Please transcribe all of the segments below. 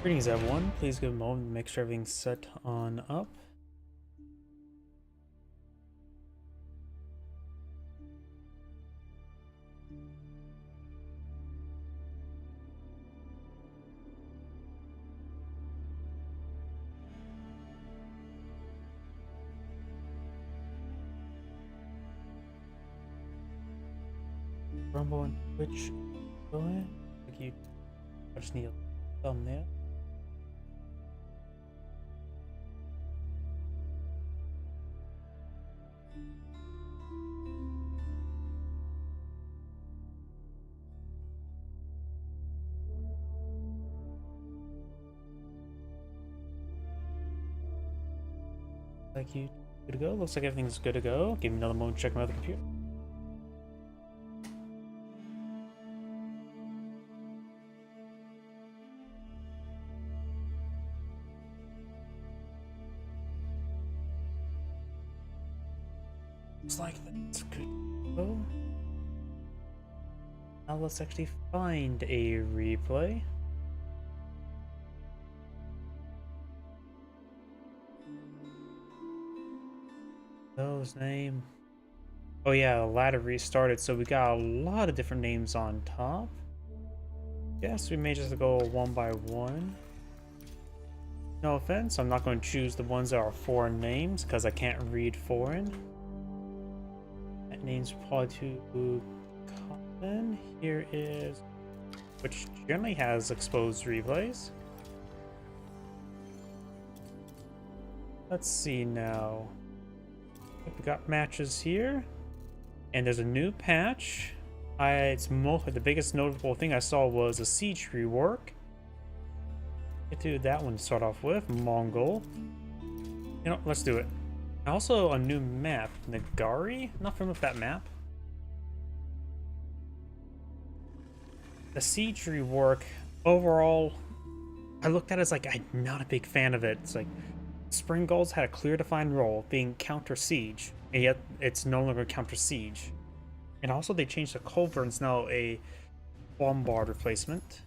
Greetings everyone, please give a moment to make sure everything's set on up. Rumble and Twitch going. Thank you. I just need a thumbnail. Thank you. Good to go. Looks like everything's good to go. Give me another moment to check my other computer. Looks like that's good to go. Now let's actually find a replay. Those name. Oh yeah, the ladder restarted, so we got a lot of different names on top. Yes, we may just go one by one. No offense, I'm not going to choose the ones that are foreign names because I can't read foreign. That name's probably too common. Here is, which generally has exposed replays. Let's see now. We got matches here, and there's a new patch. The biggest notable thing I saw was a siege rework. Get to that one to start off with. Mongol. You know, let's do it. Also, a new map, Nagari. Not familiar with that map. The siege rework overall, I looked at it as like I'm not a big fan of it. It's like Springalds had a clear defined role, being counter siege, and yet it's no longer counter siege. And also they changed the culverins, now a bombard replacement.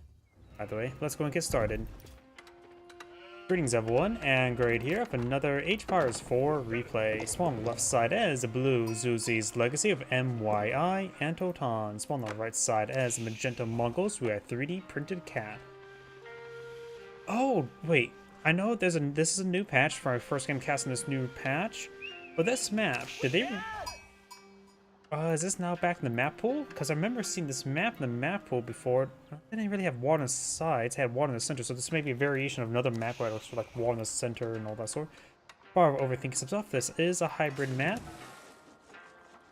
By the way, let's go and get started. Greetings everyone, and Grade here with another Age of Empires 4 replay. Spawn on the left side as Blue Zuzi's Legacy of MYI and Totan. Spawn on the right side as Magenta Mongols who had 3D printed cat. Oh, wait. I know this is a new patch for my first game casting this new patch, but this map, did they? Is this now back in the map pool? Because I remember seeing this map in the map pool before. It didn't really have water on the sides; it had water in the center. So this may be a variation of another map where it looks for like water in the center and all that sort. Far overthinking some stuff. This is a hybrid map.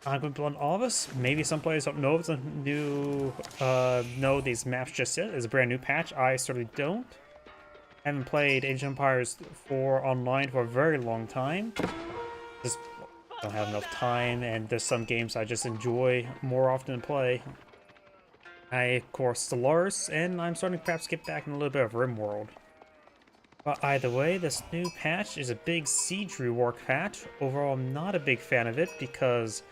I'm going to blunt all of us. Maybe some players don't know if it's a new know these maps just yet. It's a brand new patch. I certainly don't. I haven't played Age of Empires 4 online for a very long time. Just don't have enough time, and there's some games I just enjoy more often than play. Of course, Stellaris, and I'm starting to perhaps get back in a little bit of RimWorld. But either way, this new patch is a big siege rework patch. Overall, I'm not a big fan of it because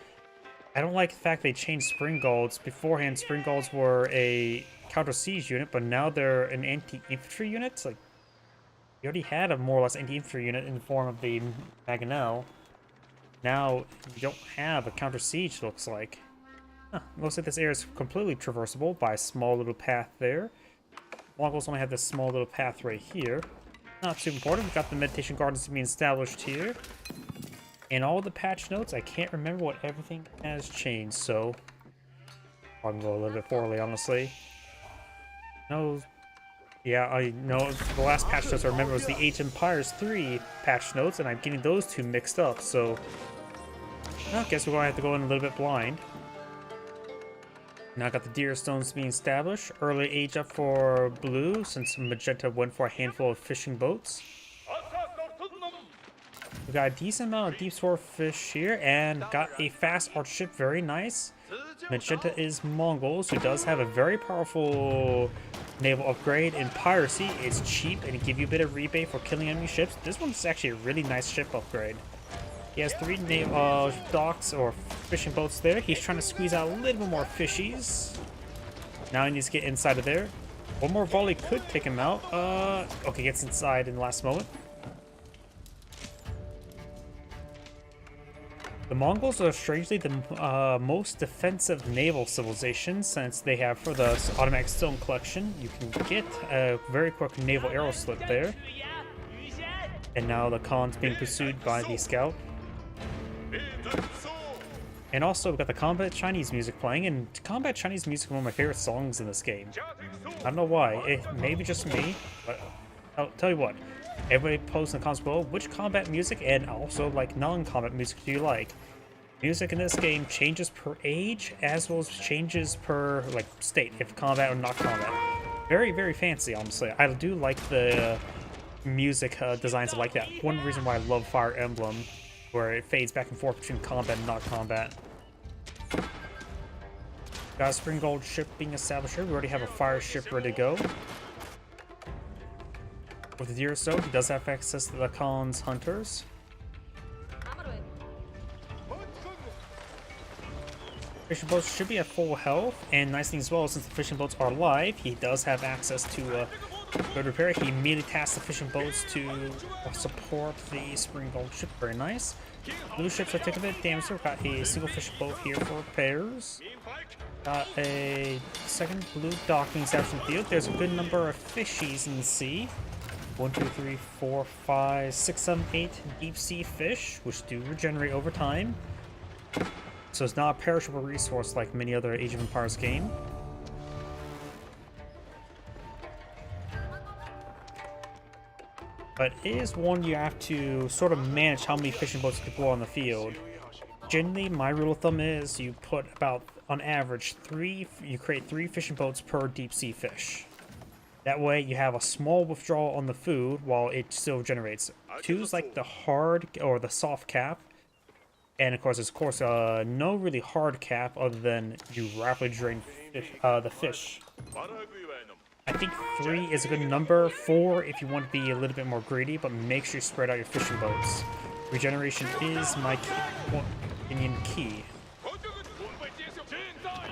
I don't like the fact they changed Springalds. Beforehand, Springalds were a counter siege unit, but now they're an anti-infantry unit. It's like, we already had a more or less anti-infantry unit in the form of the Mangonel. Now, you don't have a counter siege, looks like. Looks like this area is completely traversable by a small little path there. Mongols only have this small little path right here. Not too important. We've got the meditation gardens being established here. In all the patch notes, I can't remember what everything has changed, so I can go a little bit poorly, honestly. No. Yeah, I know the last patch notes I remember was the Age of Empires 3 patch notes, and I'm getting those two mixed up, so I guess we're going to have to go in a little bit blind. Now I got the Deer Stones being established. Early age up for Blue, since Magenta went for a handful of fishing boats. We got a decent amount of deep swordfish here, and got a fast arch ship, very nice. Magenta is Mongols, who does have a very powerful naval upgrade in piracy. It's cheap and it gives you a bit of rebate for killing enemy ships. This one's actually a really nice ship upgrade. He has 3 docks or fishing boats there. He's trying to squeeze out a little bit more fishies. Now he needs to get inside of there. One more volley could take him out. Okay, gets inside in the last moment. The Mongols are strangely the most defensive naval civilization, since they have, for the automatic stone collection, you can get a very quick naval arrow slip there. And now the Khan's being pursued by the scout. And also, we've got the combat Chinese music playing, and combat Chinese music is one of my favorite songs in this game. I don't know why. It may be just me, but I'll tell you what. Everybody post in the comments below which combat music and also like non-combat music do you like. Music in this game changes per age as well as changes per like state, if combat or not combat. Very, very fancy, honestly. I do like the music designs like that. One reason why I love Fire Emblem, where it fades back and forth between combat and not combat. Got a Spring Gold ship being established here. We already have a fire ship ready to go. With the Deerstone, he does have access to the Khan's hunters. Fishing boats should be at full health, and nice thing as well, since the fishing boats are live, he does have access to good repair. He immediately tasks the fishing boats to support the Spring Gold ship. Very nice. Blue ships are taking a bit of damage. We've got a single fishing boat here for repairs. Got a second blue docking station field. There's a good number of fishies in the sea. 1, 2, 3, 4, 5, 6, 7, 8 deep sea fish, which do regenerate over time. So it's not a perishable resource like many other Age of Empires game. But it is one you have to sort of manage how many fishing boats you deploy on the field. Generally, my rule of thumb is you put about, on average, you create 3 fishing boats per deep sea fish. That way you have a small withdrawal on the food while it still generates. 2 is like the hard or the soft cap. And of course, no really hard cap other than you rapidly drain the fish. I think 3 is a good number. 4 if you want to be a little bit more greedy, but make sure you spread out your fishing boats. Regeneration is my opinion key.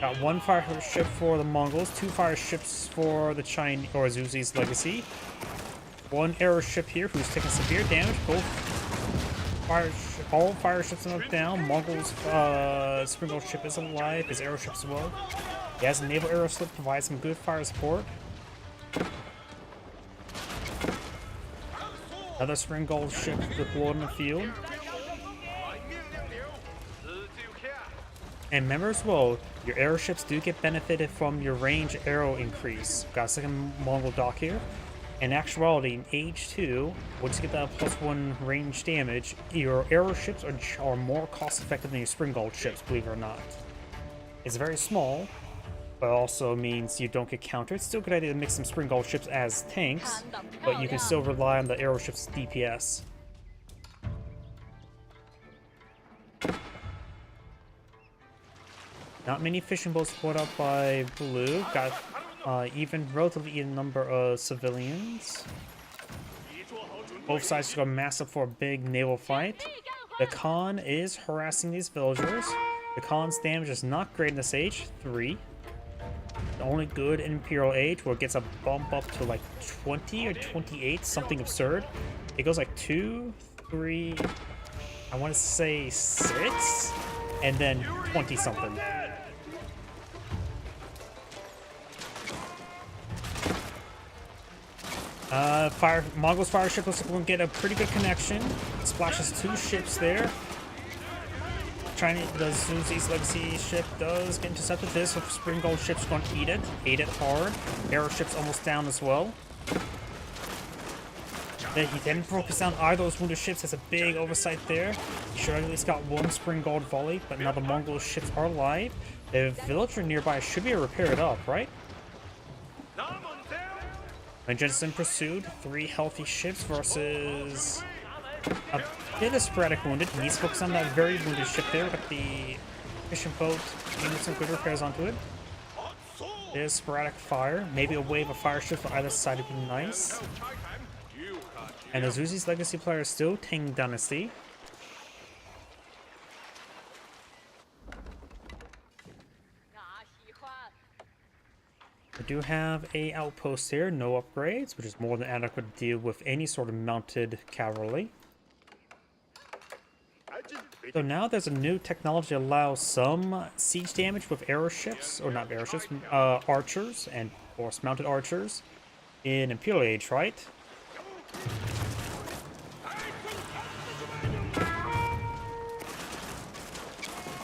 Got 1 fire ship for the Mongols, 2 fire ships for the Chinese or Zuzi's Legacy. 1 arrow ship here who's taking severe damage. All fire ships are down. Mongols Spring Gold ship is alive. His arrow ship as well. He has a naval arrow slip, provides some good fire support. Another Spring Gold ship deployed in the field. And remember as well, your airoships do get benefited from your range arrow increase. Got a second Mongol dock here. In actuality, in Age 2, once you get that +1 range damage, your aeroships are more cost effective than your Spring Gold ships, believe it or not. It's very small, but also means you don't get countered. It's still a good idea to mix some Spring Gold ships as tanks, but you can still rely on the aeroships' DPS. Not many fishing boats put up by Blue. Got even relatively even number of civilians. Both sides go massive for a big naval fight. The Khan is harassing these villagers. The Khan's damage is not great in this age, 3. The only good in Imperial Age where it gets a bump up to like 20 or 28, something absurd. It goes like 2, 3, I want to say 6, and then 20 something. Mongols fire ship looks like we'll get a pretty good connection. Splashes 2 ships there. The Zuzi's Legacy ship does get intercepted. This Spring Gold ship's going to eat it hard. Arrow ship's almost down as well. He didn't focus down either of those wounded ships. That's a big oversight there. He should have at least got 1 Spring Gold volley, but now the Mongol ships are alive. The villager nearby should be able to repair it up, right? Jensen pursued 3 healthy ships versus a bit of sporadic wounded. He needs to focus on that very wounded ship there with the fishing boat. He needs some good repairs onto it. There's sporadic fire. Maybe a wave of fire ships on either side would be nice. And the Zuzi's Legacy player is still Tang Dynasty. We do have a outpost here, no upgrades, which is more than adequate to deal with any sort of mounted cavalry. So now there's a new technology that allows some siege damage with airoships, or not airoships, archers, and of course mounted archers in Imperial Age, right?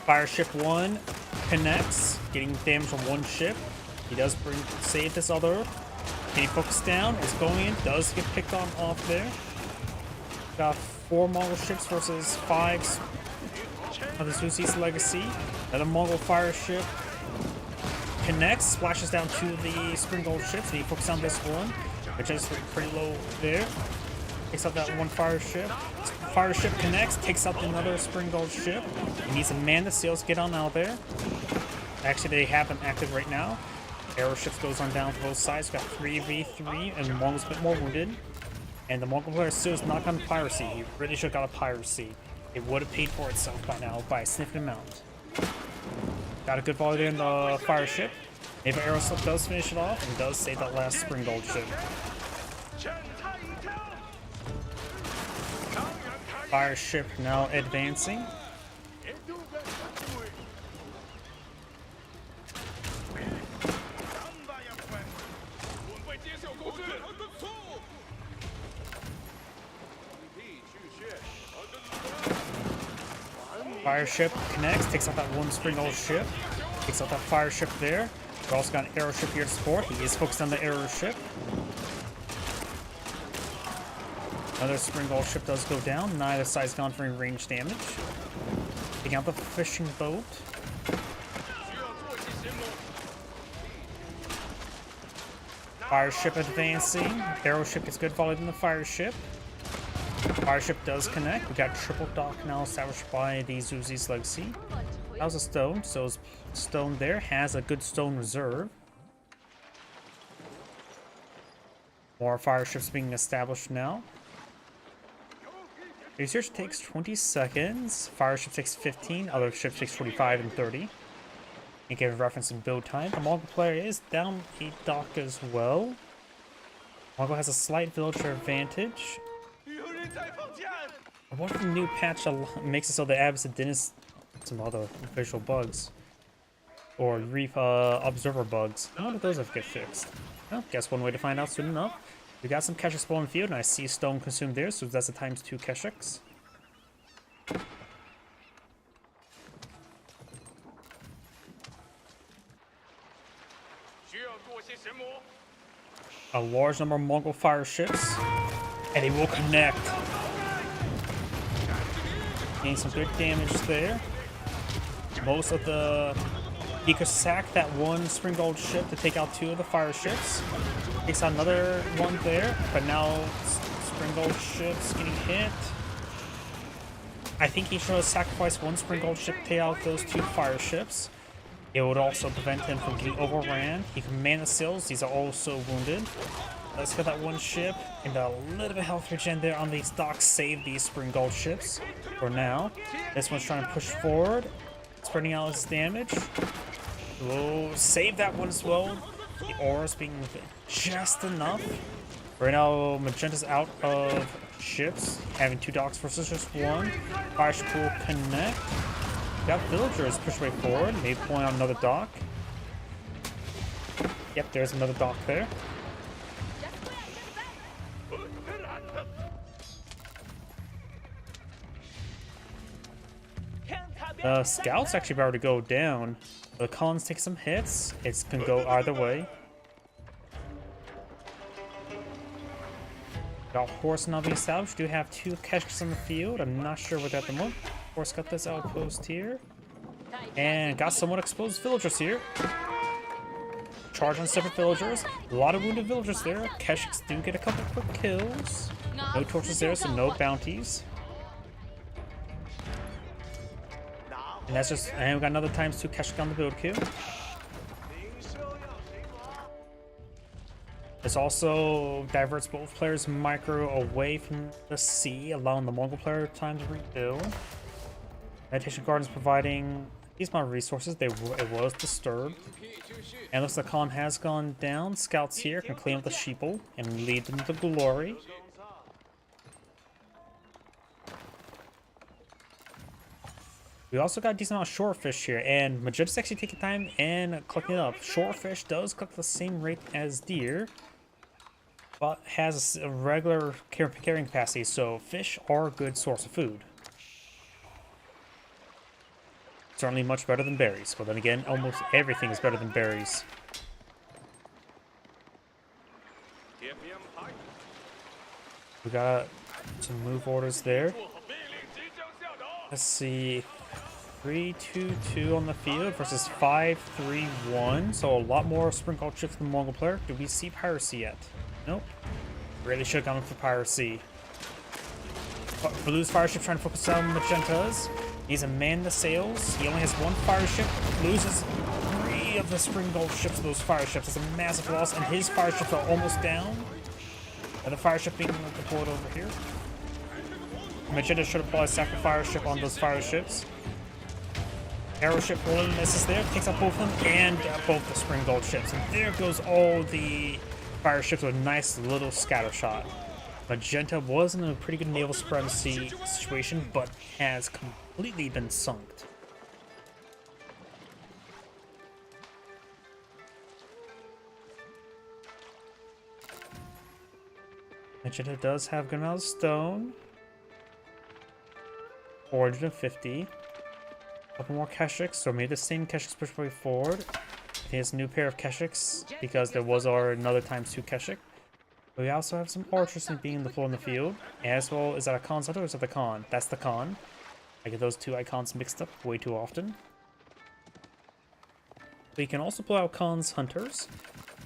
Fire ship 1 connects, getting damage on one ship. He does save this other. Can he focus down? It's going in, does get picked on off there. Got 4 Mongol ships versus 5 of the Zuzi's Legacy. Another Mongol fire ship connects, splashes down 2 of the Springald ships, and he focuses on this one, which is pretty low there. Takes out that one fire ship. Fire ship connects, takes out another Springald ship. He needs a man to sails get on out there. Actually, they have them active right now. Aeroships goes on down for both sides. Got 3v3, and the Mongol's a bit more wounded. And the Mongol player still is not on piracy. He really should have got a piracy. It would have paid for itself by now by a significant amount. Got a good volley there in the fire ship. Naval Aeroslip does finish it off and does save that last Springald ship. Fire ship now advancing. Fire ship connects, takes out that one Springald ship, takes out that fire ship there. We've also got an aeroship here to support. He is focused on the aeroship. Another Springald ship does go down. Neither side's gone for any range damage. Taking out the fishing boat. Fire ship advancing. Aeroship gets good volleyed in the fire ship. Fire ship does connect. We got triple dock now established by the Zuzi's Legacy. That was a stone, so stone there has a good stone reserve. More fire ships being established now. Research takes 20 seconds. Fire ship takes 15. Other ships takes 45 and 30. You give reference in build time. The Mongol player is down a dock as well. Mongol has a slight villager advantage. I wonder if the new patch makes it so the Abyss didn't some other visual bugs or reef observer bugs. I wonder if those have get fixed. Well, guess one way to find out soon enough. We got some Keshiks spawn in the field, and I see stone consumed there, so that's a ×2 Keshiks. A large number of Mongol fire ships, and they will connect. Getting some good damage there. Most of the... He could sack that one Springald ship to take out 2 of the fire ships. Takes out another one there, but now Springald ship's getting hit. I think he should have sacrificed one Springald ship to take out those 2 fire ships. It would also prevent him from getting overran. He can man the sails, these are also wounded. Let's get that one ship, and a little bit of health regen there on these docks save these Springald ships for now. This one's trying to push forward, spreading out his damage. We'll save that one as well. The auras being just enough. Right now, Magenta's out of ships, having 2 docks versus just 1. Fire ship will connect. Got villagers push way forward, maybe pulling out another dock. Yep, there's another dock there. The scouts actually about to go down. The columns take some hits. It can go either way. Got horse now being established. Do have 2 Keshiks on the field. I'm not sure what that at the moment. Horse got this outpost here. And got somewhat exposed villagers here. Charge on separate villagers. A lot of wounded villagers there. Keshiks do get a couple quick kills. No torches there, so no bounties. And that's just, and we got another ×2 Keshik on the build queue. This also diverts both players' micro away from the sea, allowing the Mongol player time to rebuild. Meditation Gardens providing Use my resources. It was disturbed. And looks like Khan has gone down. Scouts here can clean up the sheeple and lead them to glory. We also got a decent amount of shorefish here, and Magenta's actually taking time and collecting it up. Shorefish does cook the same rate as deer, but has a regular carrying capacity, so fish are a good source of food. Certainly much better than berries, but then again, almost everything is better than berries. We got some move orders there. Let's see. 3-2-2 on the field versus 5-3-1. So a lot more Spring-Called Ships than the Mongol player. Do we see piracy yet? Nope. Really should have gone for piracy. Blue's fire ship trying to focus on Magenta's. He's a man the sails. He only has one fire ship. Loses 3 of the Spring-Called ships of those fire ships. That's a massive loss, and his fire ships are almost down. And the fire ship being deployed over here. Magenta should apply a sacrifice fire ship on those fire ships. Arrow ship only misses there, takes out both of them and both the Spring-Called ships. And there goes all the fire ships with a nice little scatter shot. Magenta was in a pretty good naval supremacy situation, but has completely been sunk. Magenta does have a good amount of stone. 450. A couple more Keshiks, so maybe the same Keshiks push way forward. He has a new pair of Keshiks because there was another ×2 Keshik. But we also have some archers being deployed in the field, as well. Is that a Khan's hunter or is that the Khan? That's the Khan. I get those two icons mixed up way too often. We can also pull out Khan's hunters.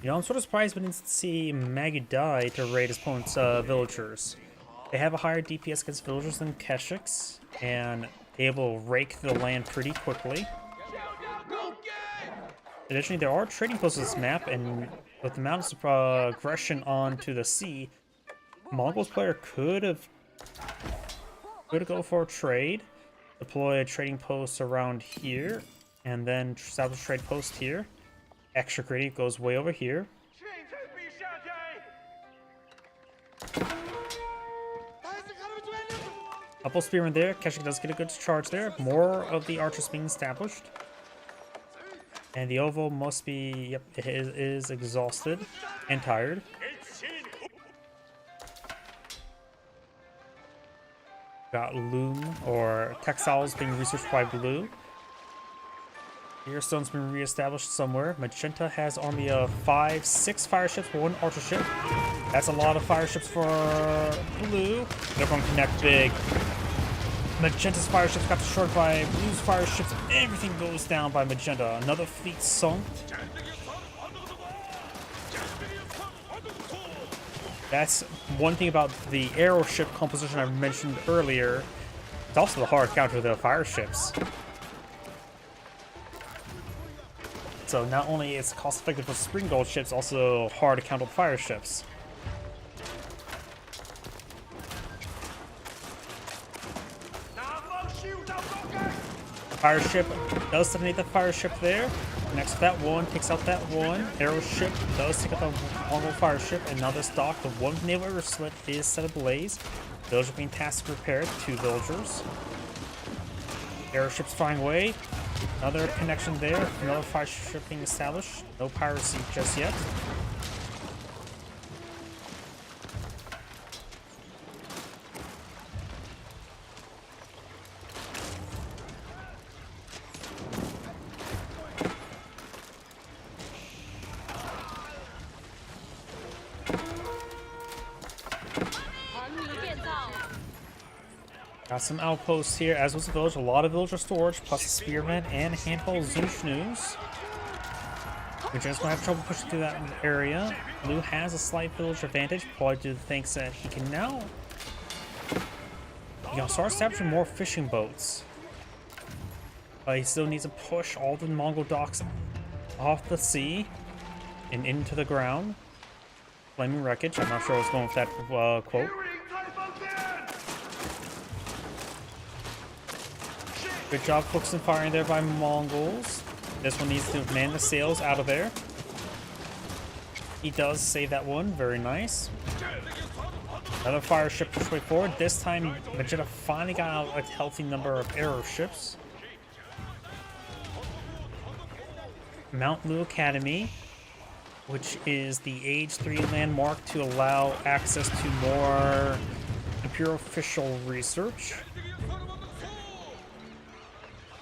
You know, I'm sort of surprised we didn't see Maggie die to raid his opponent's villagers. They have a higher DPS against villagers than Keshiks, and they will rake the land pretty quickly. Additionally, there are trading posts on this map, and with the amount of aggression onto the sea, Mongol's player could go for a trade, deploy a trading post around here, and then establish a trade post here. Extra greedy goes way over here. Couple spearmen there. Keshik does get a good charge there. More of the archers being established. And the Ovo must be, yep, it is exhausted and tired. Got loom or textiles being researched by Blue. Earstone's been reestablished somewhere. Magenta has army of 6 fire ships for 1 archer ship. That's a lot of fire ships for Blue. They're going to connect big. Magenta's fire ships got destroyed by Blue's fire ships. Everything goes down by Magenta. Another fleet sunk. That's one thing about the arrow ship composition I mentioned earlier. It's also the hard counter to the fire ships. So not only is it cost effective for Spring-Called ships, also hard to counter fire ships. Fire ship does detonate the fire ship there. Next to that one, takes out that one. Arrow ship does take out the Mongol fire ship, and now this dock, the one naval arrow slit is set ablaze. Those are being tasked to repair it, 2 villagers. Airship's flying away. Another connection there. Another fire ship being established. No piracy just yet. Got some outposts here, as was the village. A lot of villager storage, plus a spearman and a handful of Zushnus. We're just gonna have trouble pushing through that area. Blue has a slight village advantage, probably due to the things that he can now. He can start establishing more fishing boats. But he still needs to push all the Mongol docks off the sea and into the ground. Flaming wreckage. I'm not sure what's going with that quote. Good job focusing firing there by Mongols. This one needs to man the sails out of there. He does save that one. Very nice. Another fire ship pushed way forward. This time, Vegeta finally got out a healthy number of arrow ships. Mount Lu Academy, which is the Age 3 landmark to allow access to more Imperial official research.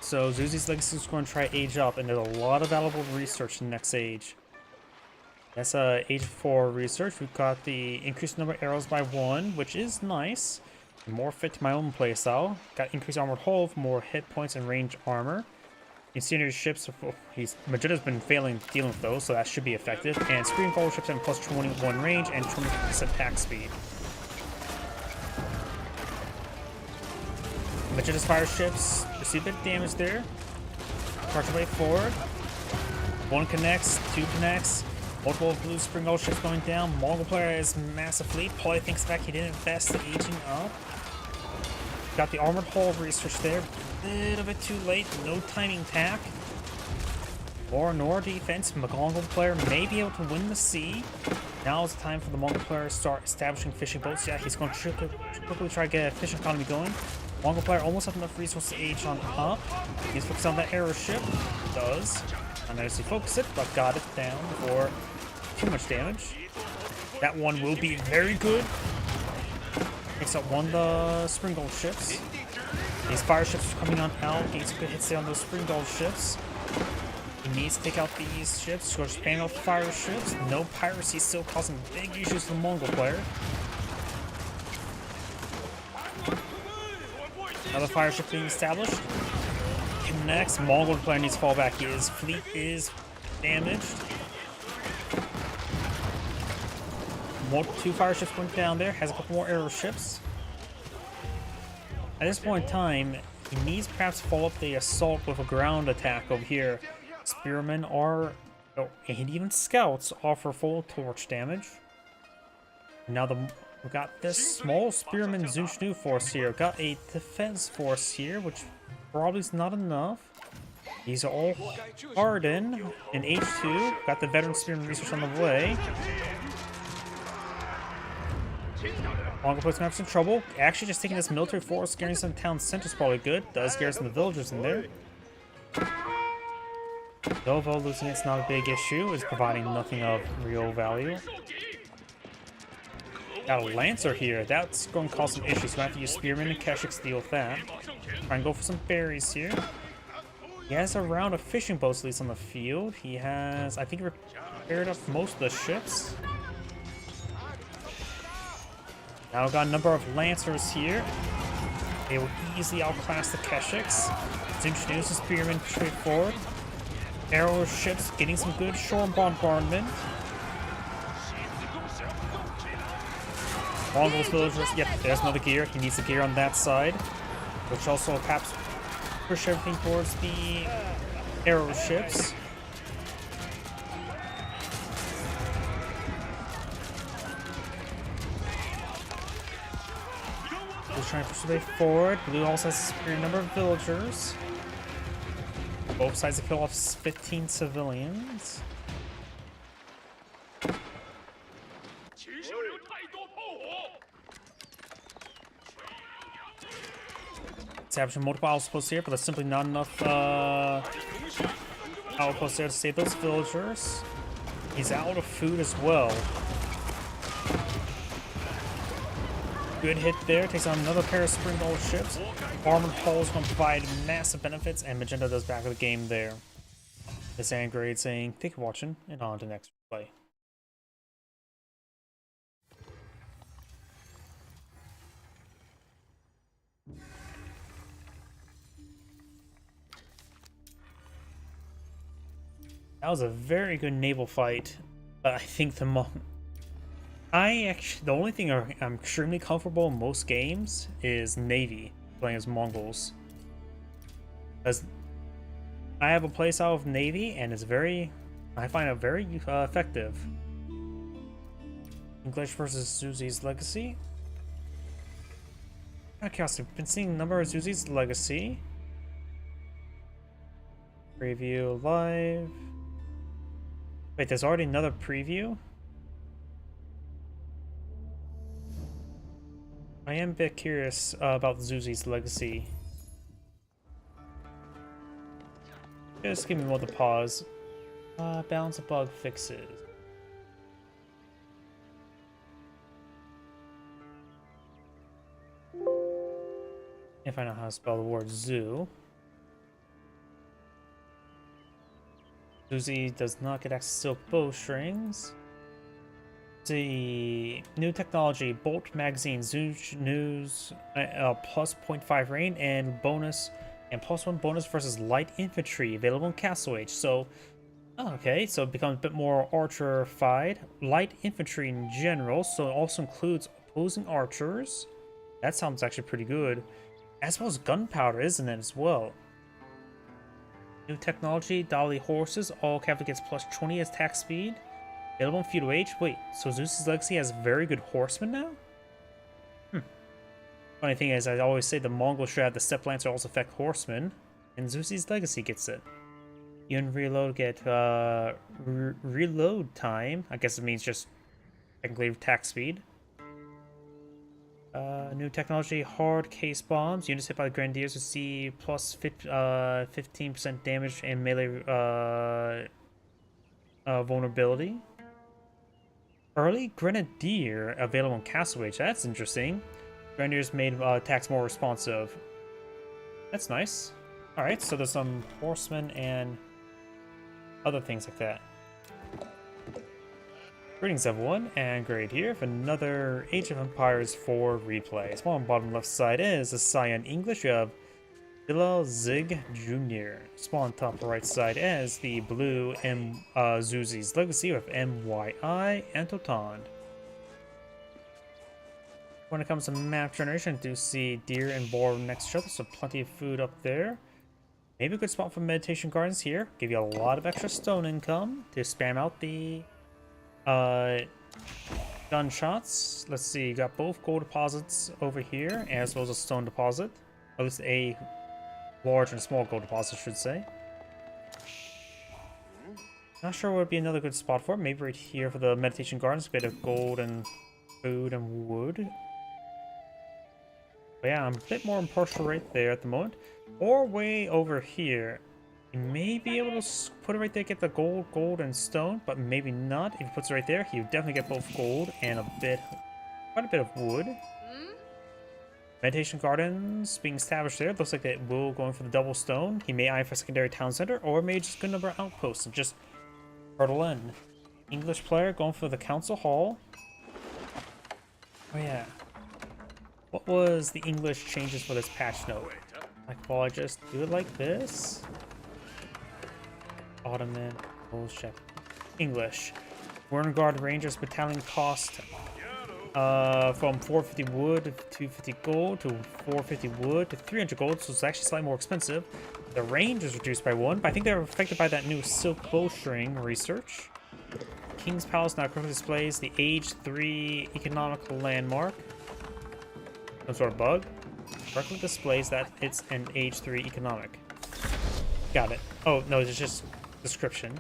So Zuzi's Legacy is going to try Age Up, and there's a lot of valuable research in the next age. That's Age 4 research. We've got the increased number of arrows by 1, which is nice. More fit to my own playstyle. Got increased armored hull, more hit points and range armor. Incendiary ships, Vegeta's been failing dealing with those, so that should be effective. And Screen Forward ships have plus 21 range and 20% attack speed. Vegeta's fire ships receive a bit of damage there. Charge away forward. 1 connects, 2 connects. Multiple blue Spring Gold ships going down. Mongol player has massive fleet. Probably thinks back he didn't invest the aging up. Got the armored hull research there. A little bit too late. No timing tack. Or nor defense. Mongol player may be able to win the sea. Now is the time for the Mongol player to start establishing fishing boats. Yeah, he's going to quickly try to get a fishing economy going. Mongol player almost have enough resources to age on up. He's focused on that arrow ship. Does. Unnicely focus it, but got it down for too much damage. That one will be very good. Takes out one of the Spring Gold ships. These fire ships are coming on out. Getting some good hits there on those Spring Gold ships. He needs to take out these ships. So just spam out fire ships. No piracy, still causing big issues for the Mongol player. Another fire ship being established. Next, Mongol player needs to fall back. His fleet is damaged. 2 fire ships went down there. Has a couple more arrow ships. At this point in time, he needs perhaps to follow up the assault with a ground attack over here. Spearmen are, and even scouts offer full torch damage. Now we've got this small spearman Zunchnu force here. Got a defense force here, which probably is not enough. These are all hardened in H2. Got the veteran spearman research on the way. Mongol player's gonna have some trouble. Actually, just taking this military force, garrison town center is probably good. Does garrison the villagers in there. Though losing it's not a big issue, it's providing nothing of real value. Got a Lancer here. That's going to cause some issues. So I have to use Spearman and Keshiks to deal with that. Try and go for some berries here. He has a round of fishing boats at least on the field. He has, I think, repaired up most of the ships. Now we've got a number of Lancers here. They will easily outclass the Keshiks. Let's introduce the Spearman straight forward. Arrow ships getting some good shore bombardment. Mongols villagers, yep, there's another gear. He needs the gear on that side, which also perhaps push everything towards the arrow ships. He's trying to push the way forward. Blue also has a superior number of villagers. Both sides to kill off 15 civilians. Establishing multiple outposts here, but there's simply not enough outposts there to save those villagers. He's out of food as well. Good hit there. Takes on another pair of Spring Gold ships. Armored hull is going to provide massive benefits, and Magenta does back of the game there. This Angrade saying, thank you for watching, and on to the next play. That was a very good naval fight. I think the only thing I'm extremely comfortable in most games is Navy, playing as Mongols. Because I have a playstyle of Navy, and it's I find it very effective. English versus Zuzi's Legacy. Okay, I've been seeing a number of Zuzi's Legacy. Preview live. Wait, there's already another preview? I am a bit curious about Zuzi's Legacy. Just give me more to pause. Balance of bug fixes. If I know how to spell the word zoo. Zuzi does not get access to silk bowstrings. The new technology, Bolt Magazine, Zooch News, plus 0.5 rain and bonus, and +1 bonus versus light infantry, available in Castle Age. So, okay, so it becomes a bit more archer-fied. Light infantry in general, so it also includes opposing archers. That sounds actually pretty good. As well as gunpowder, isn't it, as well? New technology, Dolly horses, all cavalry gets +20 attack speed. Available in Feudal Age. Wait, so Zeus's Legacy has very good horsemen now? Funny thing is, I always say the Mongol should have the Steppe Lancer also affect horsemen, and Zeus's Legacy gets it. You and reload get reload time. I guess it means just technically attack speed. New technology, hard case bombs. Units hit by the Grenadiers receive plus 15% damage and melee vulnerability. Early Grenadier available in Castle Age. That's interesting. Grenadiers made attacks more responsive. That's nice. Alright, so there's some horsemen and other things like that. Greetings everyone, and great here for another Age of Empires 4 replay. Small on the bottom left side is the Cyan English. You have Bilal Zig Jr. Small on top right side is the blue Zuzi's Legacy with MYI and Totan. When it comes to map generation, I do see deer and boar next to each other, so plenty of food up there. Maybe a good spot for Meditation Gardens here. Give you a lot of extra stone income to spam out the gunshots. Let's see, you got both gold deposits over here, as well as a stone deposit. At least a large and small gold deposit, I should say. Not sure what would be another good spot for it. Maybe right here for the Meditation Gardens, a bit of gold and food and wood. But yeah, I'm a bit more impartial right there at the moment. Or way over here. You may be able to put it right there, get the gold, and stone, but maybe not. If he puts it right there, he'll definitely get both gold and quite a bit of wood. Meditation Gardens being established there. Looks like it will go in for the double stone. He may eye for secondary town center, or may just go number outposts and just hurdle in. English player going for the council hall. Oh yeah. What was the English changes for this patch note? Like, well, I just do it like this. Ottoman, bullshit. English. Wernguard Rangers battalion cost from 450 wood to 250 gold to 450 wood to 300 gold, so it's actually slightly more expensive. The range is reduced by 1, but I think they're affected by that new silk bowstring research. King's Palace now currently displays the Age 3 economical landmark. Some sort of bug. Correctly displays that it's an Age 3 economic. Got it. Oh, no, it's just description.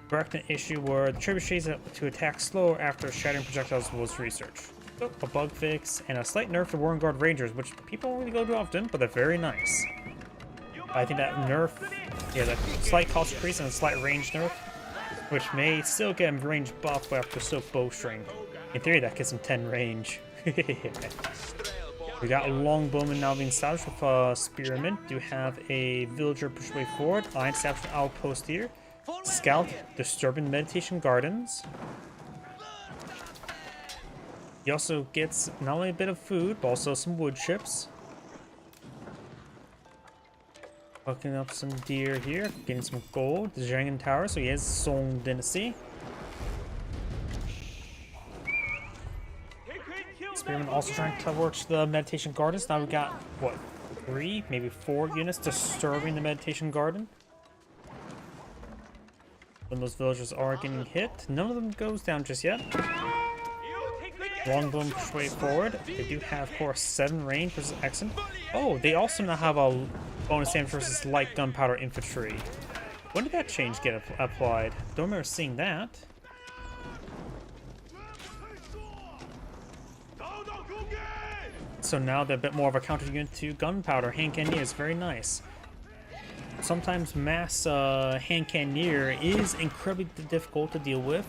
Correct an issue where the trebuchets to attack slower after shattering projectiles was researched. So, a bug fix and a slight nerf to Wernguard Rangers, which people don't really go to often, but they're very nice. I think that nerf, yeah, that slight cost increase and a slight range nerf, which may still get him range buff after silk bowstring. In theory, that gets him 10 range. We got a longbowman now being established with spearmen. Do have a villager push way forward. I established an outpost here. Scout disturbing Meditation Gardens. He also gets not only a bit of food, but also some wood chips. Hooking up some deer here, getting some gold. The Zhangin Tower, so he has Song Dynasty. Spearman also trying to torch the Meditation Gardens. Now we got, what, 3, maybe 4 units disturbing the Meditation Garden. When those villagers are getting hit, none of them goes down just yet. Longbowman push way forward. They do have, of course, 7 range versus excellent. Oh, they also now have a bonus damage versus light gunpowder infantry. When did that change get applied? Don't remember seeing that. So now they're a bit more of a counter unit to gunpowder. Hand cannoneer is very nice. Sometimes mass hand cannoneer is incredibly difficult to deal with.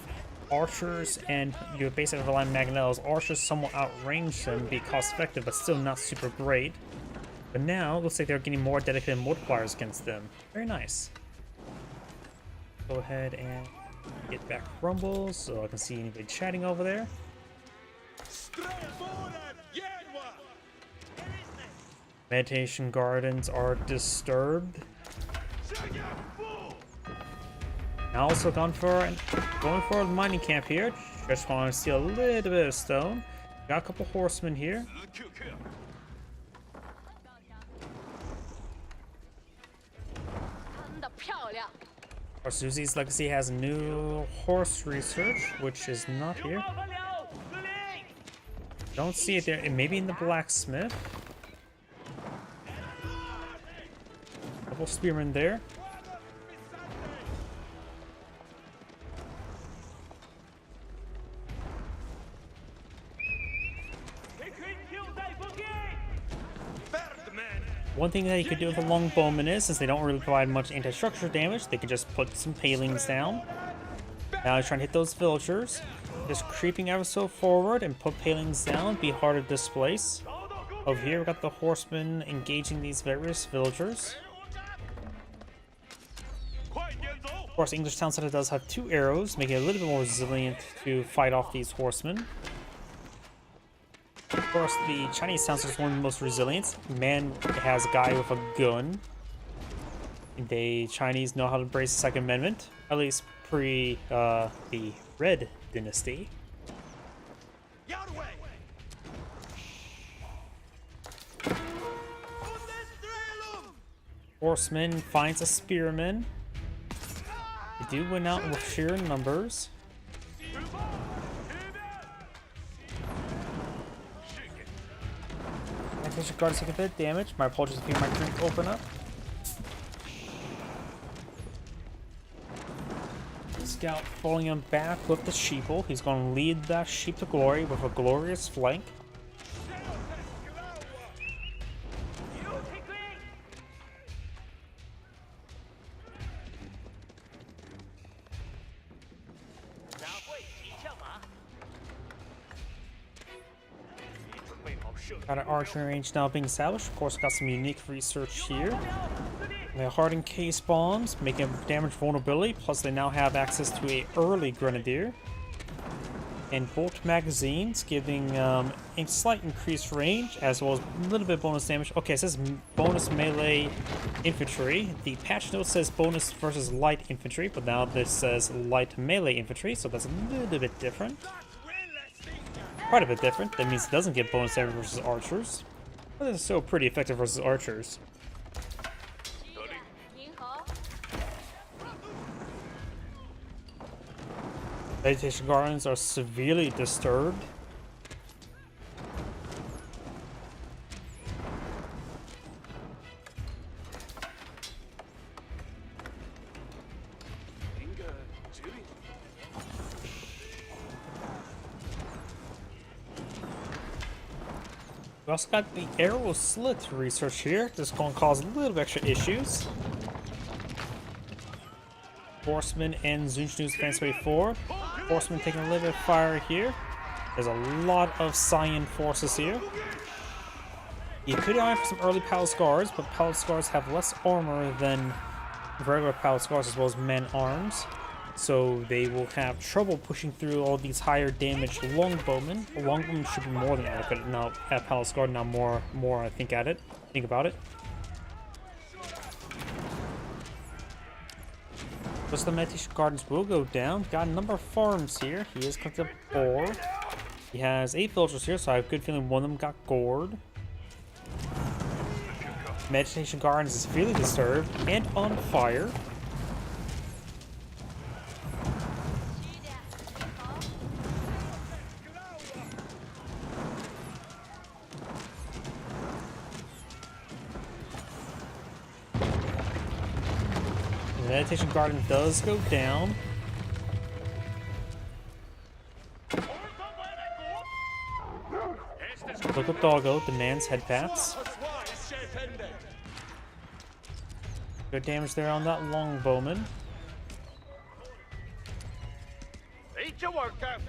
Archers and your basic relying Magnells. Archers somewhat outrange them, be cost effective, but still not super great. But now, it looks like they're getting more dedicated multipliers against them. Very nice. Go ahead and get back rumbles so I can see anybody chatting over there. Meditation Gardens are disturbed. Now also going for a mining camp here. Just want to steal a little bit of stone. Got a couple horsemen here. Our Susie's Legacy has new horse research, which is not here. Don't see it there. It may be in the blacksmith. Couple spearmen there. One thing that you could do with a longbowman is, since they don't really provide much anti-structure damage, they could just put some palings down. Now he's trying to hit those villagers. Just creeping ever so forward and put palings down, be hard to displace. Over here we got the horsemen engaging these various villagers. Of course, English Town Center does have 2 arrows, making it a little bit more resilient to fight off these horsemen. Of course, the Chinese Town Center is one of the most resilient. Man has a guy with a gun. The Chinese know how to embrace the Second Amendment, at least pre the Red Dynasty. Horseman finds a spearman. They do win out with sheer numbers. Meditation Guard is taking a bit of damage. My apologies if you might drink open up. Scout falling him back with the sheeple. He's going to lead that sheep to glory with a glorious flank. Got an archery range now being established. Of course, got some unique research here. They hardened case bombs, making damage vulnerability. Plus, they now have access to a early grenadier. And bolt magazines, giving a slight increased range, as well as a little bit of bonus damage. Okay, it says bonus melee infantry. The patch note says bonus versus light infantry, but now this says light melee infantry, so that's a little bit different. Quite a bit different. That means it doesn't get bonus damage versus archers. But it's still pretty effective versus archers. Meditation Gardens are severely disturbed. We also got the arrow slit research here. This is going to cause a little bit extra issues. Horseman and Zunchnu's advance way forward. Horseman taking a little bit of fire here. There's a lot of Cyan forces here. You could go for some early Palace Guards, but Palace Guards have less armor than regular Palace Guards as well as men-arms. So they will have trouble pushing through all these higher damage longbowmen. A longbowman should be more than adequate now at Palace Guard, now more I think about it. So the Meditation Gardens will go down. Got a number of farms here. He is collecting a boar. He has 8 villagers here, so I have a good feeling one of them got gored. Meditation Gardens is severely disturbed and on fire. Meditation Garden does go down. Look at Doggo demands head pats. Good damage there on that longbowman. Eat your workout.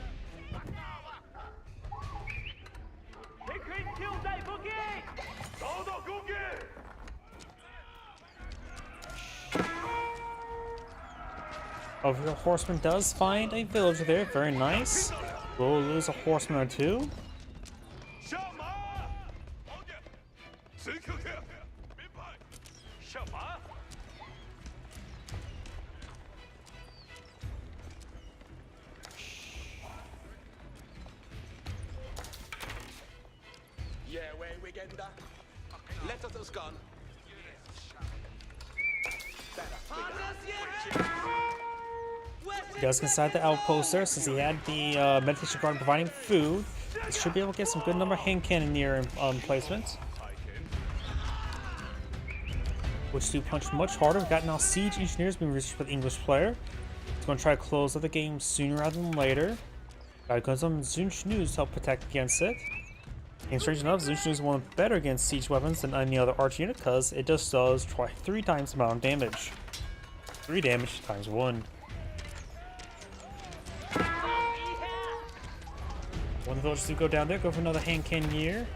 Oh, your horseman does find a villager there. Very nice. We'll lose a horseman or two. Let us gone. He does inside the outpost there since he had the meditation garden providing food. He should be able to get some good number of hand cannoneer placements. Which do punch much harder. We've got now siege engineers being reached for the English player. He's going to try to close out the game sooner rather than later. Got some Zunchnews to help protect against it. And strange enough, Zunchnu is one better against siege weapons than any other arch unit because it just does try 3 times the amount of damage. 3 damage times 1. One village to go down there, go for another hand cannoneer.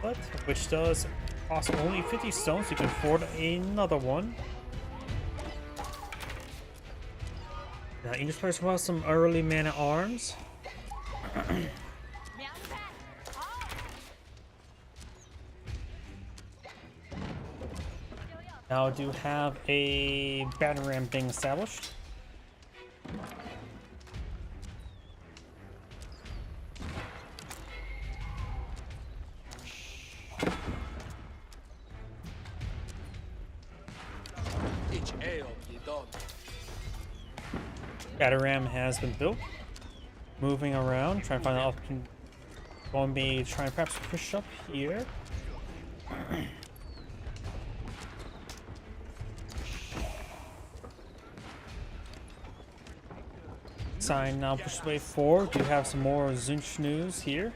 But which does cost only 50 stones, so you can afford another one. Now English players will have some early man at arms. Now I do have a battering ram being established. Battering ram has been built. Moving around, trying to find an option. Going to be trying to perhaps push up here. Sign now push the way forward. Do have some more Zunchnews here.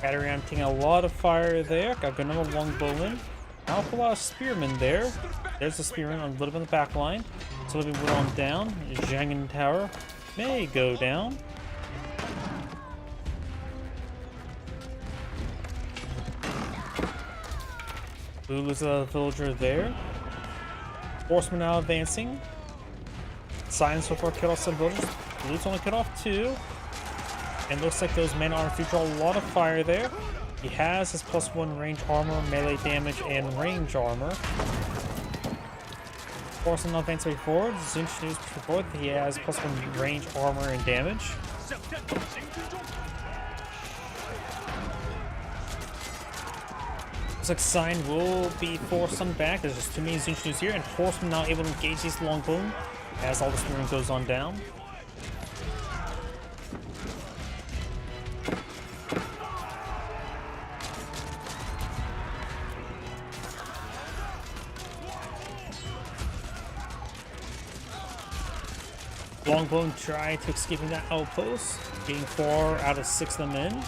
Battering ram taking a lot of fire there. Got good number longbowman. Now a lot of spearmen there. There's the spearman on a little bit on the back line. So we'll be on down. Zhangin Tower may go down. Blue loses a villager there. Horsemen now advancing. Science so far killed off some villagers. Blue's only cut off 2. And looks like those men armor do draw a lot of fire there. He has his +1 range armor, melee damage, and range armor. Horsemen now advancing forward. Zunchnews push forward. He has +1 range armor and damage. Looks like Sign will be forced on back. There's just too many Zunchnews here, and Horseman now able to engage these longbow as all the spearmen goes on down. Longbowman try to escape in that outpost, getting 4 out of 6 of them in.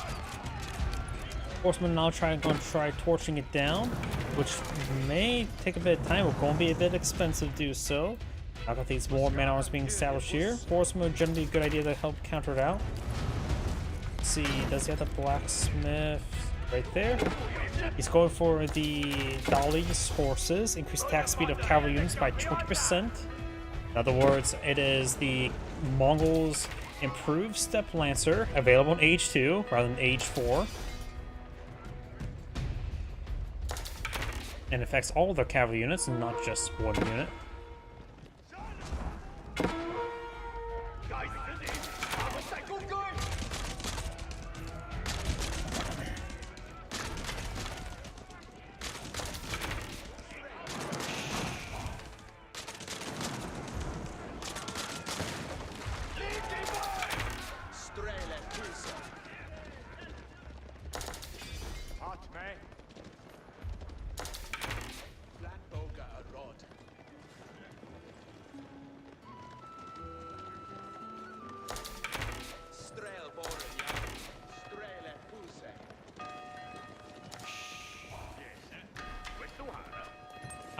Horseman now going to try torching it down, which may take a bit of time. We're going to be a bit expensive to do so. I've got these more man armors being established here. Horseman would generally be a good idea to help counter it out. Let's see, does he have the blacksmith right there? He's going for the Dali's horses, increase attack speed of cavalry units by 20%. In other words, it is the Mongols' improved Steppe Lancer, available in Age 2 rather than Age 4. And affects all their cavalry units and not just one unit.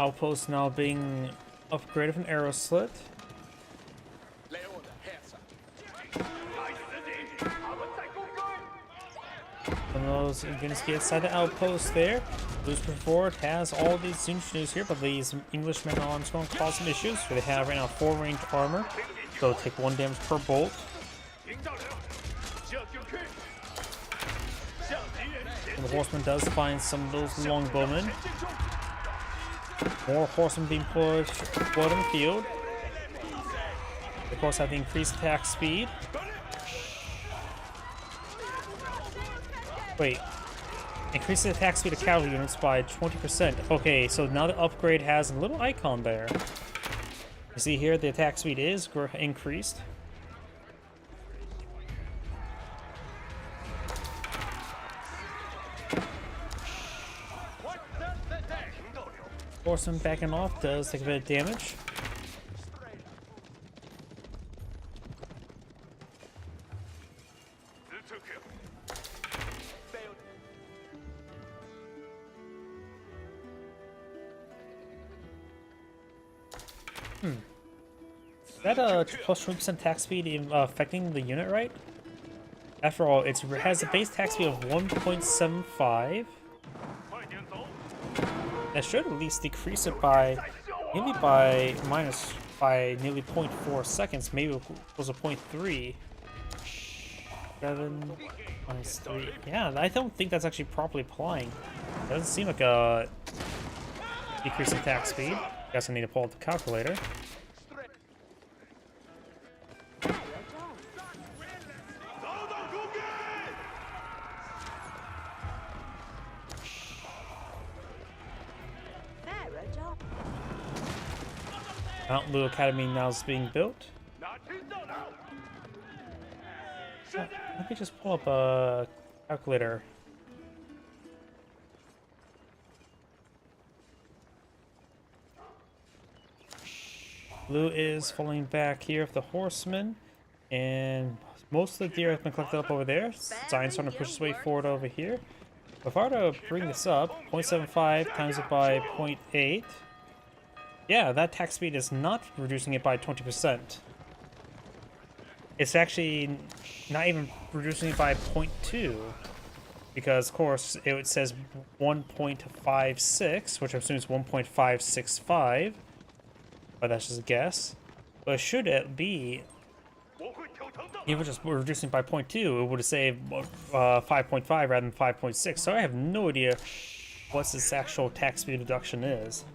Outpost now being upgraded from arrow slit. One of those units get inside the outpost there. Blue's Ford has all these units here, but these Englishmen on Armstrong cause some issues. So they have right now 4 ranged armor, so take 1 damage per bolt. And the horseman does find some of those longbowmen. More horsemen being pushed forward in the field. Of course, have the increased attack speed. Wait. Increase the attack speed of cavalry units by 20%. Okay, so now the upgrade has a little icon there. You see here, the attack speed is increased. Horseman backing off does take a bit of damage. Is that a plus 20% attack speed affecting the unit, right? After all, it has a base attack speed of 1.75. That should at least decrease it by nearly by nearly 0.4 seconds. Maybe it was a 0.3. 7 minus 3. Yeah, I don't think that's actually properly applying. Doesn't seem like a decrease in attack speed. Guess I need to pull up the calculator. Mount Lu Academy now is being built. Let me just pull up a calculator. Blue is falling back here with the horsemen, and most of the deer have been collected up over there. Zion's starting to push his way forward over here. If I were to bring this up, 0.75 times it by 0.8. Yeah, that attack speed is not reducing it by 20%. It's actually not even reducing it by 0.2. Because, of course, it says 1.56, which I assume is 1.565. But that's just a guess. But should it be, even just reducing by 0.2, it would have saved 5.5 rather than 5.6. So I have no idea what this actual attack speed reduction is.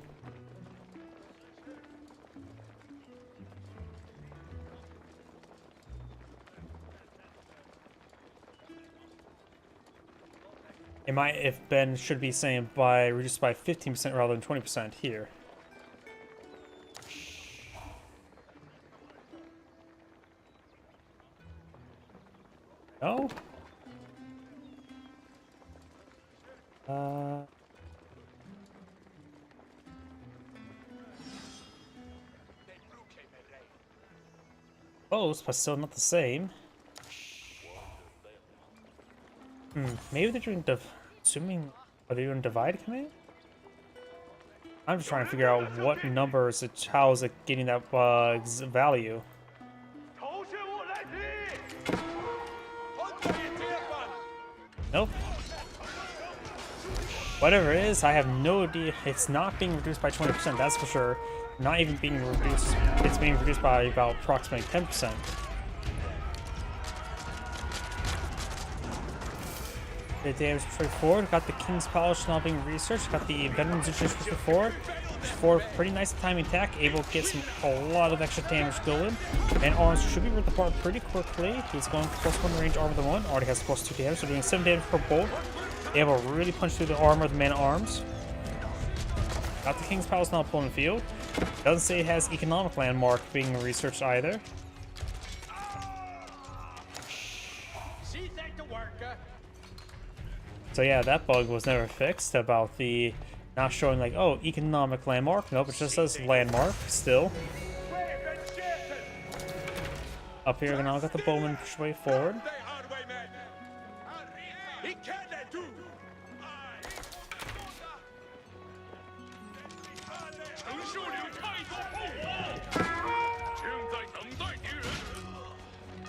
It might, if Ben should be saying by reduced by 15% rather than 20% here. No? Close, but still not the same. Maybe they're doing assuming, are they doing divide command? I'm just trying to figure out what numbers, how is it getting that value. Nope. Whatever it is, I have no idea. It's not being reduced by 20%, that's for sure. Not even being reduced. It's being reduced by about approximately 10%. The damage pushed forward. Got the King's Palace now being researched. Got the Veterans just pushed forward. For pretty nice timing attack, able to get a lot of extra damage going. And Arms should be ripped apart pretty quickly. He's going for +1 range armor than 1. Already has +2 damage, so doing 7 damage per bolt. Able to really punch through the armor of the man at arms. Got the King's Palace now pulling the field. Doesn't say it has economic landmark being researched either. So yeah, that bug was never fixed about the not showing like, oh, economic landmark. Nope, it just says landmark still. Up here, now got the bowman push way forward.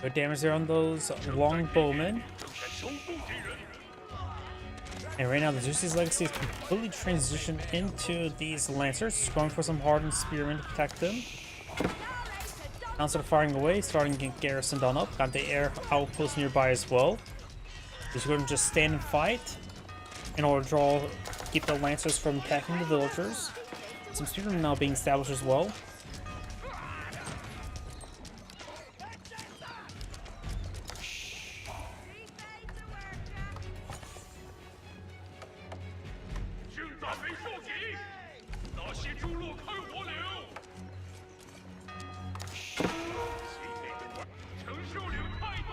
Good damage there on those long bowmen. And right now, the Zeus's Legacy is completely transitioned into these Lancers, going for some hardened spearmen to protect them. Now instead of firing away, starting to get garrisoned on up. Got the air outpost nearby as well. He's going to just stand and fight in order to keep the Lancers from attacking the villagers. Some spearmen now being established as well.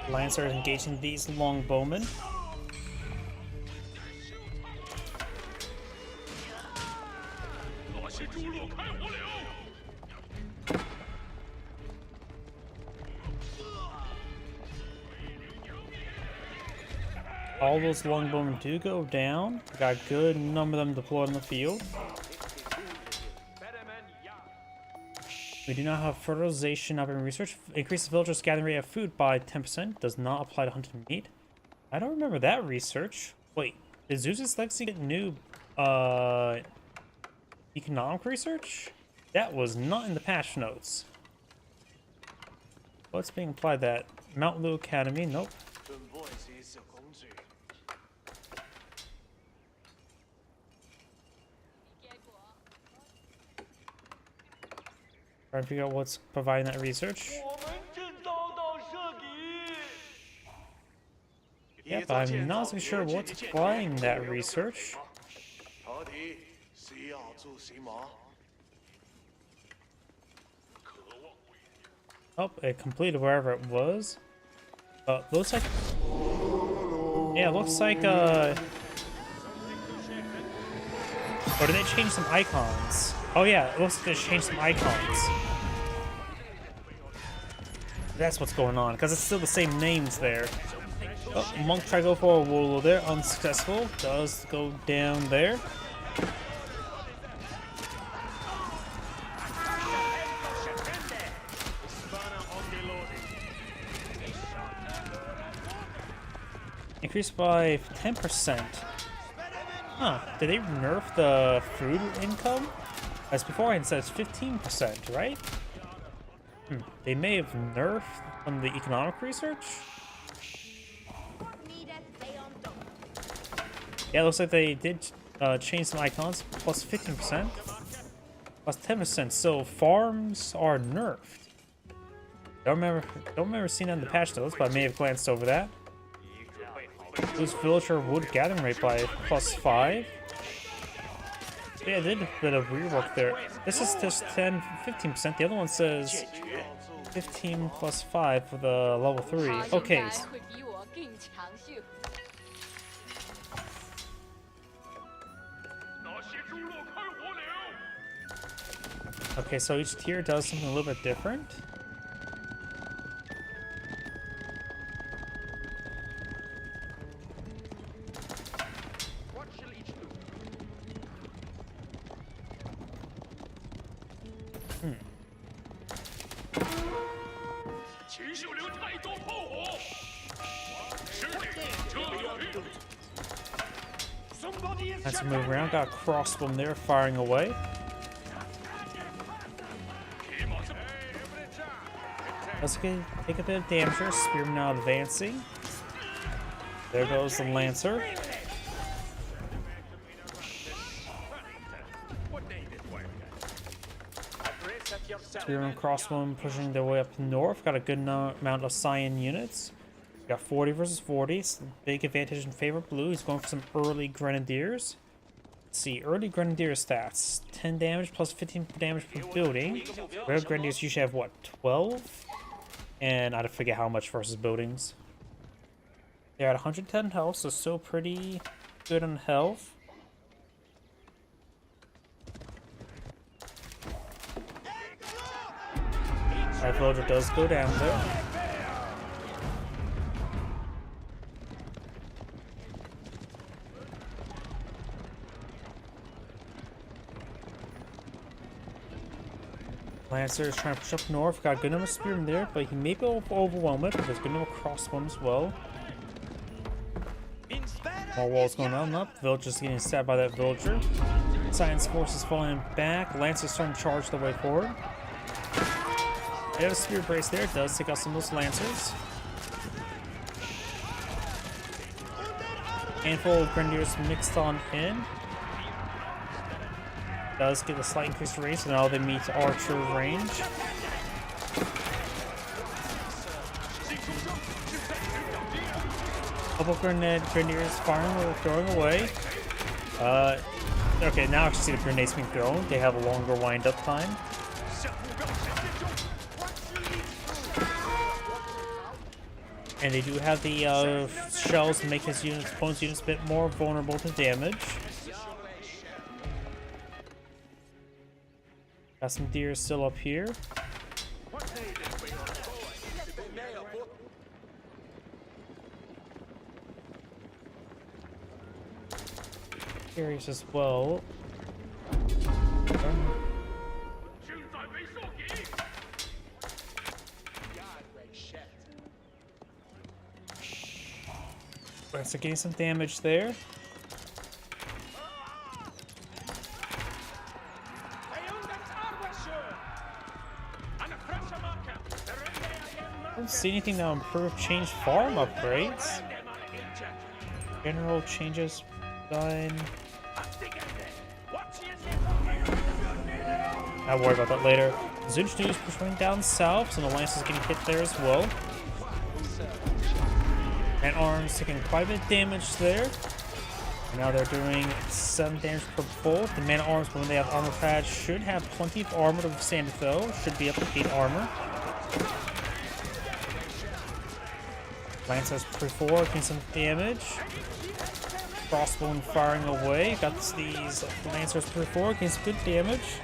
Lancers engaging these long bowmen. All those longbowmen do go down. Got a good number of them deployed in the field. We do not have fertilization up in research. Increases villagers' gathering rate of food by 10%. Does not apply to hunted meat. I don't remember that research. Wait, did Zeus's Legacy get new economic research? That was not in the patch notes. What's being applied that? Mount Lu Academy? Nope. Trying to figure out what's providing that research. Yep, I'm not so sure what's applying that research. Oh, it completed wherever it was. Looks like... Yeah, looks like, Or did they change some icons? Oh yeah, it looks like they changed some icons. That's what's going on, because it's still the same names there. Oh, Monk tried to go for a Warlord there, unsuccessful. Does go down there. Increased by 10%. Huh, did they nerf the food income? As before I said, it's 15%, right? They may have nerfed on the economic research? Yeah, it looks like they did change some icons, plus 15%, plus 10%, so farms are nerfed. Don't remember seeing that in the patch notes, but I may have glanced over that. Lose villager wood gathering rate by plus 5. Yeah, they did a bit of rework there. This is just 15%. The other one says 15 plus 5 for the level 3. Okay. Okay, so each tier does something a little bit different. Let's move around. Got a crossbow there firing away. Let's take a bit of damage here. Spearman now advancing. There goes the Lancer. Spearman and crossbowmen pushing their way up north. Got a good amount of Cyan units. Got 40 versus 40. It's a big advantage in favor of blue. He's going for some early Grenadiers. Let's see, early Grenadier stats. 10 damage plus 15 damage per building. Rare Grenadiers usually have, what, 12? And I forget how much versus buildings. They're at 110 health, so still pretty good on health. Alright, villager does go down there. Lancer is trying to push up north. Got a good number of spearmen there, but he may be able to overwhelm it, but there's a good number of crossbows as well. More walls going on up. Villagers getting stabbed by that villager. Science forces falling back. Lancer's starting to charge the way forward. They have a spear brace there. It does take out some of those Lancers. Handful of Grenadiers mixed on in. Does get a slight increased range, so now they meet archer range. Couple Grenadiers firing or throwing away. Okay, now I can see the grenades being thrown. They have a longer wind-up time. And they do have the shells to make his opponent's units a bit more vulnerable to damage. Got some deer still up here. Curious as well. So getting some damage there. I don't see anything that will improve change farm upgrades. General changes done. I'll worry about that later. Zunchnu is pushing down south, so the Lance is getting hit there as well. And arms taking quite a bit of damage there. Now they're doing 7 damage per bolt. The man at arms, when they have armor pads, should have plenty of armor to withstand it though. Should be up to 8 armor. Lance has +4, getting some damage. Crossbone firing away. Got these Lancers +4, getting some good damage.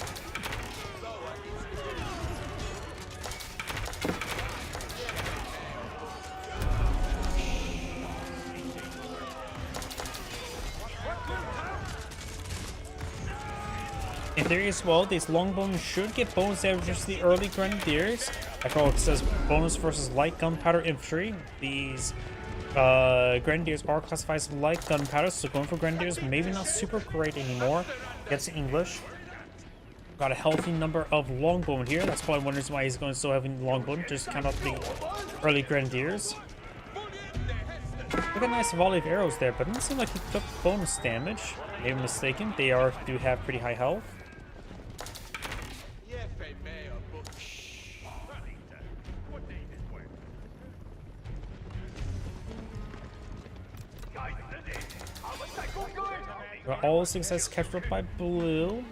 In theory as well, these longbows should get bonus damage to the early Grenadiers. Like all it says, bonus versus light gunpowder infantry. These Grenadiers are classified as light gunpowder, so going for Grenadiers maybe not super great anymore. Gets English. Got a healthy number of longbowmen here. That's probably one reason why he's going so heavy longbowmen. Just count up the early Grenadiers. Look at a nice volley of arrows there, but it doesn't seem like he took bonus damage. Maybe I'm mistaken. They do have pretty high health. But all success captured up by blue.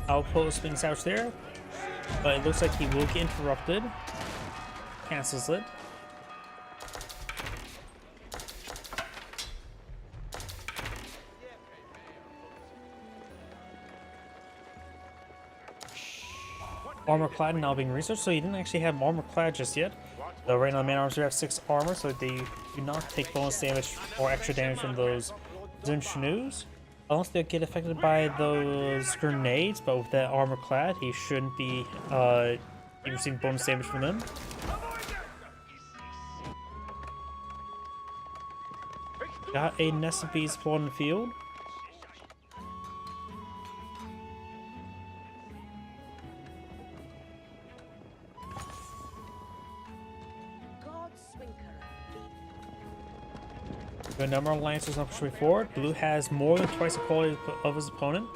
Outpost being out there, but it looks like he will get interrupted. Cancels it. Armor clad now being researched, so he didn't actually have armor clad just yet. So right now, man arms do have 6 armor, so they do not take bonus damage or extra damage from those Zunchunus. Unless they get affected by those grenades, but with that armor clad, he shouldn't be receiving bonus damage from them. Got a nest of bees spawned in the field. The number of Lancers not pushing forward. Blue has more than twice the quality of his opponent,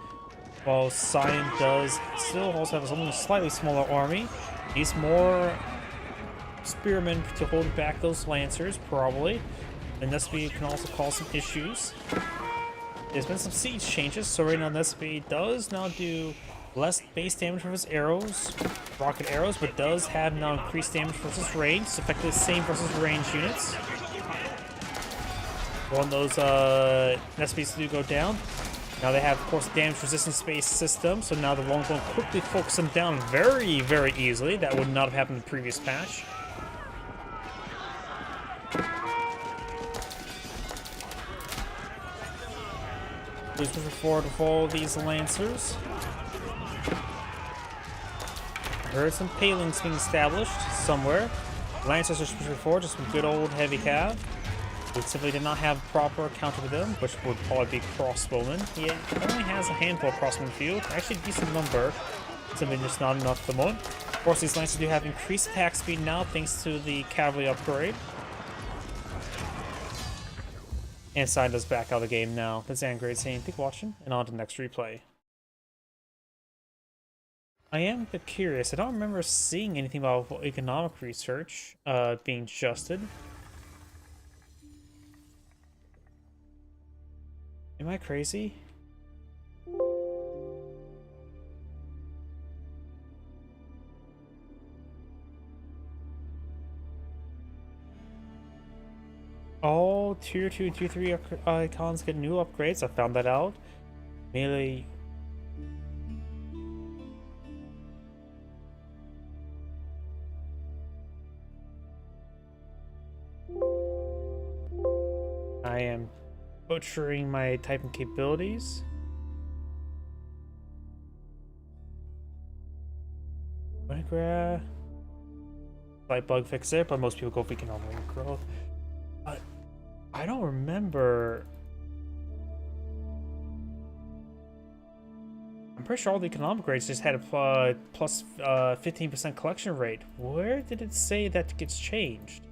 while Cyan does still also have a slightly smaller army. Needs more spearmen to hold back those Lancers, probably. And Nesby can also cause some issues. There's been some siege changes, so right now Nesby does now do Less base damage from his arrows, rocket arrows, but does have now increased damage versus range. It's effectively the same versus range units. When those SPs do go down, now they have, of course, damage resistance space system. So now the Longbow will quickly focus them down very, very easily. That would not have happened in the previous patch. Please push forward with all these lancers. I heard some palings being established somewhere. Lancers are pushing forward, just some good old heavy cav. We simply did not have proper counter to them, which would probably be crossbowmen. He only has a handful of crossbowmen field, actually a decent number, simply just not enough at the moment. Of course, these lancers do have increased attack speed now thanks to the cavalry upgrade. And Sign does back out of the game now. That's Angrade saying, thank you for watching, and on to the next replay. I am a bit curious. I don't remember seeing anything about economic research being adjusted. Am I crazy? All tier 2, tier 3 icons get new upgrades. I found that out. Melee. I am butchering my typing capabilities. Slight bug fix there, but most people go for economic growth. But I don't remember. I'm pretty sure all the economic grades just had a plus 15% collection rate. Where did it say that gets changed?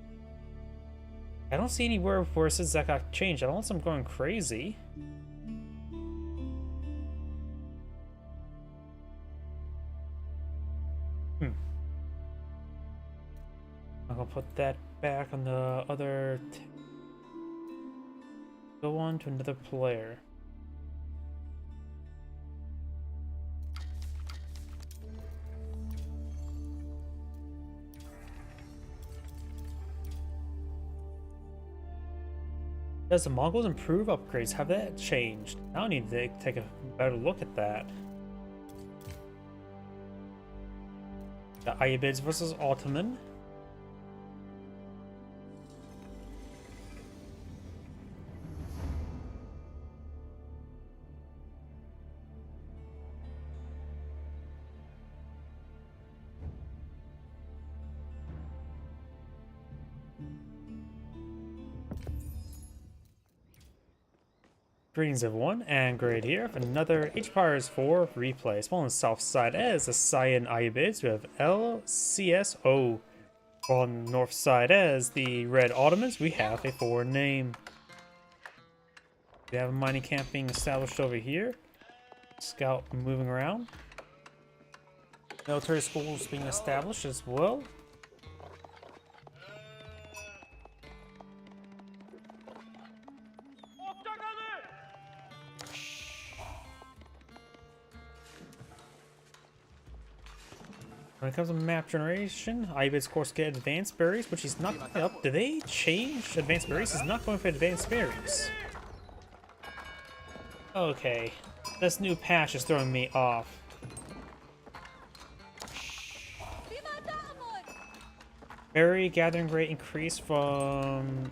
I don't see anywhere where it says that got changed, unless I'm going crazy. I'm gonna put that back on the other. Go on to another player. Does the Mongols improve upgrades? Have that changed? Now I need to take a better look at that. The Ayyubids versus Ottoman. Greetings everyone, and Grade here for another Empires 4 replay. Small on the south side as the Cyan Ayyubids, we have LCSO. On the north side as the Red Ottomans, we have a foreign name. We have a mining camp being established over here. Scout moving around. Military schools being established as well. When it comes to map generation, Ayyubids of course get advanced berries, which he's not going up. Did they change advanced berries? He's not going for advanced berries. Okay, this new patch is throwing me off. Berry gathering rate increased from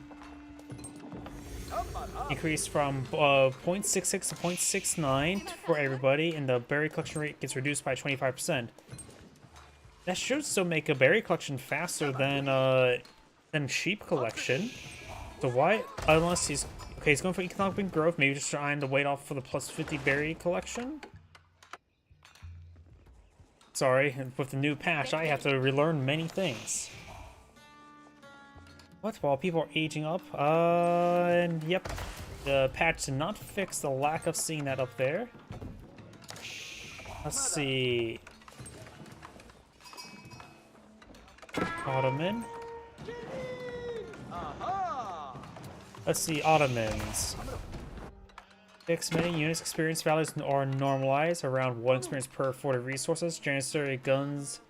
0.66 to 0.69 for everybody, and the berry collection rate gets reduced by 25%. That should still make a berry collection faster than sheep collection. So why, unless he's going for economic growth, maybe just trying to wait off for the plus 50 berry collection. Sorry, with the new patch, I have to relearn many things. What? While people are aging up, and yep, the patch did not fix the lack of seeing that up there. Let's see. Ottoman. Let's see, Ottomans. Fixed many units experience values are normalized around 1 experience per 40 resources. Janissary guns.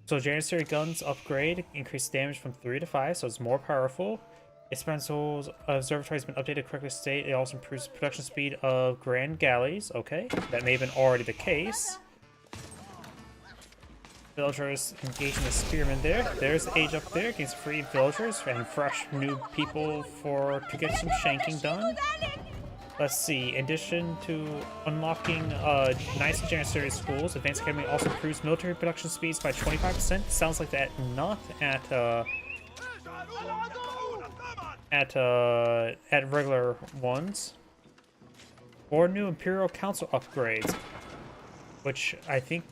So Janissary guns upgrade, increase damage from 3 to 5, so it's more powerful. Expensive observatory has been updated correctly state. It also improves production speed of grand galleys. Okay, that may have been already the case. Villagers engaging the spearmen there. There's the age up there against free villagers and fresh new people to get some shanking done. Let's see, in addition to unlocking nice Janissary schools, Advanced Academy also improves military production speeds by 25%. Sounds like that not at regular ones. 4 new Imperial Council upgrades, which I think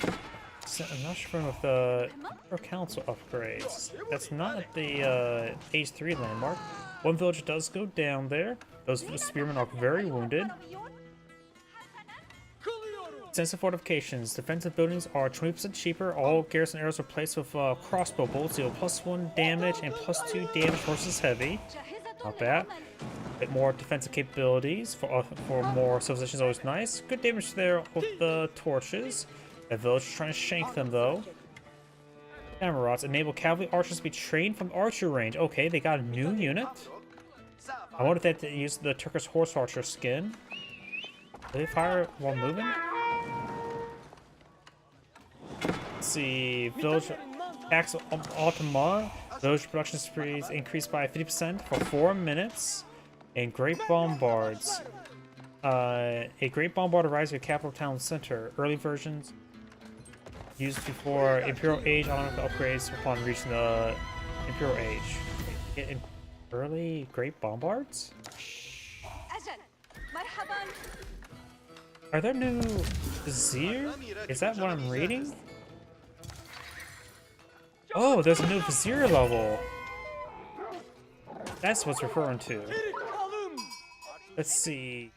I'm not sure if the Imperial Council upgrades. That's not at the Age 3 landmark. 1 village does go down there. Those spearmen are very wounded. Extensive fortifications. Defensive buildings are 20% cheaper. All garrison arrows are placed with crossbow bolts. Deal +1 damage and +2 damage versus heavy. Not bad. Bit more defensive capabilities for more civilization is always nice. Good damage there with the torches. That village is trying to shank them though. Samurais enable cavalry archers to be trained from archer range. Okay, they got a new unit. I wonder if they use the Turkish horse archer skin. Do they fire while moving? Let's see, village attacks Automa. Village production sprees increased by 50% for 4 minutes. And great bombards. A great bombard arrives at capital town center. Early versions used before Imperial Age automatic upgrades upon reaching the Imperial Age. Get in early great bombards? Are there new Vizier? Is that what I'm reading? Oh, there's a new Vizier level. That's what's referring to. Let's see.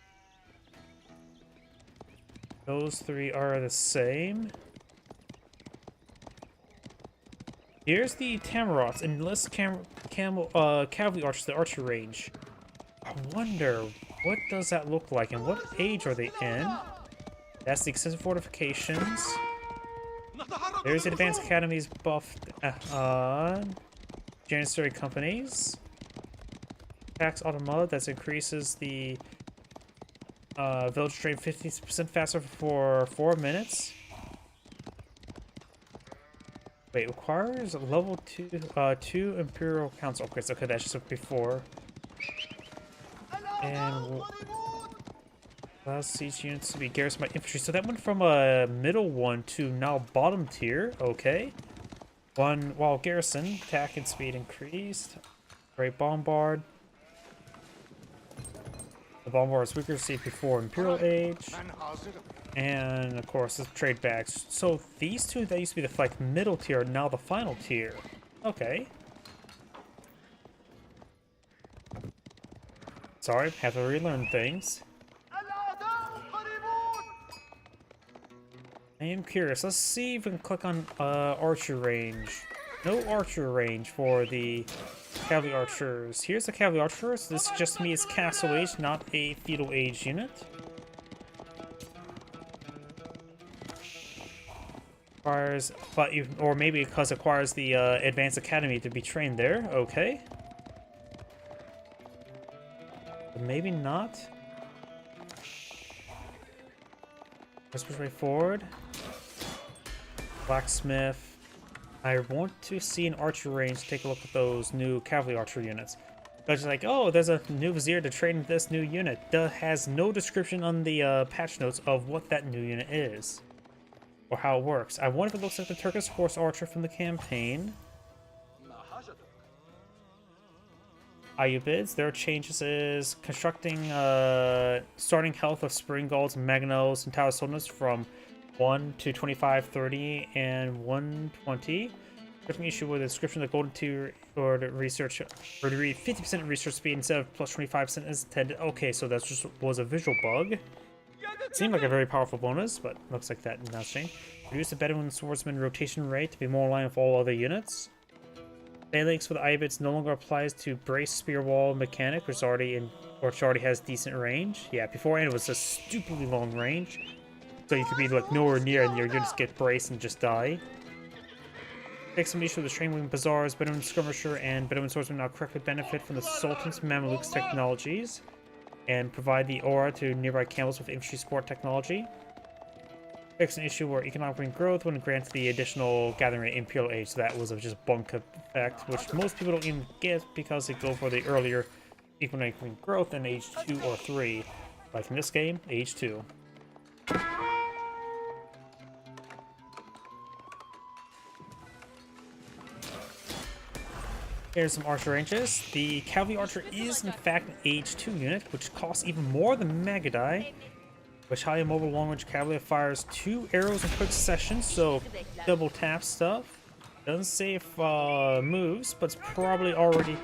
Those 3 are the same. Here's the Tamarats. Enlist cavalry archers, the archer range. I wonder, what does that look like and what age are they in? That's the extensive fortifications. There's the Advanced Academy's buffed Janissary companies. Tax Automata, that increases the village train 50% faster for 4 minutes. Wait, requires a level 2 Imperial Council upgrades. Okay, that's just before. And allows siege units to be garrisoned by infantry. So that went from a middle one to now bottom tier. Okay. While garrison, attack and speed increased. Great bombard. The bombard is weaker to before Imperial Age. And of course the trade bags. So these 2 that used to be the like middle tier are now the final tier. Okay. Sorry, have to relearn things. I am curious. Let's see if we can click on archer range. No archer range for the cavalry archers. Here's the cavalry archers. This just means Castle Age, not a Feudal Age unit. Requires, or maybe because it requires the Advanced Academy to be trained there. Okay. But maybe not. Let's push way forward. Blacksmith. I want to see an archer range. Take a look at those new cavalry archer units. But it's like, oh, there's a new Vizier to train this new unit. Has no description on the patch notes of what that new unit is. Or how it works. I wonder if it looks like the Turkish horse archer from the campaign. Ayubids, their changes is constructing starting health of Springolds, Magnos, and Taurus from 1 to 25, 30, and 120. Different issue with the description of the golden tier or the research or to read 50% research speed instead of plus 25% as intended. Okay, so that just was a visual bug. Seemed like a very powerful bonus, but looks like that now changed. Reduce the Bedouin swordsman rotation rate to be more in line with all other units. Phalanx with Ibits no longer applies to Brace Spear Wall mechanic, which already has decent range. Yeah, beforehand it was a stupidly long range. So you could be like nowhere near and your units get braced and just die. Fix some issue with the Trainwing Bazaars, Bedouin Skirmisher, and Bedouin Swordsman now correctly benefit from the Sultan's Mamelukes technologies and provide the aura to nearby camels with infantry support technology. Fix an issue where economic growth when granted the additional gathering Imperial Age, so that was a just bunk effect, which most people don't even get because they go for the earlier economic growth in Age 2 or 3. Like in this game, Age 2. Here's some archer ranges. The Cavalry Archer is in fact an Age 2 unit, which costs even more than Magadai, which highly mobile long-range cavalry fires 2 arrows in quick succession, so double tap stuff. Doesn't say if moves, but it's probably already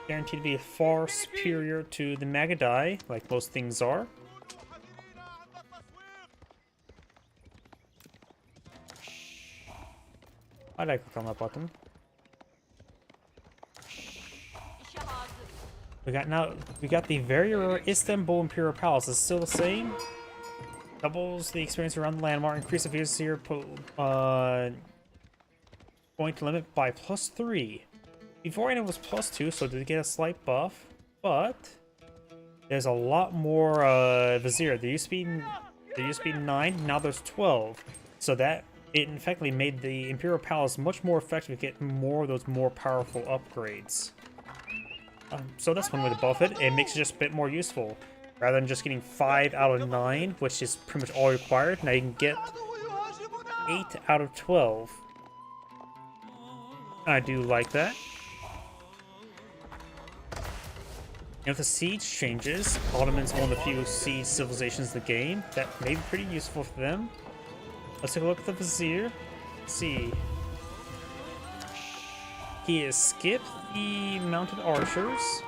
guaranteed to be far superior to the Magadai, like most things are. I like click on that button. We got the very rare Istanbul Imperial Palace. It's still the same. Doubles the experience around the landmark. Increase the Vizier point limit by +3. Beforehand it was +2, so did get a slight buff. But there's a lot more Vizier. There used to be 9. Now there's 12. So that it effectively made the Imperial Palace much more effective to get more of those more powerful upgrades. So that's one way to buff it. It makes it just a bit more useful. Rather than just getting 5 out of 9, which is pretty much all required, now you can get 8 out of 12. I do like that. And with the siege changes, Ottoman's one of the few siege civilizations in the game. That may be pretty useful for them. Let's take a look at the Vizier. Let's see. He has skipped the mounted archers.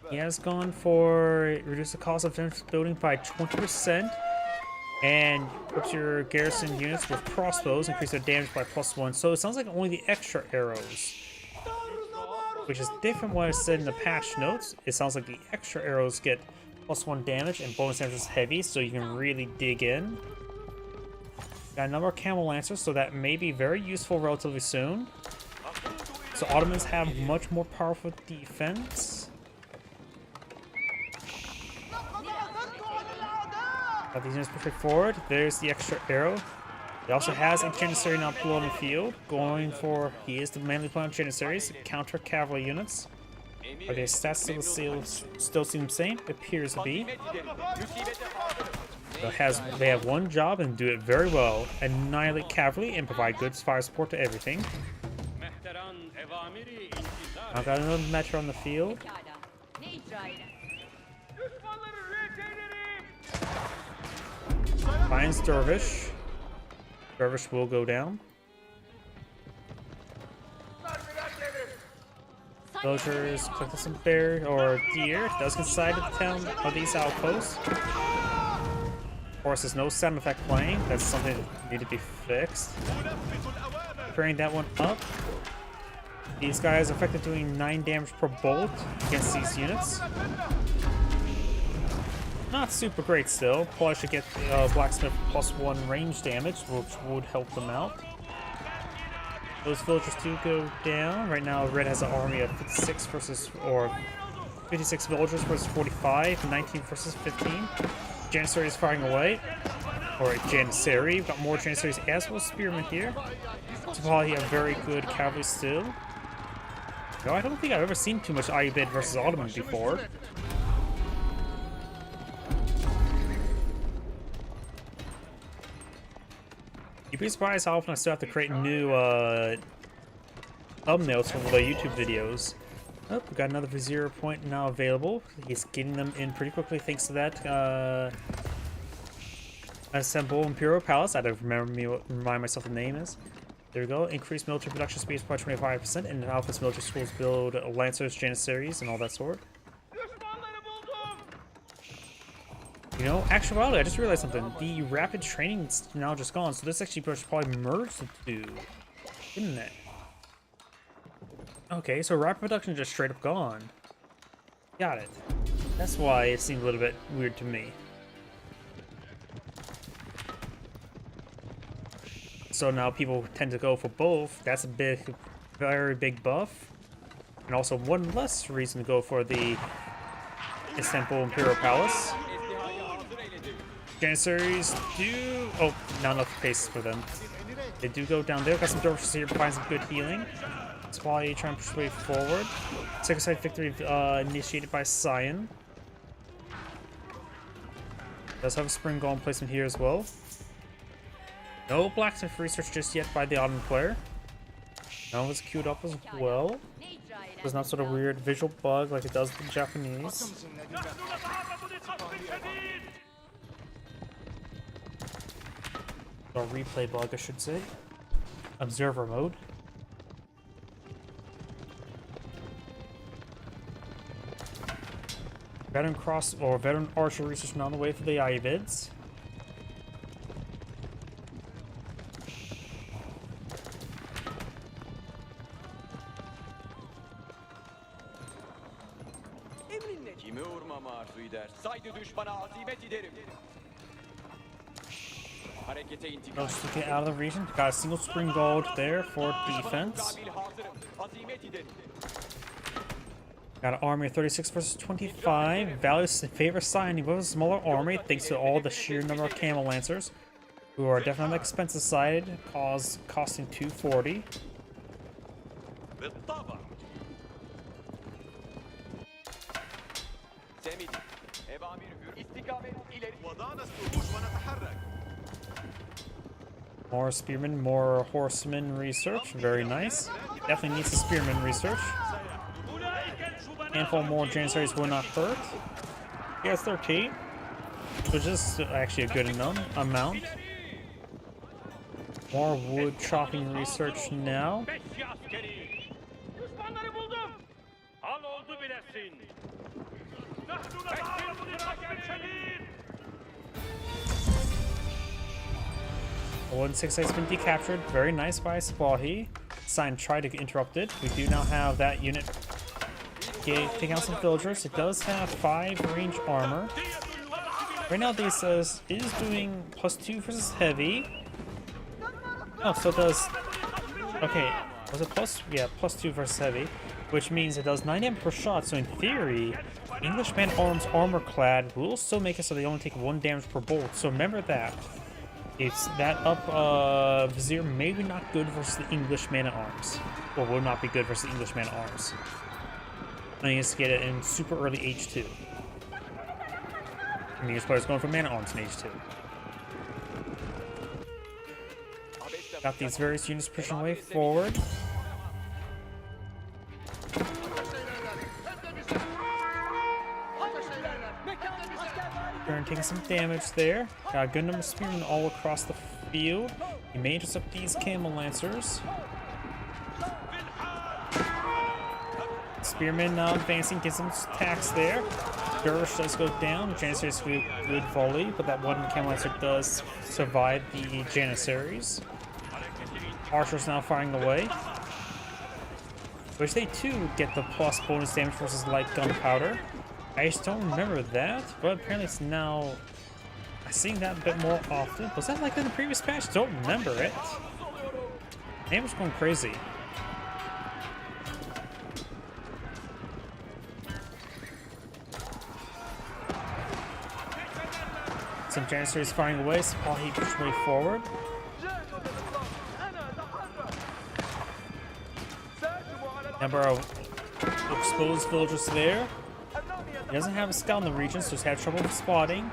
He has gone for reduce the cost of defense building by 20%, and equip your garrison units with crossbows, increase their damage by +1. So it sounds like only the extra arrows, which is different from what I said in the patch notes. It sounds like the extra arrows get +1 damage and bonus damage is heavy, so you can really dig in. Got a number of Camel Lancers, so that may be very useful relatively soon. So Ottomans have much more powerful defense. These units push forward. There's the extra arrow. He also has a Janissary now below in the field. Going for, he is the mainly playing Janissaries, counter cavalry units. Are their stats still seem the same? Appears to be. So they have one job and do it very well. Annihilate cavalry and provide good fire support to everything. I've got another Metro on the field. Finds Dervish. Dervish will go down. Villagers collect some bear or deer. Does inside of the town of these outposts. Of course, there's no sound effect playing. That's something that needed to be fixed. Bring that one up. These guys are effectively doing 9 damage per bolt against these units. Not super great still. Probably should get Blacksmith +1 range damage, which would help them out. Those villagers do go down. Right now, Red has an army of 56 villagers versus 45, 19 versus 15. Janissary is firing away. Or Janissary. We've got more Janissaries as well as Spearmen here. So probably have very good cavalry still. No, I don't think I've ever seen too much Ayyubid versus Ottoman before. You'd be surprised how often I still have to create new thumbnails for the YouTube videos. Oh, we got another Vizier point now available. He's getting them in pretty quickly thanks to that Assemble Imperial Palace. I don't remind myself the name is. There we go. Increase military production speed by 25%, and Alpha's military schools build Lancers, Janissaries, and all that sort. You know, actuality, I just realized something. The rapid training's now just gone, so this actually probably merged the two, didn't it? Okay, so rapid production just straight up gone. Got it. That's why it seemed a little bit weird to me. So now people tend to go for both. That's a big, very big buff. And also one less reason to go for the Istanbul Imperial Palace. Janissaries do... Oh, not enough pace for them. They do go down there. Got some Dorks here to find some good healing. Spally trying to push way forward. Second side victory initiated by Cyan. Does have a spring golem placement here as well. No blacksmith research just yet by the Ottoman player. Now it's queued up as well. There's not sort of weird visual bug like it does with the Japanese. Or replay bug, I should say. Observer mode. Veteran cross or veteran archer research on the way for the Ayyubids. Let's get out of the region. Got a single spring gold there for defense. Got an army of 36 versus 25. Values favor signing with a smaller army thanks to all the sheer number of camel lancers, who are definitely on the expensive side, costing 240. More spearmen, more horsemen research. Very nice. Definitely needs the spearmen research. Handful more Janissaries will not hurt. He has 13, which is actually a good amount. More wood chopping research now. The 168's been decaptured. Very nice by Spahi. Cyan tried to interrupt it. We do now have that unit taking out some villagers. It does have 5 range armor. Right now, this says it is doing +2 versus heavy. Oh, so it does. Okay, was it +2 versus heavy, which means it does 9 damage per shot. So in theory, Englishman arms armor clad will still make it so they only take 1 damage per bolt. So remember that. It's that up Vizier maybe not good versus the English man at arms, or will not be good versus the English man at arms. I need to get it in super early H2. I mean, this player's going for man at arms in H2. Got these various units pushing way forward. Taking some damage there. Got a good number of spearmen all across the field. He may intercept these camel lancers. Spearmen now advancing, get some attacks there. Dervish does go down. Janissaries good volley, but that one camel lancer does survive the Janissaries. Archers now firing away, which they too get the plus bonus damage versus light gunpowder. I just don't remember that, but apparently it's now... I'm seeing that a bit more often. Was that like in the previous patch? Don't remember it. Name was going crazy. Some Janissaries firing away, so Paul he pushed way forward. Number of exposed villagers there. He doesn't have a scout in the region, so he's had trouble with spotting.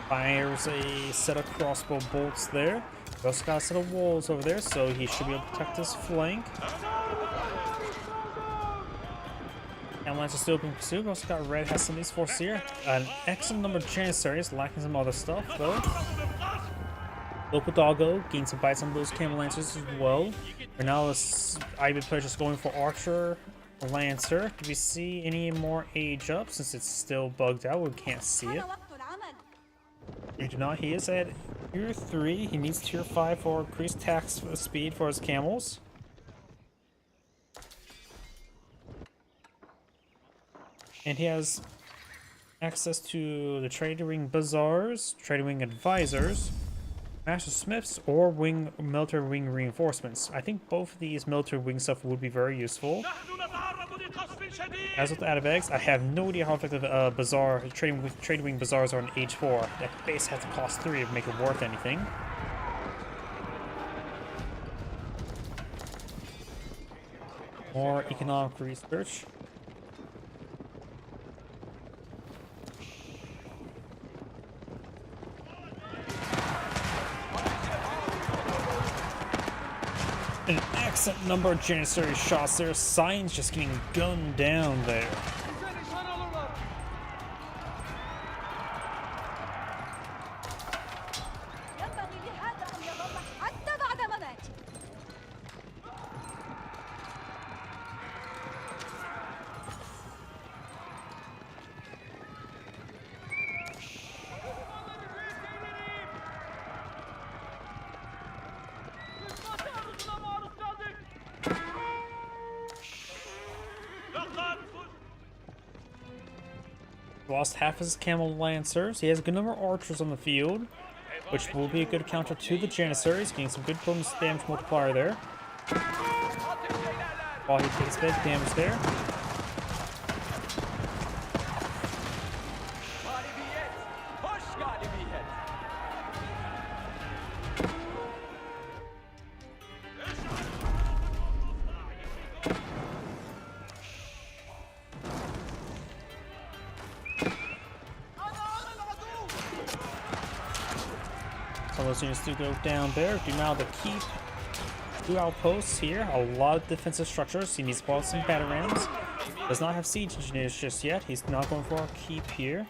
Fires a set of crossbow bolts there. He also got a set of walls over there, so he should be able to protect his flank. And Lance is still open pursuit. We also got Red has some of these forces here. An excellent number of Janissaries, lacking some other stuff though. Local Doggo gained some bites on those camel lancers as well. Right now, this Ayyubid player just going for Archer Lancer. Do we see any more age up since it's still bugged out? We can't see it. We do not. He is at tier 3. He needs tier 5 for increased tax speed for his camels. And he has access to the Trading Wing Bazaars, Trading Wing Advisors, Master Smiths, or Military Wing Reinforcements. I think both of these Military Wing stuff would be very useful. As with Adavex, I have no idea how effective Trading Wing Bazaars are on Age 4. That base has to cost 3 to make it worth anything. More economic research. An excellent number of Janissary shots there. Science just getting gunned down there. ينبغي لهذا أن يظل حتى بعد مماتي. Lost half his camel lancers. He has a good number of archers on the field, which will be a good counter to the Janissaries, getting some good bonus damage multiplier there. While he takes big damage there. Some of those units do go down there. Do now to keep 2 outposts here. A lot of defensive structures. He needs to borrow some battle rams. Does not have siege engineers just yet. He's not going for a keep here.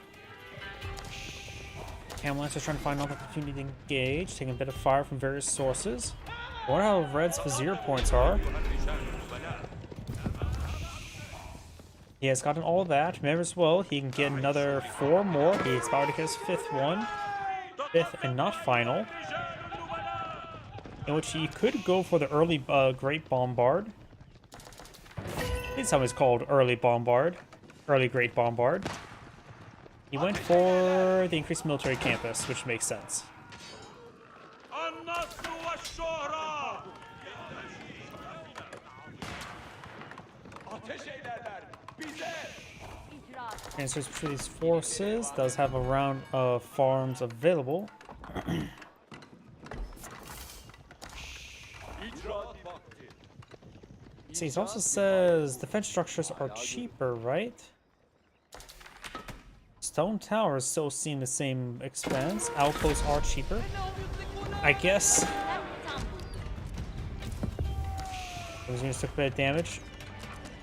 Camel Lancers trying to find an opportunity to engage, taking a bit of fire from various sources. I wonder how Red's Vizier points are. He has gotten all of that. Remember as well, he can get another 4 more. He's about to get his 5th one. 5th and not final. In which he could go for the early Great Bombard. This time it's called Early Bombard. Early Great Bombard. He went for the increased military campus, which makes sense. Transfers between these forces does have a round of farms available. See, it also says defense structures are cheaper, right? Stone towers still seem the same expense. Outposts are cheaper. I guess. Those units took a bit of damage.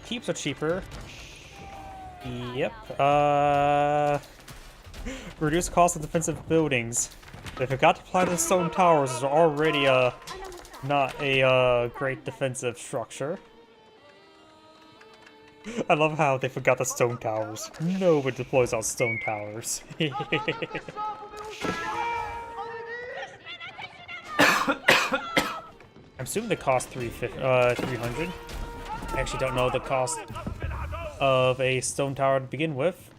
Keeps are cheaper. Yep. Reduce cost of defensive buildings. They forgot to apply to the stone towers, which are already not a great defensive structure. I love how they forgot the stone towers. Nobody deploys on stone towers. I'm assuming they cost 300. I actually don't know the cost of a stone tower to begin with.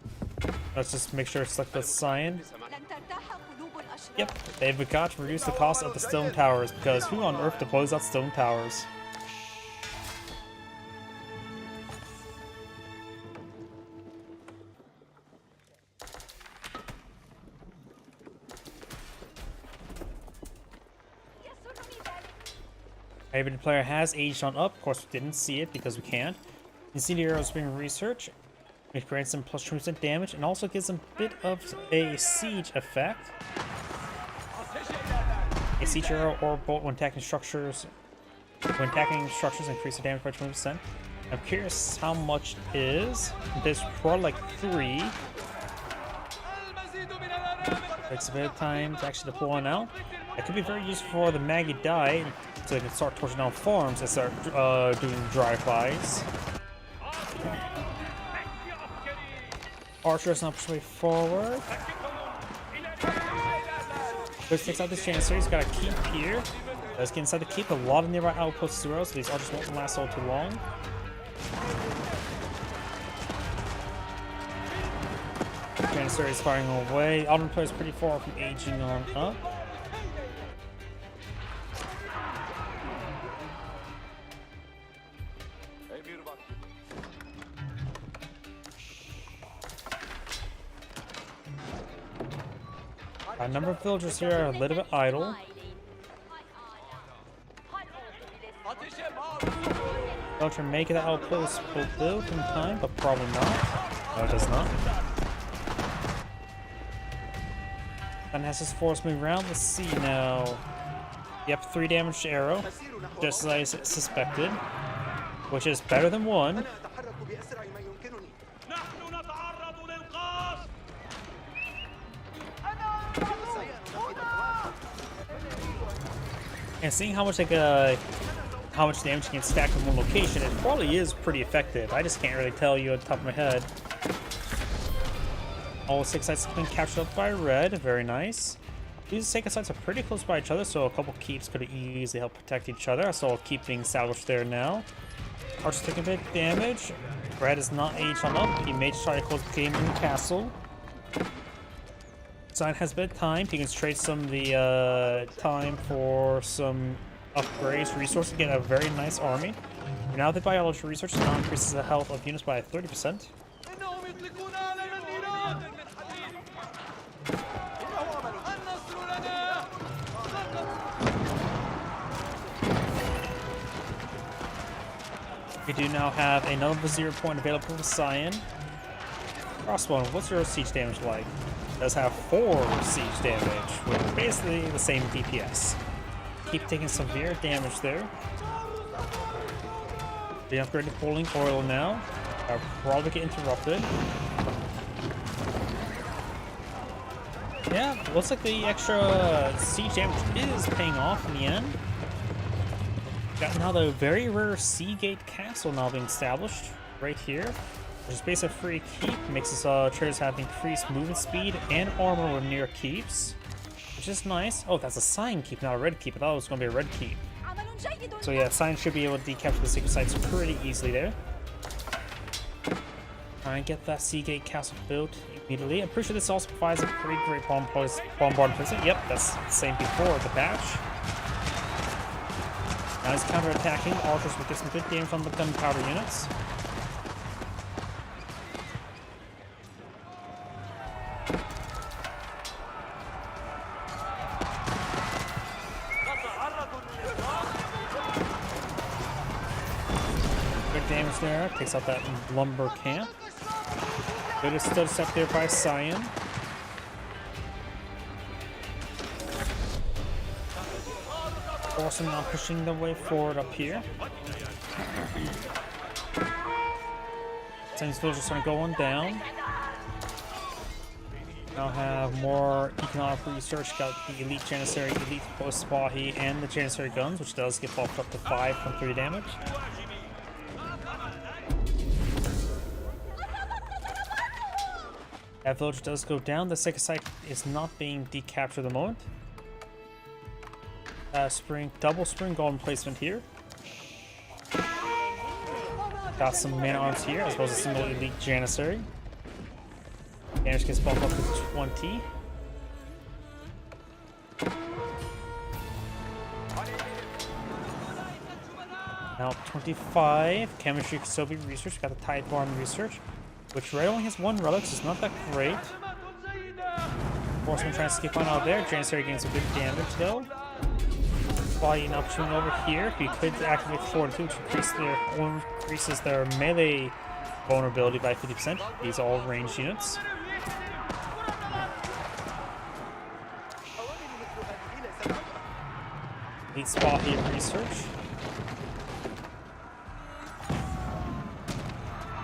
Let's just make sure to select the cyan. Yep, they forgot to reduce the cost of the stone towers because who on earth deploys out stone towers? Every player has aged on up. Of course, we didn't see it because we can't. Incendiary Spring Research, which grants them plus 20% damage and also gives them a bit of a siege effect. A siege arrow or bolt when attacking structures. When attacking structures, increase the damage by 20%. I'm curious how much it is. This for like 3. Takes a bit of time to actually deploy now. It could be very useful for the Maggie die, so they can start torching down farms and start doing drive-bys. Archer is not pushing forward. First takes out this Janissary. He's got a keep here. Let's get inside the keep. A lot of nearby outposts as well, so these archers won't last all too long. Janissary is firing away. Alden player is pretty far from aging on up. A number of villagers here are a little bit idle. Villager may get the outpost built in time, but probably not. No, it does not. And has his force move around. Let's see now. Yep, 3 damage arrow, just as I suspected, which is better than 1. And seeing how much how much damage you can stack in one location, it probably is pretty effective. I just can't really tell you on the top of my head. All 6 sites have been captured up by red. Very nice. These Seika sites are pretty close by each other, so a couple keeps could easily help protect each other. I saw a keep being salvaged there now. Archer's taking a bit of damage. Red is not aged on up. He may try to close the game in the castle. Zion has a bit of time. He can trade some of the time for some upgrades, resources, to get a very nice army. Now the biology research now increases the health of units by 30%. We do now have another Vizier point available for Cyan. Crossbone, what's your siege damage like? Does have 4 siege damage with basically the same DPS. Keep taking severe damage there. The upgraded bowling oil now. I'll probably get interrupted. Yeah, looks like the extra siege damage is paying off in the end. Got now the very rare Seagate Castle now being established right here. Which is basically a free keep, makes us traders have increased movement speed and armor when near keeps, which is nice. Oh, that's a Cyan keep, not a red keep. I thought it was going to be a red keep. So yeah, Cyan should be able to decapture the secret sites pretty easily there. Try and get that Seagate Castle built immediately. I'm pretty sure this also provides a pretty great bombardment prison. Yep, that's the same before the patch. Now he's counter-attacking. Archers will get some good damage on the gunpowder units. Good damage there. Takes out that lumber camp. Good stood up there by Cyan. Awesome, now pushing the way forward up here. Cyan's villagers are going down. Now have more economic research. Got the elite Janissary, elite Spahi, and the Janissary guns, which does get buffed up to 5 from 3 damage. That village does go down. The second site is not being decaptured at the moment. Double spring golden placement here. Got some mana arms here, as well as a single elite Janissary. Damage gets bumped up to 20. Now 25. Chemistry can still be researched. Got the Tide Farm research, which Red only has 1 relic, so it's not that great. Horseman trying to skip on out there. Janissary gains some good damage though. Body an option over here. He could activate Fortitude, which increases their melee vulnerability by 50%. These are all ranged units. Elite Spahi research.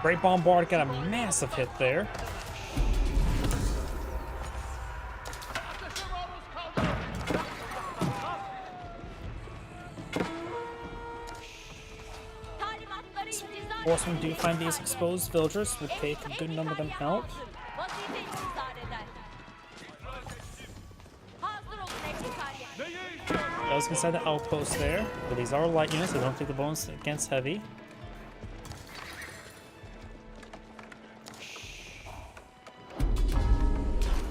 Great Bombard got a massive hit there. Horsemen do find these exposed villagers, would take a good number of them out. Does inside the outpost there, but these are light units, so don't take the bonus against heavy.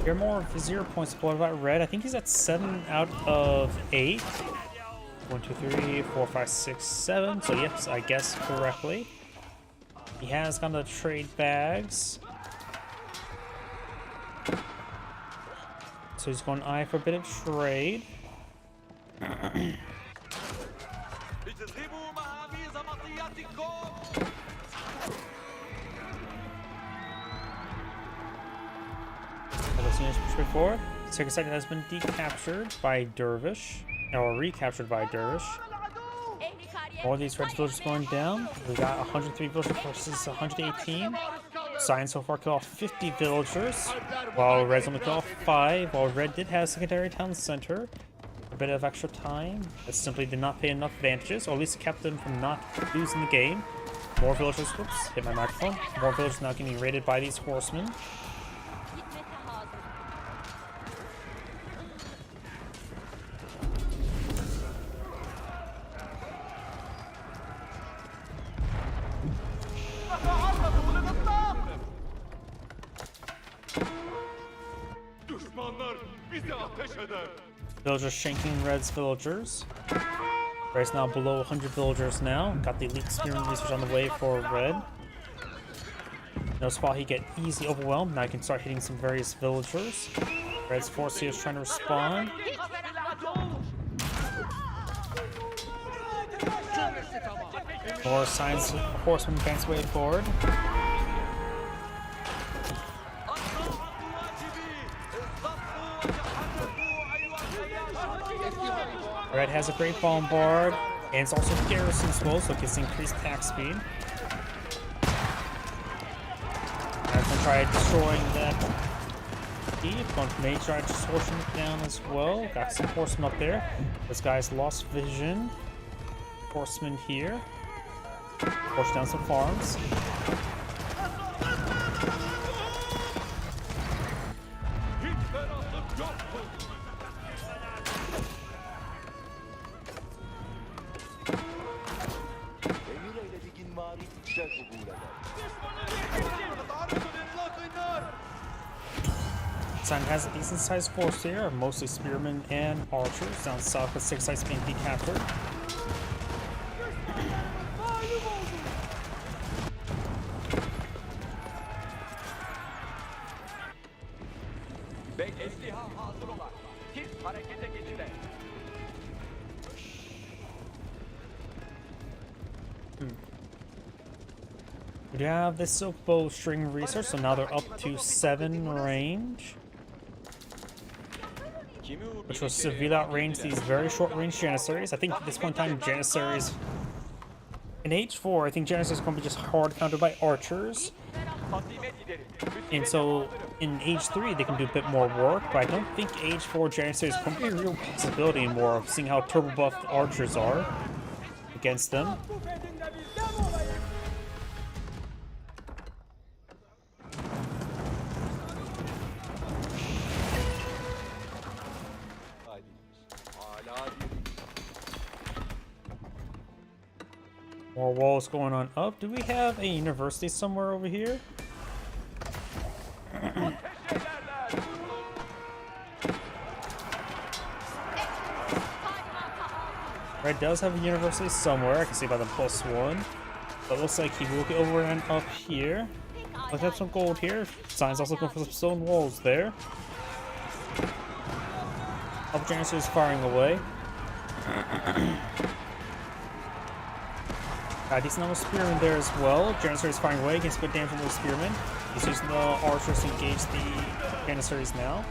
You're more of 0 points. What about red? I think he's at 7 out of 8. 1, 2, 3, 4, 5, 6, 7. So yes, I guessed correctly. He has gone to trade bags. So he's going eye for a bit of trade. Straightforward. Second site has been decaptured by Dervish, or recaptured by Dervish. All these red villagers going down. We got 103 villagers versus 118. Science so far killed off 50 villagers, while Red's only killed off 5. While Red did have a secondary town center, a bit of extra time. It simply did not pay enough advantages, or at least it kept them from not losing the game. More villagers, whoops, hit my microphone. More villagers now getting raided by these horsemen. Villagers shanking Red's villagers. Red's now below 100 villagers now. Got the elite spearman research on the way for Red. No spot he get easily overwhelmed. Now he can start hitting some various villagers. Red's force here is trying to respond. More signs horsemen advance way forward. Red has a great bombard, and it's also garrison swell, so it gets increased attack speed. I'm gonna try destroying that. Opponent may try distortion it down as well. Got some horsemen up there. This guy's lost vision. Horsemen here. Push down some farms. Sun has a decent sized force here, mostly spearmen and archers. Down south with 6 sites being decaptured. We have this silk bowstring research, so now they're up to 7 range, which will severely outrange these very short range Janissaries. I think at this point in time, Janissaries in H4, I think Janissaries are going to be just hard countered by archers, and so in H3 they can do a bit more work. But I don't think H4 Janissaries is going to be a real possibility anymore, of seeing how turbo buffed archers are against them. More walls going on up. Do we have a university somewhere over here? Red does have a university somewhere. I can see by the +1. But it looks like he will get over and up here. Let's have some gold here. Sign's also looking for some stone walls there. Up Janissary is firing away. Decent number of spearmen there as well. Janissary is firing away against good damage from those spearmen. He's using the archers to engage the Janissaries now.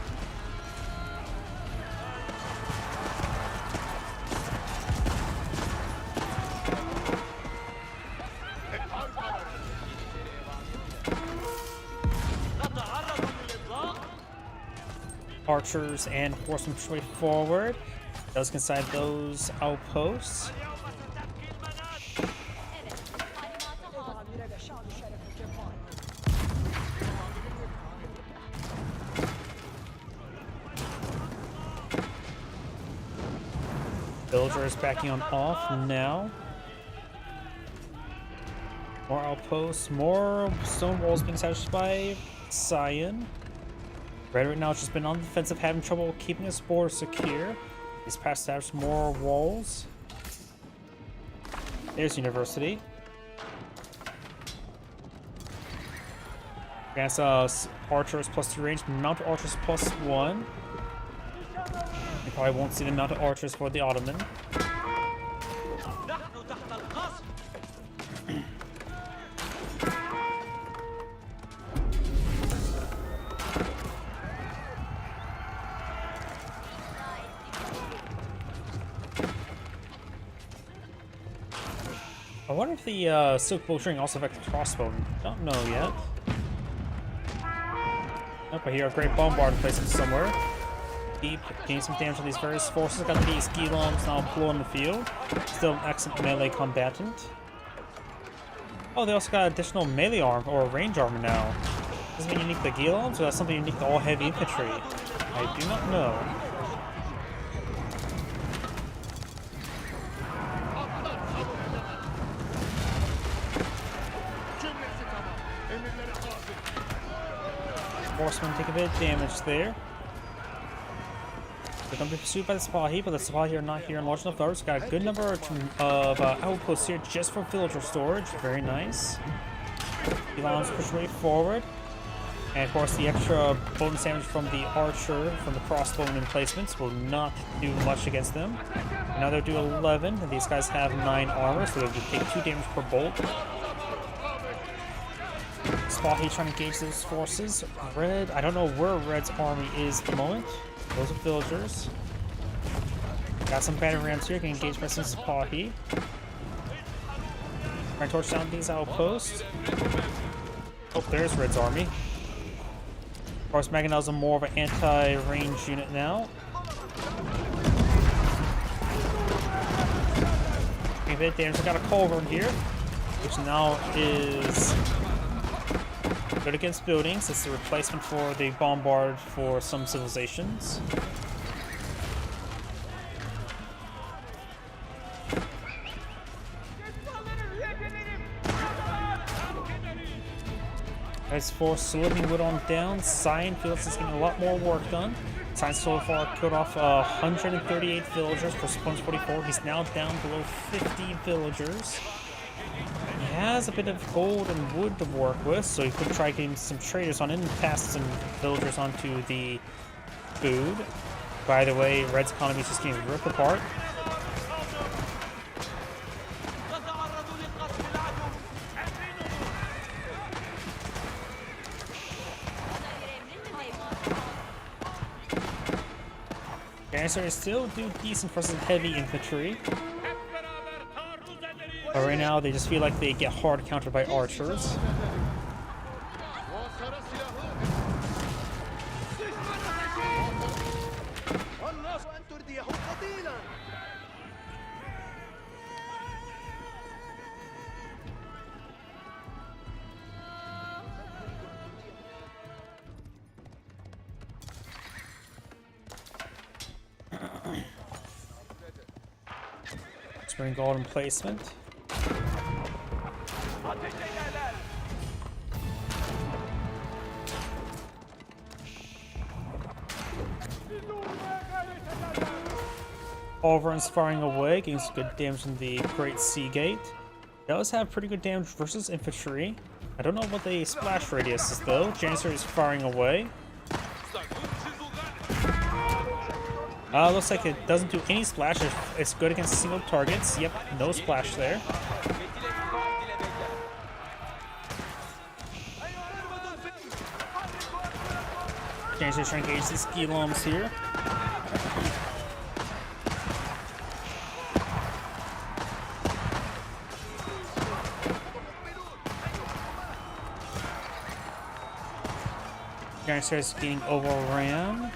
Archers and horsemen straight forward. Does inside those outposts. Villager is backing on off now. More outposts, more stone walls being established by Cyan. Red right now has just been on the defensive, having trouble keeping his border secure. He's passed established more walls. There's University. That's archers plus 2 range, mounted archers plus 1. You probably won't see the mounted archers for the Ottoman. I wonder if the silk bowstring also affects the crossbow. Don't know yet. Nope, I hear a great bombard in place somewhere. Deep, gain some damage on these various forces. Got these Giloms now blowing the field. Still an excellent melee combatant. Oh, they also got additional melee arm or range armor now. Does it mean unique to Giloms, or that's something unique to all heavy infantry? I do not know. Horsemen take a bit of damage there. They're going to be pursued by the Sipahi, but the Sipahi are not here in large enough numbers. Got a good number of outposts here just for villager storage. Very nice. Elon's push way forward. And of course, the extra bonus damage from the archer, from the crossbowman emplacements, will not do much against them. Now they'll do 11, and these guys have 9 armor, so they'll take 2 damage per bolt. Sipahi trying to engage those forces. Red, I don't know where Red's army is at the moment. Those are villagers. Got some battery rams here, can engage by some Sipahi. Trying to torch down these outposts. Oh, there's Red's army. Of course, Mangonel's a more of an anti-range unit now. Okay, bit damage. I got a culverin here, which now is good against buildings. It's the replacement for the bombard for some civilizations. As for Living Wood on down, Cyan feels it's getting a lot more work done. Cyan so far killed off 138 villagers for opponent's 44. He's now down below 50 villagers. He has a bit of gold and wood to work with, so he could try getting some traders on in and pass some villagers onto the food. By the way, Red's economy is just getting ripped apart. Janissaries still do decent for some heavy infantry. But right now, they just feel like they get hard countered by archers. Spring golden placement. Overrun's firing away, getting some good damage from the Great Sea Gate. Does have pretty good damage versus infantry. I don't know what the splash radius is though. Janissary is firing away. Looks like it doesn't do any splash. It's good against single targets. Yep, no splash there. Janissary trying to engage these Giloms here. Janissary is getting overran.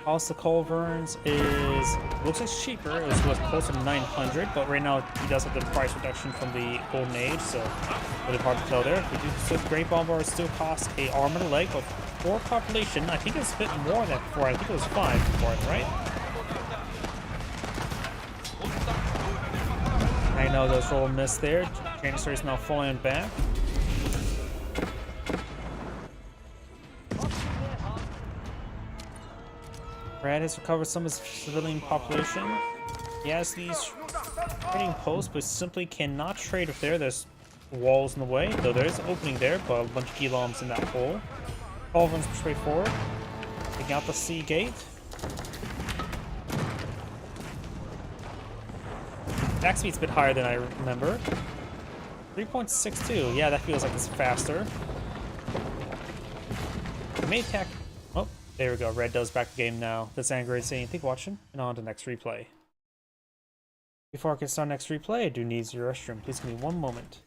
Cost of Culverins is looks like cheaper. It was closer to 900, but right now he does have the price reduction from the Golden Age, so really hard to tell there. We do still Great Bombard still costs a arm and a leg, but for population, I think it's a bit more than that before. I think it was 5 before, right? I know those roll miss there. Janissary is now falling back. Brad has recovered some of his civilian population. He has these trading posts, but simply cannot trade if there's walls in the way, though there is an opening there, but a bunch of Giloms in that hole. All runs straightforward. Taking out the sea gate. Attack speed's a bit higher than I remember. 3.62. Yeah, that feels like it's faster. The main attack. Oh, there we go. Red does back the game now. That's angry saying, "Thank you for watching," and on to next replay. Before I can start next replay, I do need your restroom. Please give me one moment.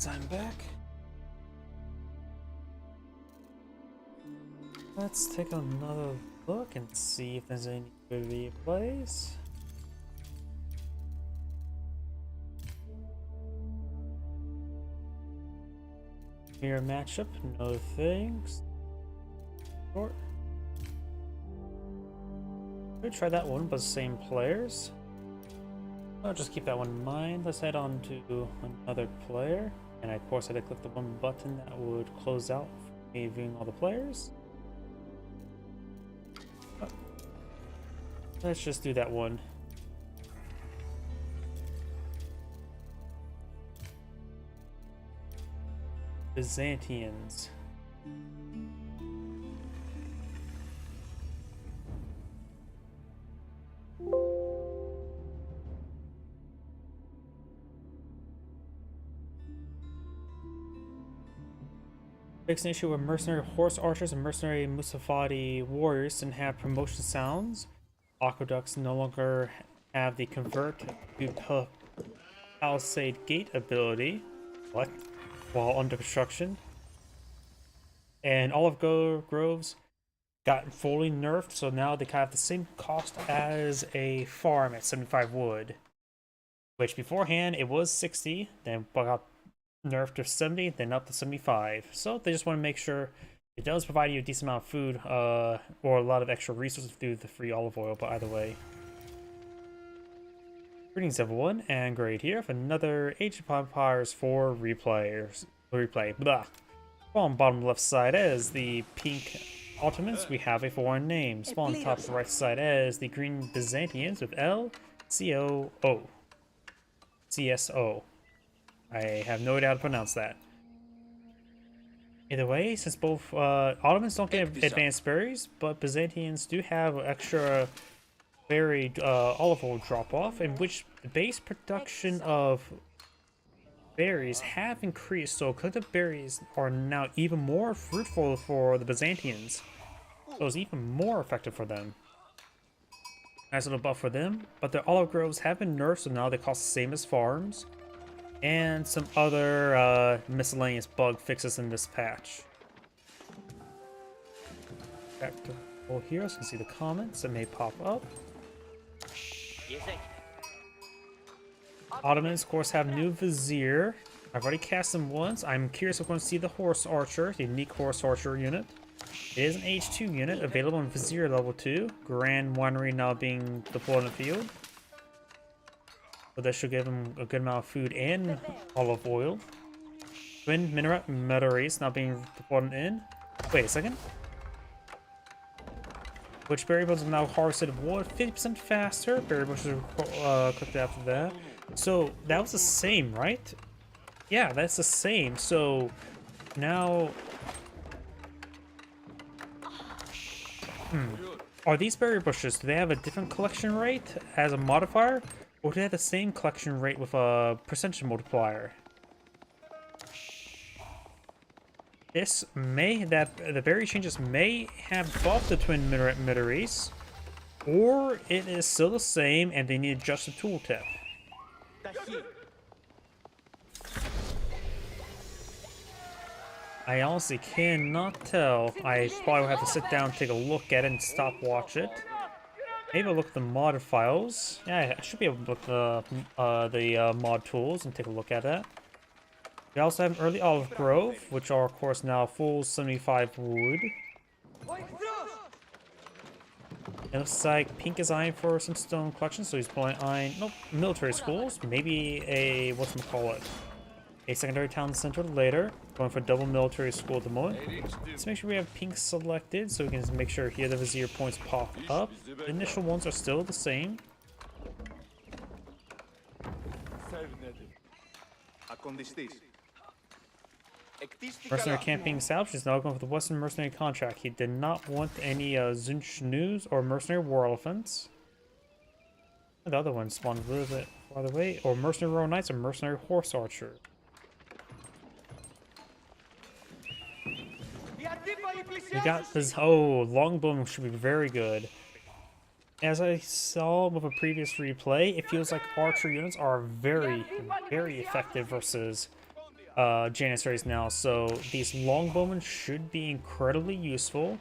I'm back. Let's take another look and see if there's any good replays. Mirror matchup, no thanks. Short. We'll try that one, but same players. I'll just keep that one in mind. Let's head on to another player. And of course I had to click the one button that would close out me viewing all the players. Oh. Let's just do that one. Byzantians. Fix an issue with mercenary horse archers and mercenary Musafati warriors didn't have promotion sounds. Aqueducts no longer have the convert to palisade gate ability. What? While under construction. And olive groves got fully nerfed, so now they kind of have the same cost as a farm at 75 wood. Which beforehand it was 60, then got nerfed to 70, then up to 75. So they just want to make sure it does provide you a decent amount of food, or a lot of extra resources through the free olive oil, but either way. Greetings everyone, and great here for another Age of Empires 4 replay. Blah. On bottom left side as the pink Ottomans, we have a foreign name. Spawn on top right side as the green Byzantians with LCOO. CSO. I have no idea how to pronounce that. Either way, since both Ottomans don't get advanced berries, but Byzantians do have extra berry olive oil drop off, in which the base production of berries have increased, so collective berries are now even more fruitful for the Byzantians. So it's even more effective for them. Nice little buff for them, but their olive groves have been nerfed, so now they cost the same as farms. And some other miscellaneous bug fixes in this patch. Back to Well, here so you can see the comments that may pop up. Ottomans, of course, have new Vizier. I've already cast him once. I'm curious if we're going to see the Horse Archer, the unique Horse Archer unit. It is an H2 unit, available in Vizier level 2. Grand Winery now being deployed in the field. So that should give him a good amount of food and olive oil. Twin Minaret Meta Race now being deployed in. Wait a second. Which berry bushes are now harvested wood 50% faster. Berry bushes are cooked after that. So that was the same, right? Yeah, that's the same. So now, are these berry bushes, do they have a different collection rate as a modifier, or do they have the same collection rate with a percentage multiplier? This may, the berry changes may have buffed the Twin Minaret Meta Race, or it is still the same and they need just a tooltip. I honestly cannot tell. I probably will have to sit down, take a look at it, and stopwatch it. Maybe I'll look at the mod files. Yeah, I should be able to look at the mod tools and take a look at that. We also have Early Olive Grove, which are, of course, now full 75 wood. It looks like Pink is eyeing for some stone collection, so he's pulling eyeing, nope, military schools. Maybe a, whatchamacallit, a secondary town center later. Going for double military school at the moment. Let's make sure we have Pink selected, so we can make sure here the Vizier points pop up. The initial ones are still the same. Mercenary camping salvage is now going for the Western Mercenary contract. He did not want any Zunch News or Mercenary War Elephants. The other one spawned a little bit farther away. Or Mercenary Royal Knights or Mercenary Horse Archer. We got this. Oh, Longbow should be very good. As I saw with a previous replay, it feels like Archer units are very, very effective versus Janissaries now, so these Longbowmen should be incredibly useful.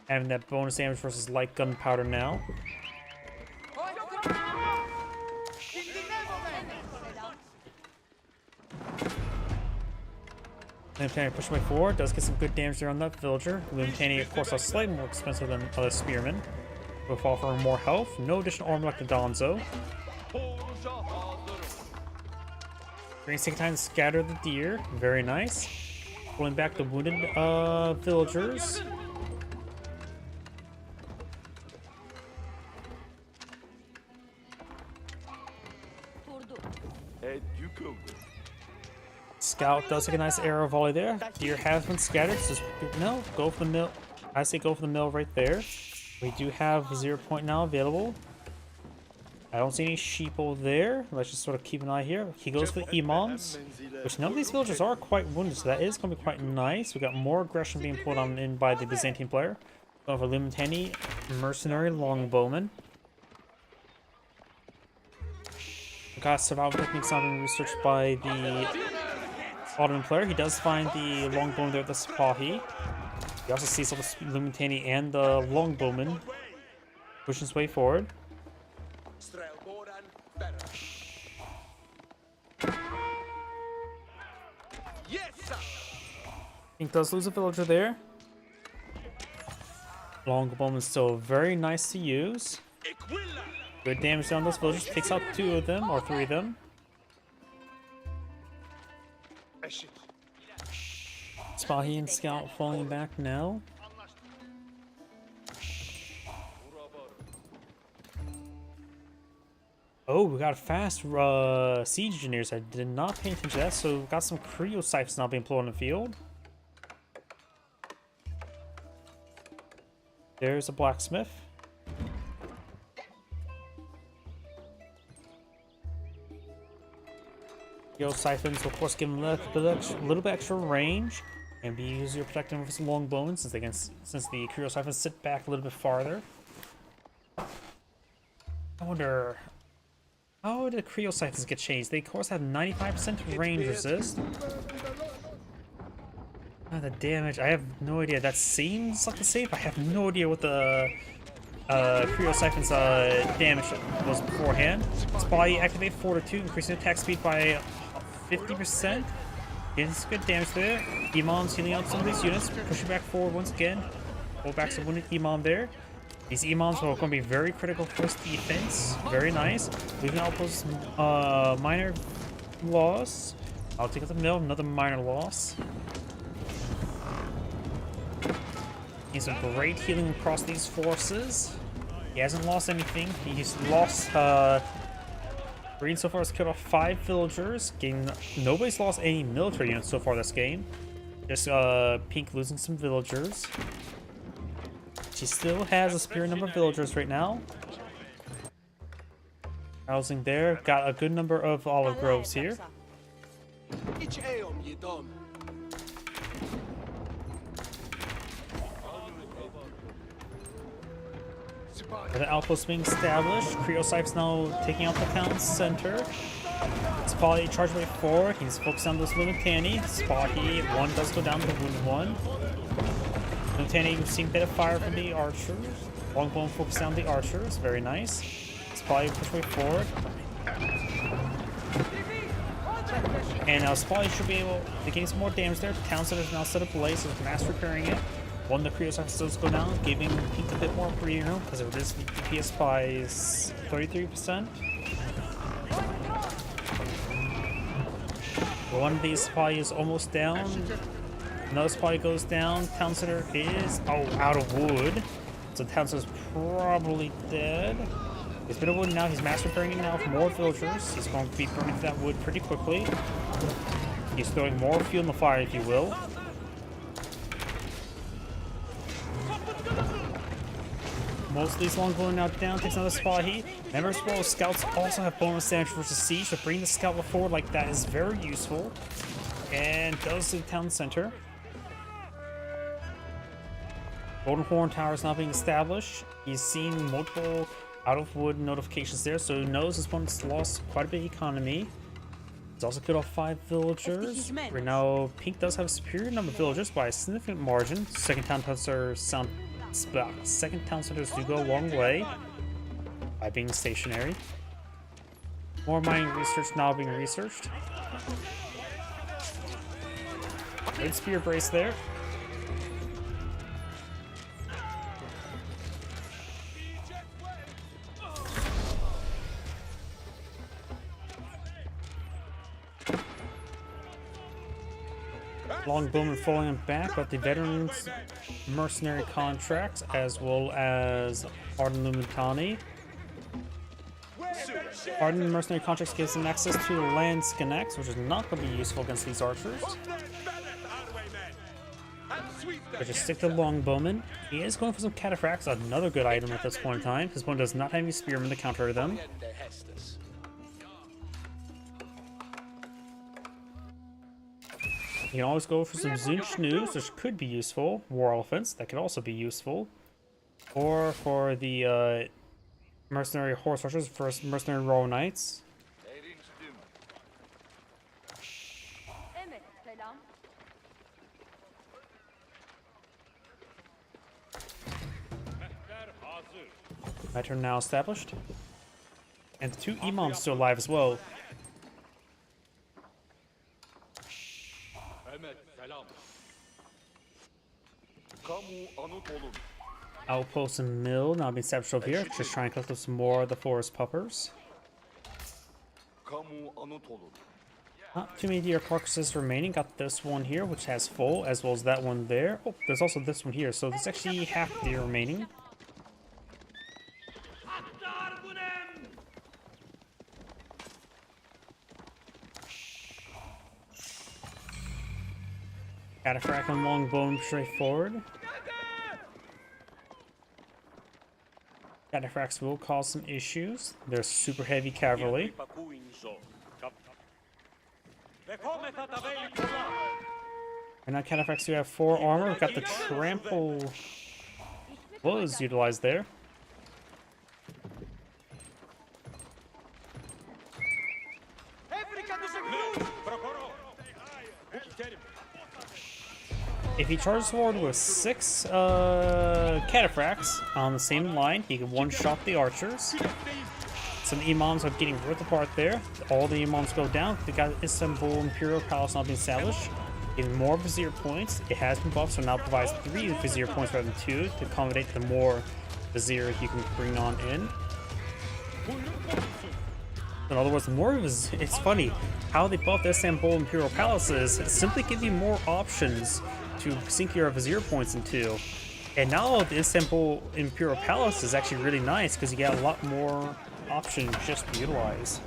Having that bonus damage versus light gunpowder now. Lieutenant push my forward, does get some good damage there on that villager. Lieutenant, of course, are slightly more expensive than other spearmen. Will fall for more health, no additional armor like the Donzo. Green second time to scatter the deer, very nice. Pulling back the wounded villagers. Scout does take a nice arrow volley there. Deer has been scattered, so no, go for the mill. I say go for the mill right there. We do have 0 point now available. I don't see any sheeple there. Let's just sort of keep an eye here. He goes for the imams, which none of these villagers are quite wounded, so that is going to be quite nice. We got more aggression being pulled on in by the Byzantine player. Going for Limitani, mercenary longbowman. We got survival techniques not being researched by the Ottoman player. He does find the longbowman there at the Sipahi. He also sees the Limitani and the longbowman pushing his way forward. Pink does lose a villager there. Longbowman is still very nice to use. Good damage down those villagers. Takes out 2 of them, or 3 of them. Spahi and Scout falling back now. Oh, we got fast siege engineers. I did not pay attention to that, so we've got some Creocyphers now being employed in the field. There's a blacksmith. Creocyphers, of course, give them a little bit extra range and be easier protecting with some long bones since the Creocyphers sit back a little bit farther. I wonder, how did Creocyphers get changed? They of course have 95% range resist. The damage, I have no idea. That seems like the save. I have no idea what the Creo Siphon's damage was beforehand. Spy activate 4 to 2, increasing attack speed by 50%. Getting some good damage there. Imam's healing out some of these units, pushing back forward once again. Pull back some wounded Imam there. These Imams are going to be very critical for his defense. Very nice. Leaving Outpost minor loss. I'll take out the mill, another minor loss. He's some great healing across these forces. He hasn't lost anything. He's lost Green so far has killed off 5 villagers. Nobody's lost any military units so far this game. Just Pink losing some villagers. She still has a superior number of villagers right now. Housing there. Got a good number of olive groves here. The outpost being established. Creocyphe's now taking out the town center. Spotty charged way forward. He's focused on this Lunatani. Spotty, one does go down to the wounded one. Lunatani seeing a bit of fire from the archers. Longbow focused on the archers. Very nice. Spotty push way forward. And now Spotty should be able to gain some more damage there. The town center is now set ablaze, so mass repairing it. One of the Creocyphes does go down, giving Pink a bit more breathing room because it is DPS by 33%. One of these spy is almost down. Another spy goes down. Town center is out of wood. So town center is probably dead. He's been a wood now. He's mass repairing it now for more villagers. He's going to be burning through that wood pretty quickly. He's throwing more fuel in the fire, if you will. Most of these longbow now down, takes another spot heat. Remember as well, scouts also have bonus damage versus siege, so bringing the scout forward like that is very useful. And does the town center. Golden Horn Tower is now being established. He's seen multiple out of wood notifications there, so he knows his opponent's lost quite a bit of economy. He's also killed off 5 villagers. Right now, Pink does have a superior number of villagers by a significant margin. Second town centers do go a long way by being stationary. More mining research now being researched. Good spear brace there. Longbowmen falling back, but the veterans mercenary contracts as well as Ardent Lumitani. Ardent mercenary contracts gives them access to the land Skinnex, which is not going to be useful against these archers. But just stick to Longbowmen. He is going for some cataphracts, another good item at this point in time. His opponent does not have any spearmen to counter them. You can always go for some Zunch which could be useful. War Elephants, that could also be useful. Or for the Mercenary Horse Rushers versus Mercenary Royal Knights. My turn now established. And 2 Imams still alive as well. Outpost and mill now being established over here. Just trying to collect up some more of the forest puppers. Not too many deer carcasses remaining. Got this one here, which has full, as well as that one there. Oh, there's also this one here. So there's actually half deer remaining. Cataphract and Longbowmen straight forward. Cataphracts will cause some issues. They're super heavy cavalry. And now Cataphracts do have 4 armor. We've got the trample was utilized there. If he charges forward with 6 cataphracts on the same line, he can one-shot the archers. Some imams are getting ripped apart there. All the imams go down. They got Istanbul Imperial Palace not being established. Even more Vizier points. It has been buffed, so now provides 3 Vizier points rather than 2 to accommodate the more Vizier you can bring on in. In other words, more of it's funny how they buff the Istanbul Imperial Palaces simply give you more options to sink your Vizier points into. And now the Istanbul Imperial Palace is actually really nice because you get a lot more options just to utilize.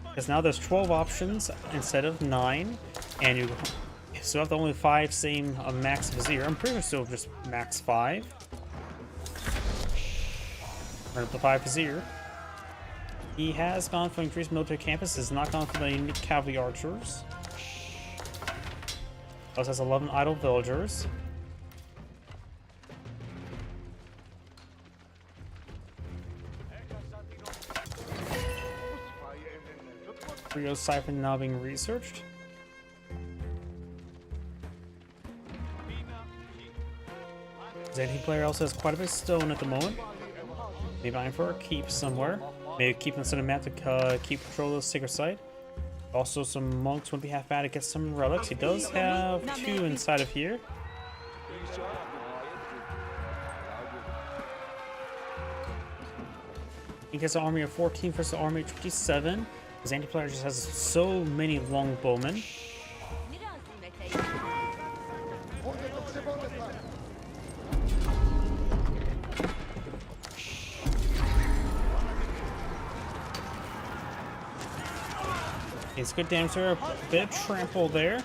Because now there's 12 options instead of 9, and you still have the only 5 same max Vizier. I'm pretty sure still just max 5. Run up to 5 Vizier. He has gone for increased military campus, has not gone for the unique cavalry archers. Also has 11 idle villagers. Rio Siphon now being researched. Zany player also has quite a bit of stone at the moment. Maybe eyeing for a keep somewhere. Maybe keep in cinematic to keep control of the sacred site. Also some monks would be half bad to get some relics. He does have 2 inside of here. He gets an army of 14 versus an army of 27. His anti-player just has so many longbowmen. It's good damage there, a bit of trample there.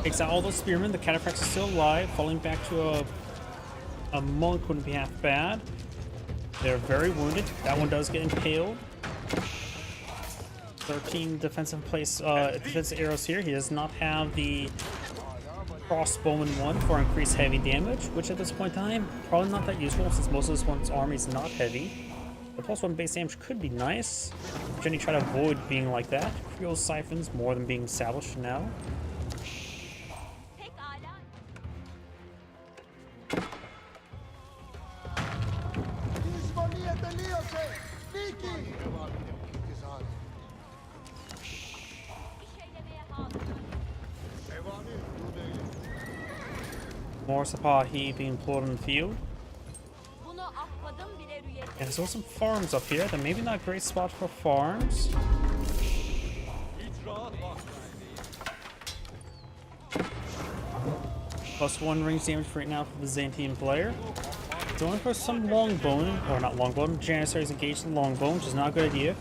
Takes out all those spearmen, the cataphracts are still alive, falling back to a monk wouldn't be half bad. They're very wounded. That one does get impaled. 13 defensive defensive arrows here. He does not have the crossbowman one for increased heavy damage, which at this point in time, probably not that useful since most of this one's army is not heavy. The +1 base damage could be nice. Jenny try to avoid being like that. Creole siphons more than being established now. More Sapahi being pulled in the field. And there's also some farms up here. That maybe not a great spot for farms. +1 range damage right now for the Byzantine player. Going for some longbowmen, or not longbowmen, Janissaries engaged in longbowmen, which is not a good idea.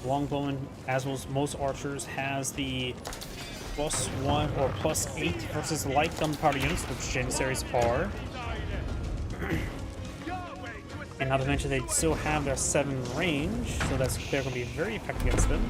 Longbowmen, as well as most archers, has the +1 or +8 versus light gunpowder units, which Janissaries are. And not to mention they still have their 7 range, so they're going to be very effective against them.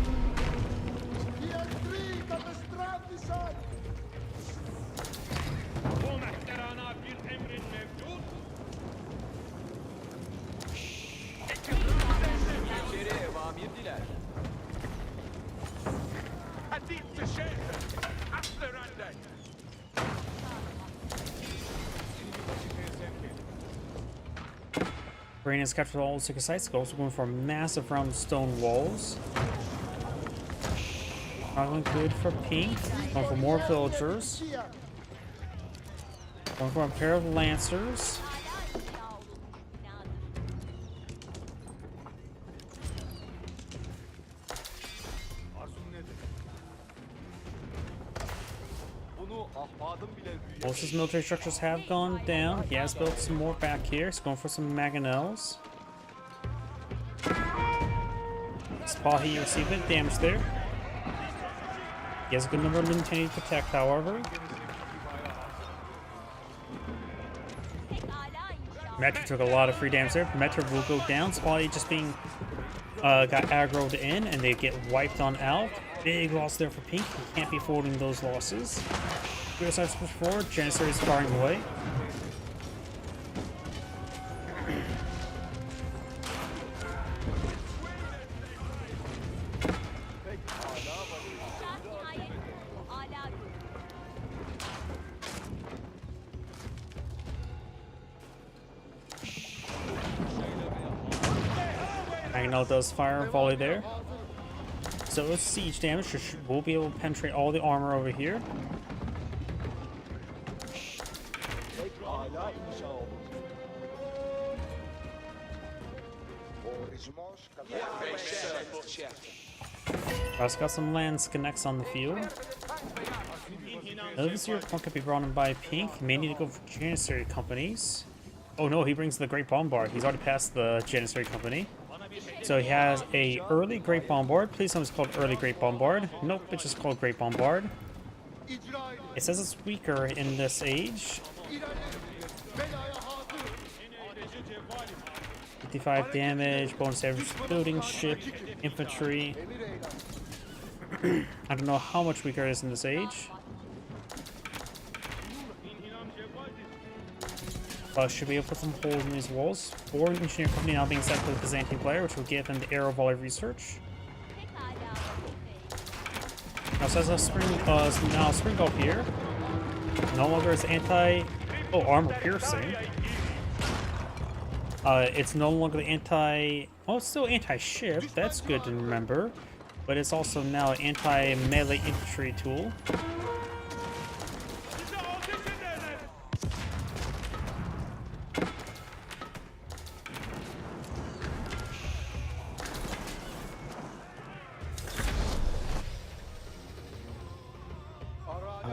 Brain has captured all the sacred sites, also going for massive round stone walls. Not going good for pink. Going for more villagers. Going for a pair of lancers. Most of his military structures have gone down. He has built some more back here. He's going for some mangonels. Spahi received a bit of damage there. He has a good number of Nintendo to protect, however. Metra took a lot of free damage there. Metra will go down. Spahi just being got aggroed in, and they get wiped on out. Big loss there for pink. He can't be affording those losses. Suicide push forward, Janissary is firing away. Ragnall does fire volley there. So it's siege damage, we'll be able to penetrate all the armor over here. Also got some lands connects on the field. Now, this year point could be brought in by Pink. May need to go for Janissary companies. Oh no, he brings the Great Bombard. He's already passed the Janissary company. So he has a early Great Bombard. Please tell me it's called early Great Bombard. Nope, it's just called Great Bombard. It says it's weaker in this age. 55 damage, bonus average building, ship, infantry. I don't know how much weaker it is in this age. But should be able to put some holes in these walls. Or engineer company now being set for the Byzantine player, which will give them the arrow volley research. Now says a spring up here. No longer is armor piercing. It's no longer the it's still anti-ship, that's good to remember. But it's also now an anti-melee infantry tool.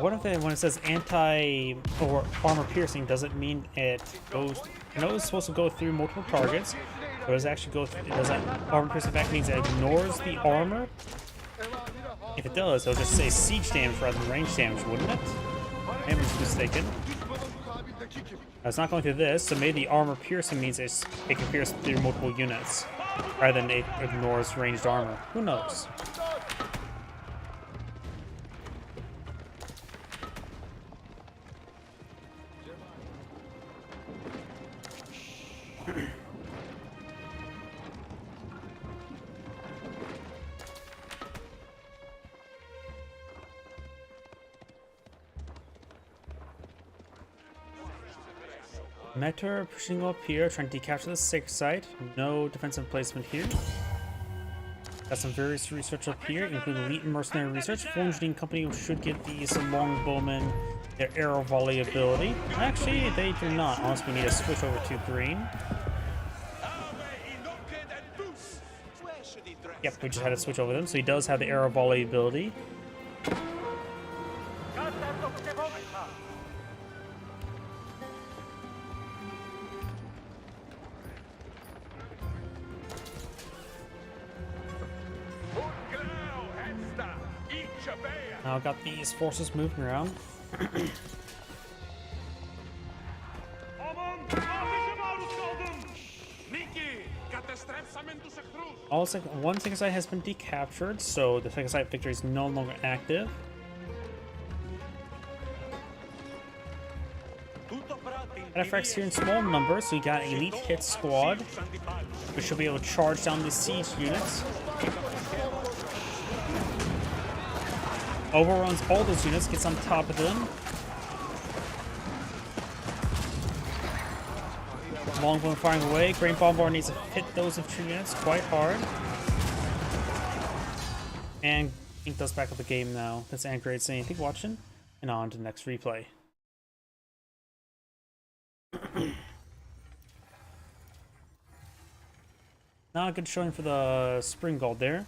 What if when it says anti or armor piercing, does it mean it goes? I know it's supposed to go through multiple targets, but does it actually go through? Does that armor piercing back means it ignores the armor? If it does, it'll just say siege damage rather than range damage, wouldn't it? Maybe I'm mistaken. Now, it's not going through this, so maybe the armor piercing means it can pierce through multiple units, rather than it ignores ranged armor. Who knows? Meteor pushing up here, trying to decapture the sacred site. No defensive placement here. Got some various research up here, including elite mercenary research. Full engineering company should give these longbowmen their arrow volley ability. Actually, they do not, unless we need to switch over to green. Yep, we just had to switch over them, so he does have the arrow volley ability. Now got these forces moving around. One second site has been decaptured, so the second site victory is no longer active. Artifacts here in small numbers, so you got elite hit squad, which should be able to charge down these siege units. Overruns all those units, gets on top of them. Longbow firing away. Great Bombard needs to hit those infantry units quite hard. And Ink does back up the game now. That's Anchorage saying, "Thank you for watching," and on to the next replay. Not a good showing for the Spring Gold there.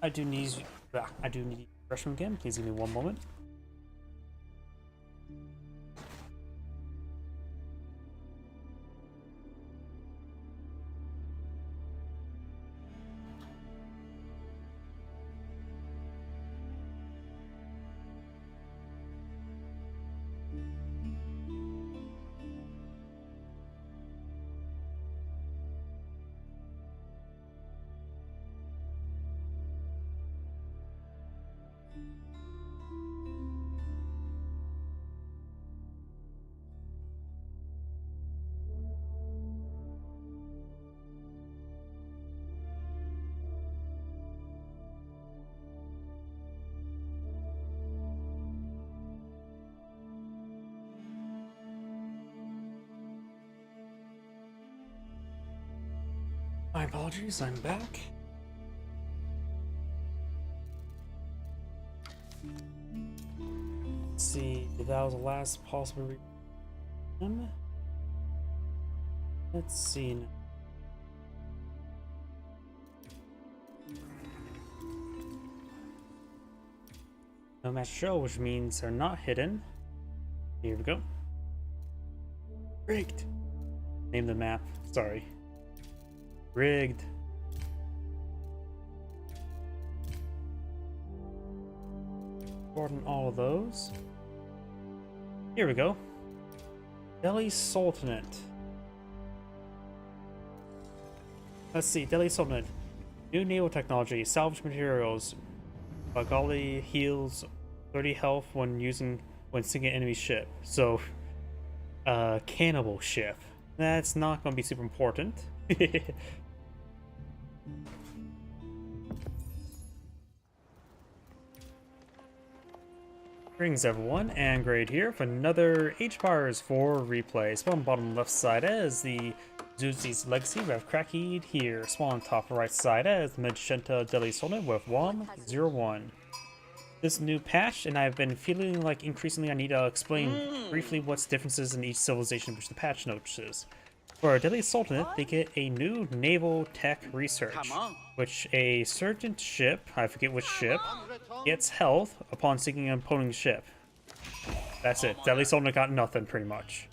I do need refreshment again. Please give me one moment. My apologies, I'm back. Let's see, that was the last possible reason. Let's see now. No match show, which means they're not hidden. Here we go. Rigged. Name the map. Sorry. Rigged. Important all of those. Here we go. Delhi Sultanate. Let's see, Delhi Sultanate. New naval technology, salvage materials. Bagali heals 30 health when sinking an enemy ship. So, cannibal ship. That's not going to be super important. Greetings everyone, and Grade here for another H-Bars for replay. Spawn on bottom left side as the Zuzi's Legacy, we have Crackheed here. Spawn on top right side as Magenta Delhi Sultanate with WOM01. This new patch, and I've been feeling like increasingly I need to explain briefly what's differences in each civilization which the patch notices. For Delhi Sultanate, they get a new naval tech research, which a certain ship, I forget which ship, gets health upon sinking an opponent's ship. That's it. Delhi Sultanate got nothing, pretty much.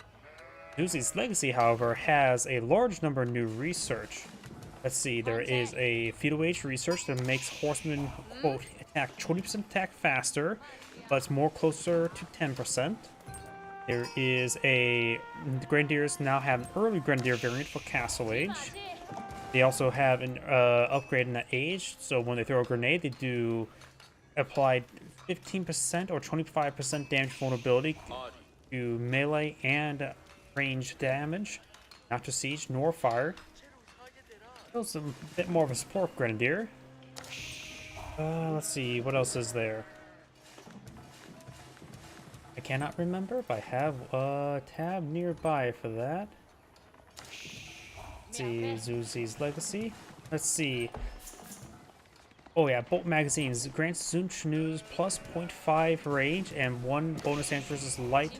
Zuzi's Legacy, however, has a large number of new research. Let's see, there is a feudal age research that makes horsemen, quote, attack 20% attack faster, but it's more closer to 10%. There is a Grenadiers now have an early Grenadier variant for Castle Age. They also have an upgrade in that age, so when they throw a grenade, they do apply 15% or 25% damage vulnerability to melee and range damage, not to siege nor fire. Also a bit more of a support Grenadier. Let's see, what else is there? I cannot remember, but I have a tab nearby for that. Let's see, Zuzi's Legacy. Let's see. Oh yeah, bolt magazines grants Zunch News plus 0.5 range and 1 bonus damage versus light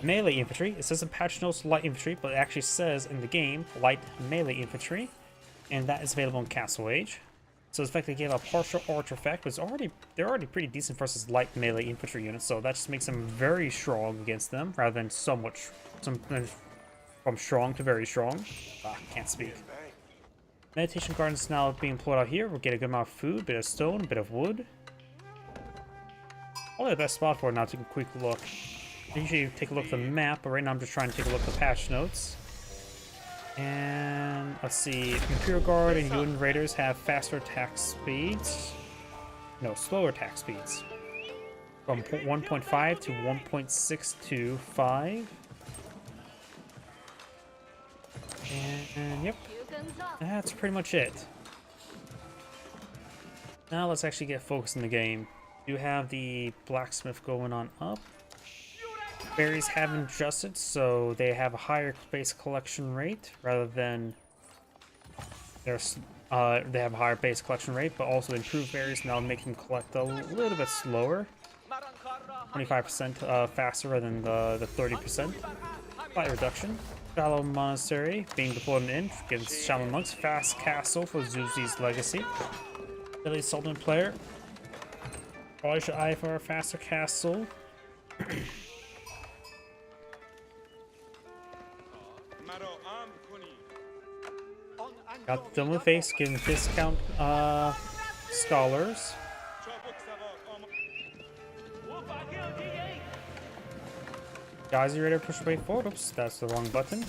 melee infantry. It says in patch notes light infantry, but it actually says in the game light melee infantry, and that is available in Castle Age. So the fact they gave a partial arch effect, but they're already pretty decent versus light melee infantry units, so that just makes them very strong against them, rather than from strong to very strong. Can't speak. Meditation Gardens now being pulled out here. We'll get a good amount of food, bit of stone, a bit of wood. Probably the best spot for it now to take a quick look. I usually take a look at the map, but right now I'm just trying to take a look at the patch notes. And let's see, Imperial Guard and UN Raiders have faster attack speeds. No, slower attack speeds. From 1.5 to 1.625. And yep, that's pretty much it. Now let's actually get focused in the game. You have the blacksmith going on up. Berries haven't adjusted, so they have a higher base collection rate rather than they have a higher base collection rate, but also improved berries now make them collect a little bit slower, 25% faster rather than the 30%. Slight reduction. Shallow Monastery being deployed in gives Shaman Monks fast castle for Zuzi's Legacy. Delhi Sultan player probably should eye for a faster castle. Got the Dome Face giving discount scholars. Ghazi Raider push away forward. Oops, that's the wrong button.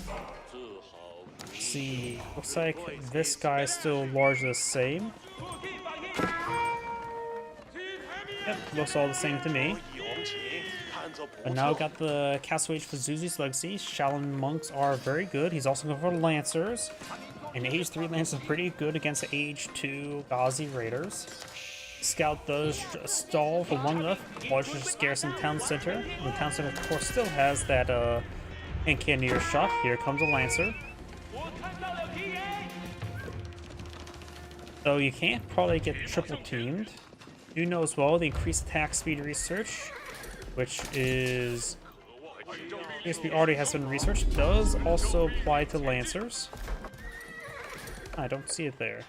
Let's see, looks like this guy is still largely the same. Yep, looks all the same to me. But now got the Castle Age for Zuzi's Legacy. Shaolin Monks are very good. He's also going for Lancers. And Age 3 Lancers are pretty good against Age 2 Ghazi Raiders. Scout does stall for one left, largest Garrison Town Center. The Town Center, of course, still has that Cannoneer shot. Here comes a Lancer. So you can't probably get triple teamed. You know as well the increased attack speed research, which is we already has been researched, does also apply to Lancers. I don't see it there.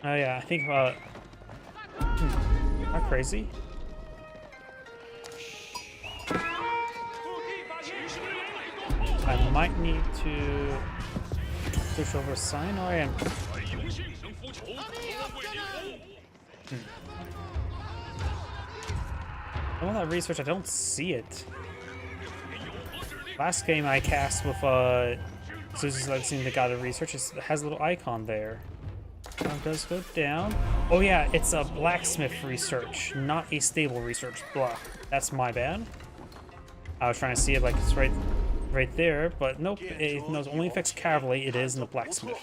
Oh yeah, I think about not crazy. I might need to switch over Cyanide and some of that research, I don't see it. Last game I cast with Susie's Legacy that got a research, it has a little icon there. It does go down. Oh yeah, it's a blacksmith research, not a stable research. Blah. That's my bad. I was trying to see it like it's right there, but nope. It only affects cavalry. It is in the blacksmith.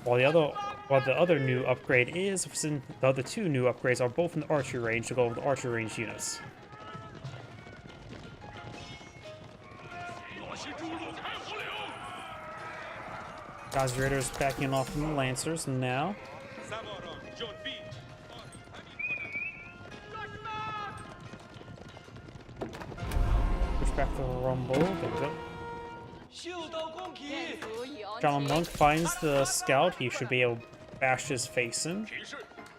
While the other new upgrade is, the other two new upgrades are both in the archery range to go with the archery range units. Gauzy Raiders backing off from the Lancers now. Push back the Rumble. There we go. Shaolin Monk finds the scout. He should be able to bash his face in.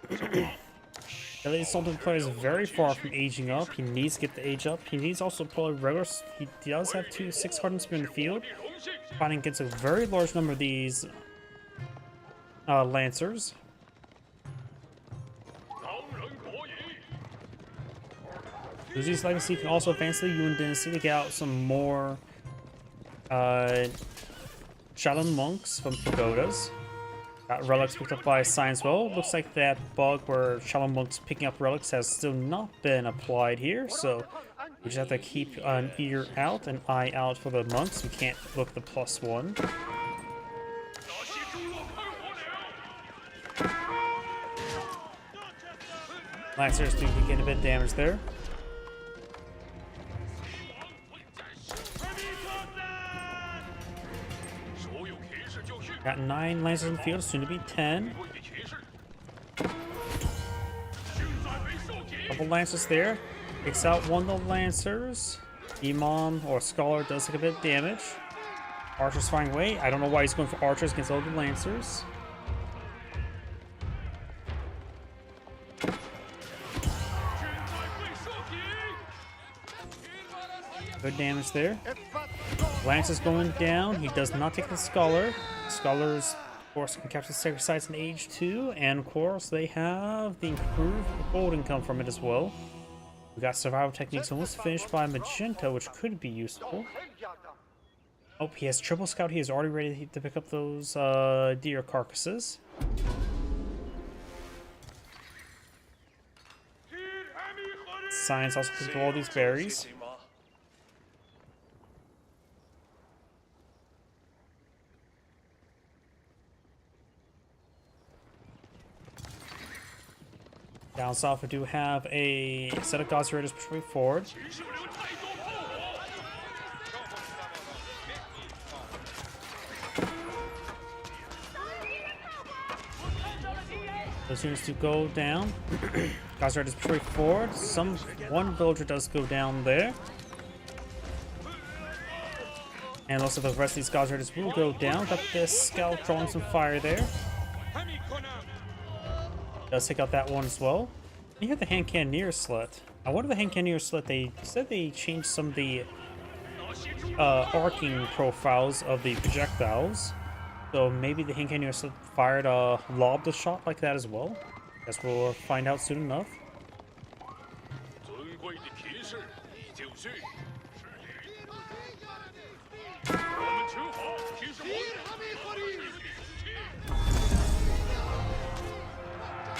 The Lady Sultan player is very far from aging up. He needs to get the age up. He needs also probably regular. He does have 2 6-hardened spear in the field. Fighting against a very large number of these Lancers. Susie's Legacy can also advance the Yuan Dynasty to get out some more Shaolin Monks from Pagodas. Got relics picked up by Science Well. Looks like that bug where Shaolin Monks picking up relics has still not been applied here, so we just have to keep an ear out, an eye out for the monks. We can't look the +1. Lancers do get a bit of damage there. Got 9 Lancers in the field, soon to be 10. Couple Lancers there. Takes out one of the Lancers. Imam or Scholar does take a bit of damage. Archer's flying away. I don't know why he's going for Archers against all the Lancers. Good damage there. Lance is going down. He does not take the Scholar. Scholars, of course, can capture Sacred Sites in Age 2, and of course, they have the improved gold income from it as well. We got Survival Techniques almost finished by Magenta, which could be useful. Oh, he has Triple Scout. He is already ready to pick up those deer carcasses. Science also picks up all these berries. Down south, we do have a set of Gauzy Raiders pushing forward. Those units do go down. Gauzy Raiders pushing forward. One villager does go down there. And also the rest of these Gauzy Raiders will go down. Got this scout drawing some fire there. Does take out that one as well. You have the hand cannoneer slit. I wonder the hand cannoneer slit. They said they changed some of the arcing profiles of the projectiles, so maybe the hand cannoneer slit fired a lobbed a shot like that as well. Guess we'll find out soon enough.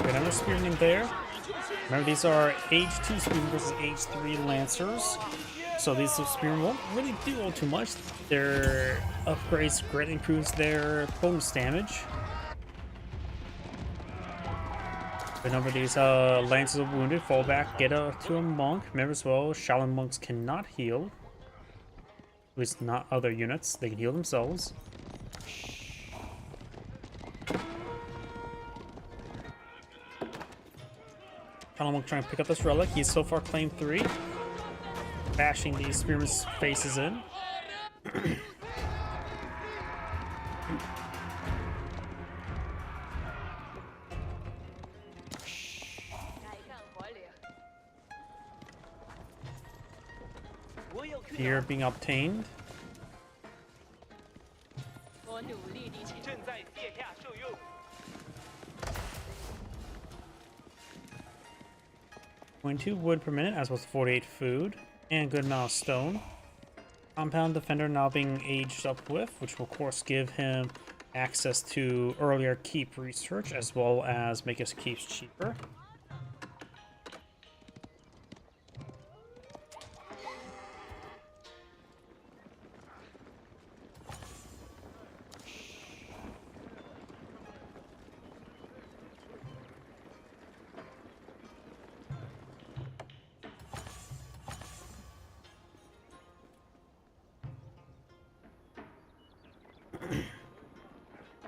Okay, another spearman there. Remember, these are Age 2 spearmen versus Age 3 Lancers. So these spearmen won't really do all too much. Their upgrades greatly improves their bonus damage. A number of these Lancers are wounded. Fall back, get to a monk. Remember as well, Shaolin Monks cannot heal. At least not other units. They can heal themselves. Palamon trying to pick up this relic. He's so far claimed 3. Bashing these spearmen's faces in. Here being obtained. 我努力地前。正在殿下受用。 22 wood per minute, as was 48 food, and a good amount of stone. Compound Defender now being aged up with, which will of course give him access to earlier keep research, as well as make his keeps cheaper.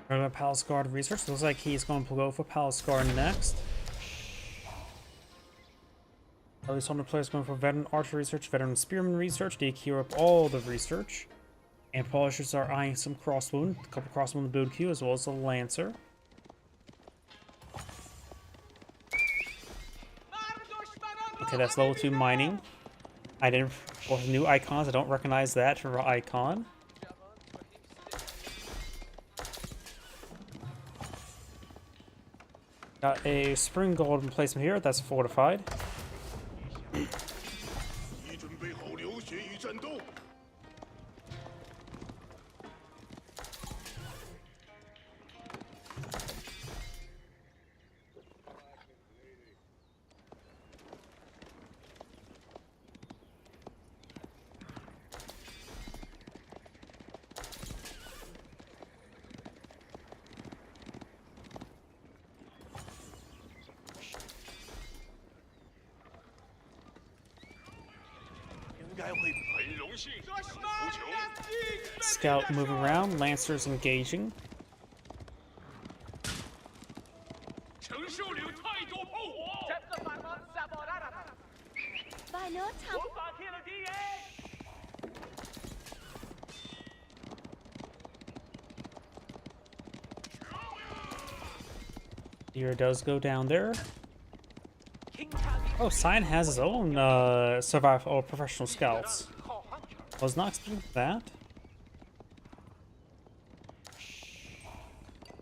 About Palace Guard research. Looks like he's going to go for Palace Guard next. At least one of the players going for veteran archer research, veteran spearman research. They queue up all the research. And polishers are eyeing some crossbow, a couple crossbow in the build queue, as well as a lancer. Okay, that's level 2 mining. I didn't. Well, new icons. I don't recognize that icon. Got a spring gold emplacement here, that's fortified. 已准备好流血与战斗。 应该会很荣幸。无求。 Scout moving around, Lancers engaging. 承受了太多炮火。By no time. 我发现了敌人。 Deer does go down there. Oh, Cyan has his own survival or professional scouts. I was not expecting that.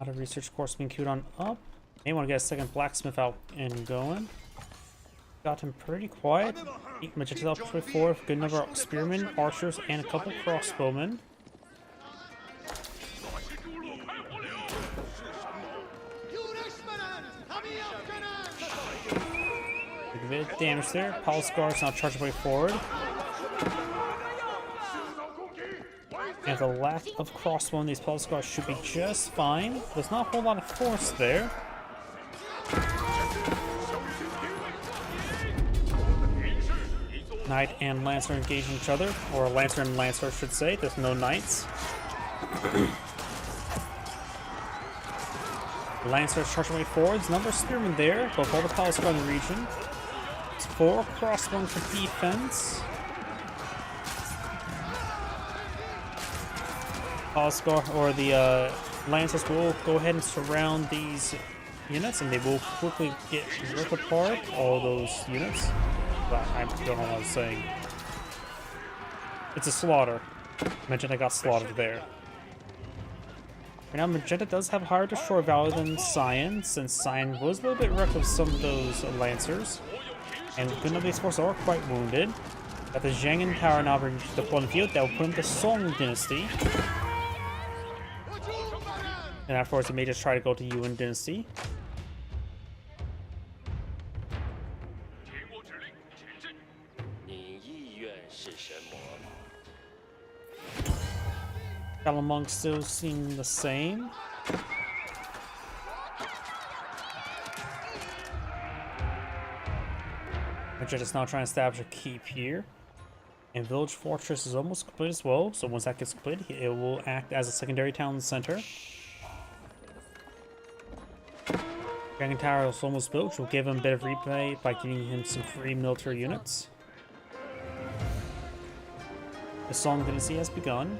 Out of research course being queued on up. May want to get a second blacksmith out and going. Got him pretty quiet. Magenta up 24, good number of spearmen, archers, and a couple crossbowmen. A bit of damage there. Palace Guard's now charging way forward. And the lack of crossbow in these Palace Guards should be just fine. There's not a whole lot of force there. Knight and Lancer engaging each other, or Lancer and Lancer, I should say. There's no Knights. Lancer charging way forward. There's a number of spearmen there, both all the Palace Guard in the region. It's 4 crossbow for defense. Palace Guard, or the Lancers will go ahead and surround these units, and they will quickly rip apart all those units. But I don't know what I was saying. It's a slaughter. Magenta got slaughtered there. Right now, Magenta does have higher destroy value than Cyan, since Cyan was a little bit wrecked with some of those Lancers. And good enough these forces are quite wounded. Got the Zhangin Tower now being deployed in the field. That will put him to Song Dynasty. And afterwards, he may just try to go to Yuan Dynasty. Galamong still seem the same. Magenta's now trying to establish a keep here. And Village Fortress is almost complete as well, so once that gets completed, it will act as a secondary town center. Dragon Tower is almost built, which will give him a bit of replay by giving him some free military units. The Song Dynasty has begun.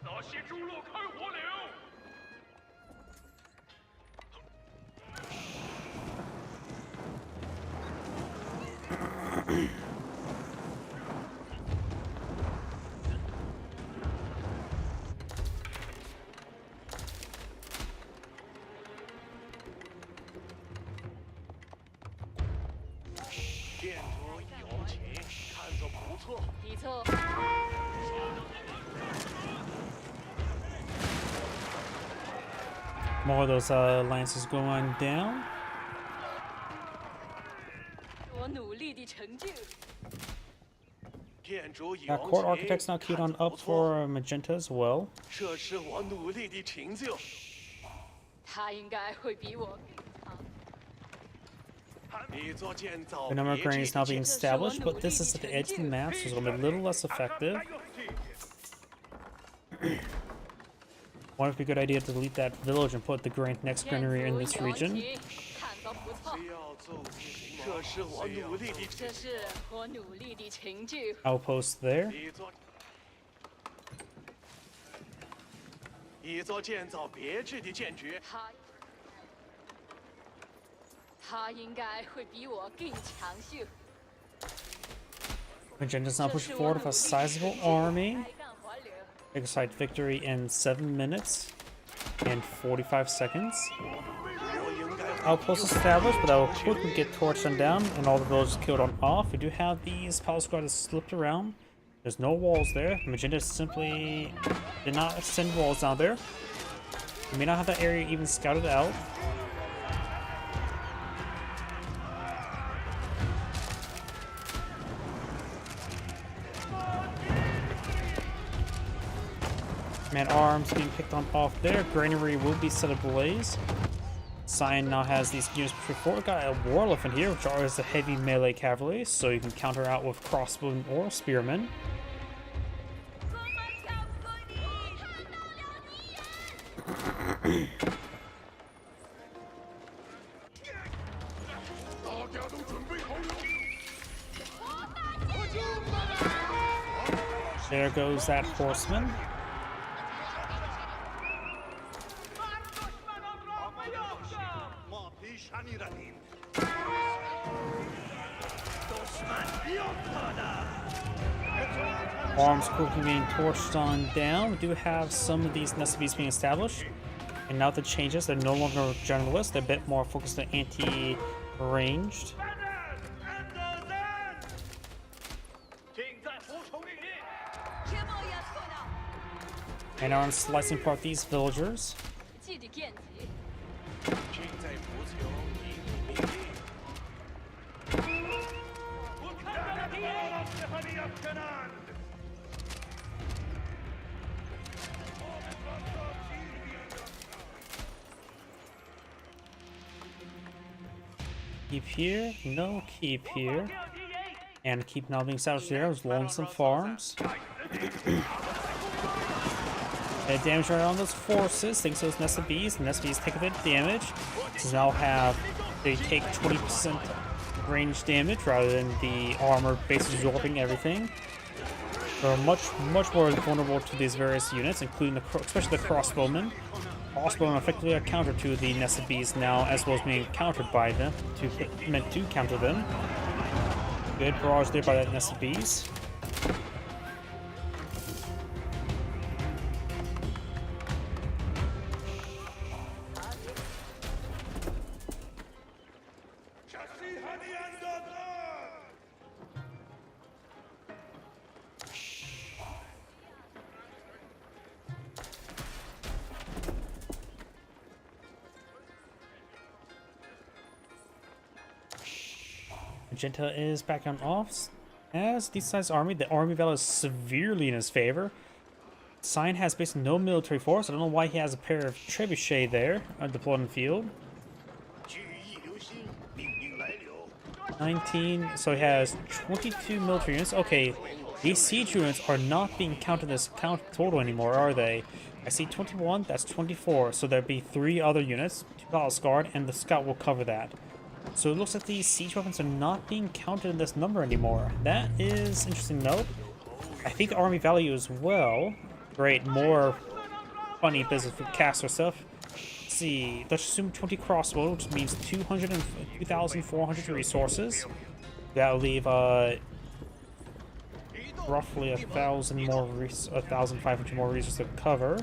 那些猪肉开火了！ 店主有请，看着不错。不错。 More of those lances going down. 我努力的成就。店主有 That court 请， architect's now queued 看 on 着不 up 错。 for Magenta as well. 这是我努力的成就。他应该会比我更好。你做建造 The number of 别致 grannies 的 now being 建 established, but this is at the edge of the map, so it's going to be a little less effective. Wonder if it'd be a good idea to delete that village and put the next granary in this region. 看着不错。不要做这是我努力的成这是我努力的成就。 Outpost there. 一座建造别致的建筑。他应该会比我更强秀。 Magenta's now pushing forward with a sizable army. 开干活流。 Take a side victory in 7 minutes and 45 seconds. 我应该 Outpost established, but that will quickly get torched and down, and all the villagers killed on off. We do have these palace squads slipped around. There's no walls there. Magenta simply did not send walls down there. We may not have that area even scouted out. Man arms being picked on off there. Granary will be set ablaze. Cyan now has these units before. Got a war elephant here, which are the heavy melee cavalry, so you can counter out with crossbowmen or spearmen. 我们跳过你，看到了你。 大家都准备好了。 There goes that horseman. Arms quickly being torched on down. We do have some of these necessities being established. And now the changes, they're no longer generalists, they're a bit more focused on anti-ranged. 请在服从命令。 天猫也错了。 And now I'm slicing apart these villagers. 记得剑级。请在服从你的命令。我看到了敌人。 Keep here, no keep here. And keep now being established here as lonesome farms. Damage right on those forces, thanks to those Nest of Bees. The Nest of Bees take a bit of damage. So now they take 20% range damage rather than the armor basically absorbing everything. They're much more vulnerable to these various units, including especially the crossbowmen. Crossbowmen effectively a counter to the Nest of Bees now, as well as being countered by them, meant to counter them. Good barrage there by that Nest of Bees. Magenta is back on off. As decent-sized army, the army battle is severely in his favor. Cyan has basically no military force. I don't know why he has a pair of trebuchet there deployed in the field. 聚义留心，命令来了。19, so he has 22 military units. Okay, these siege units are not being counted as count total anymore, are they? I see 21, that's 24, so there'd be 3 other units, 2 Palace Guard, and the Scout will cover that. So it looks like these siege weapons are not being counted in this number anymore. That is interesting to note. I think the army value as well. Great, more funny business for caster stuff. Let's see, let's assume 20 crossbow, which means 2,400 resources. That'll leave roughly 1,500 more resources to cover.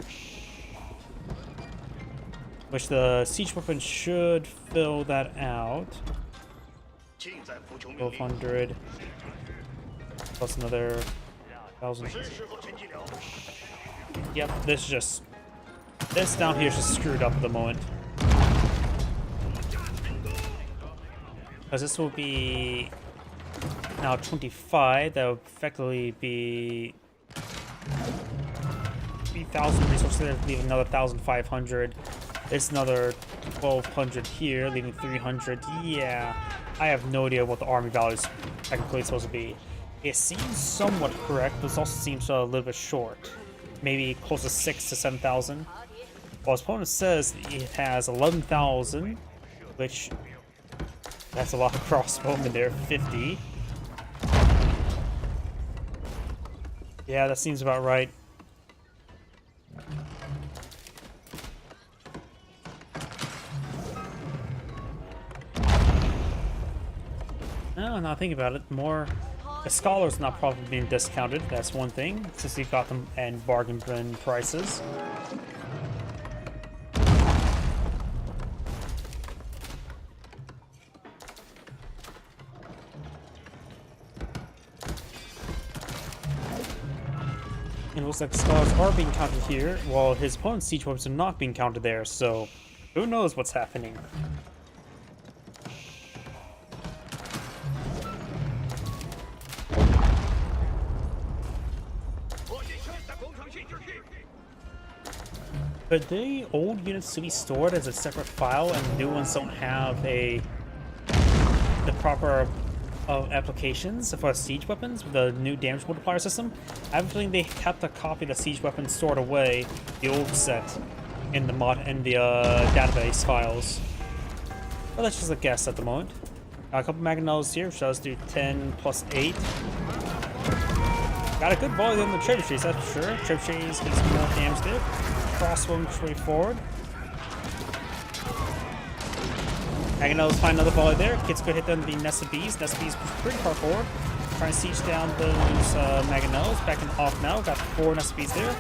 Which the siege weapon should fill that out. 1,200 plus another 1,000. Yep, this down here is just screwed up at the moment. Because this will be now 25, that would effectively be 3,000 resources there, leaving another 1,500. It's another 1,200 here, leaving 300. Yeah, I have no idea what the army value is technically supposed to be. It seems somewhat correct, but it also seems a little bit short. Maybe close to 6,000 to 7,000. Well, his opponent says it has 11,000, which that's a lot of crossbowmen there. 50. Yeah, that seems about right. No, now think about it. More, the Scholar's not probably being discounted. That's one thing, since he got them and bargain bin prices. It looks like the Scholars are being counted here, while his opponent's siege weapons are not being counted there, so who knows what's happening. But the old units to be stored as a separate file, and the new ones don't have the proper applications for siege weapons with the new damage multiplier system. I have a feeling they kept a copy of the siege weapon stored away, the old set, in the database files. But that's just a guess at the moment. Got a couple Mangonels here, which does do 10 plus 8. Got a good volley on the trebuchets, that's for sure. Trebuchets get some more damage there. Crossbow way forward. Mangonels find another volley there. Gets a good hit on the Nest of Bees. Nest of Bees pretty far forward. Trying to siege down those Mangonels. Backing off now. Got 4 Nest of Bees there.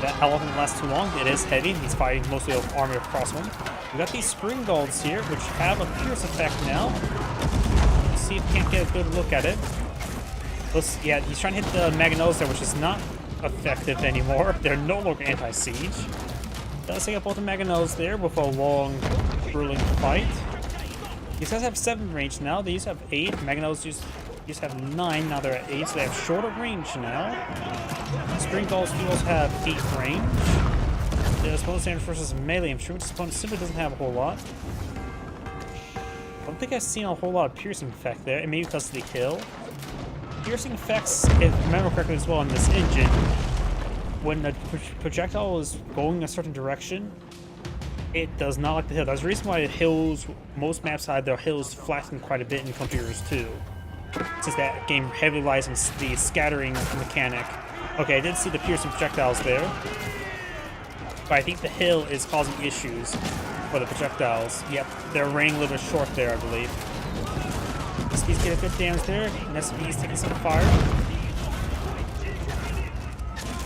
That elephant lasts too long. It is heavy. He's fighting mostly an army of crossbow. We got these Spring Golds here, which have a Pierce effect now. Let's see if we can't get a good look at it. Yeah, he's trying to hit the Mangonels there, which is not effective anymore. They're no longer anti-siege. Does take up both the Mangonels there with a long, grueling fight. These guys have 7 range now. They used to have 8. Mangonels used to have 9. Now they're at 8, so they have shorter range now. Spring Golds do also have 8 range. The opponent standard versus melee. I'm sure this opponent simply doesn't have a whole lot. I don't think I've seen a whole lot of piercing effect there, and maybe because of the hill. Piercing effects, if I remember correctly as well, in this engine, when the projectile is going a certain direction, it does not like the hill. That's the reason why the hills, most maps had their hills flattened quite a bit in Frontiers 2. Since that game heavily relies on the scattering mechanic. Okay, I did see the piercing projectiles there. But I think the hill is causing issues for the projectiles. Yep, they're raining a little bit short there, I believe. These get a good damage there. Nest of Bees taking some fire.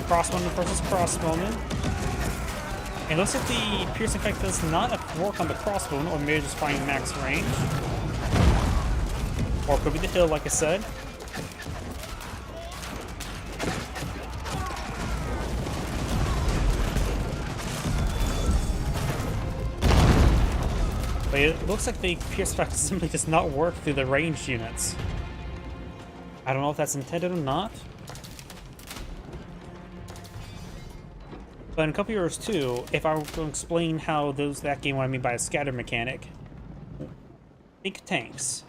Crossbowman versus crossbowman. It looks like the piercing effect does not work on the crossbowman, or maybe just finding max range. Or it could be the hill, like I said. But it looks like the pierce effect simply does not work through the ranged units. I don't know if that's intended or not. But in a couple years too, if I were to explain how that game, what I mean by a scatter mechanic, think tanks.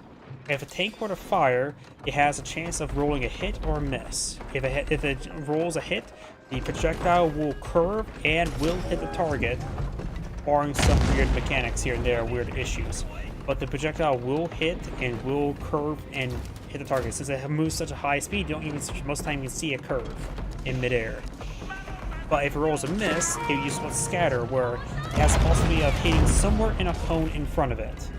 If a tank were to fire, it has a chance of rolling a hit or a miss. If it rolls a hit, the projectile will curve and will hit the target, barring some weird mechanics here and there, weird issues. But the projectile will hit and will curve and hit the target. Since it moves such a high speed, you don't even most of the time you see a curve in midair. But if it rolls a miss, it uses what's scatter, where it has the possibility of hitting somewhere in a cone in front of it.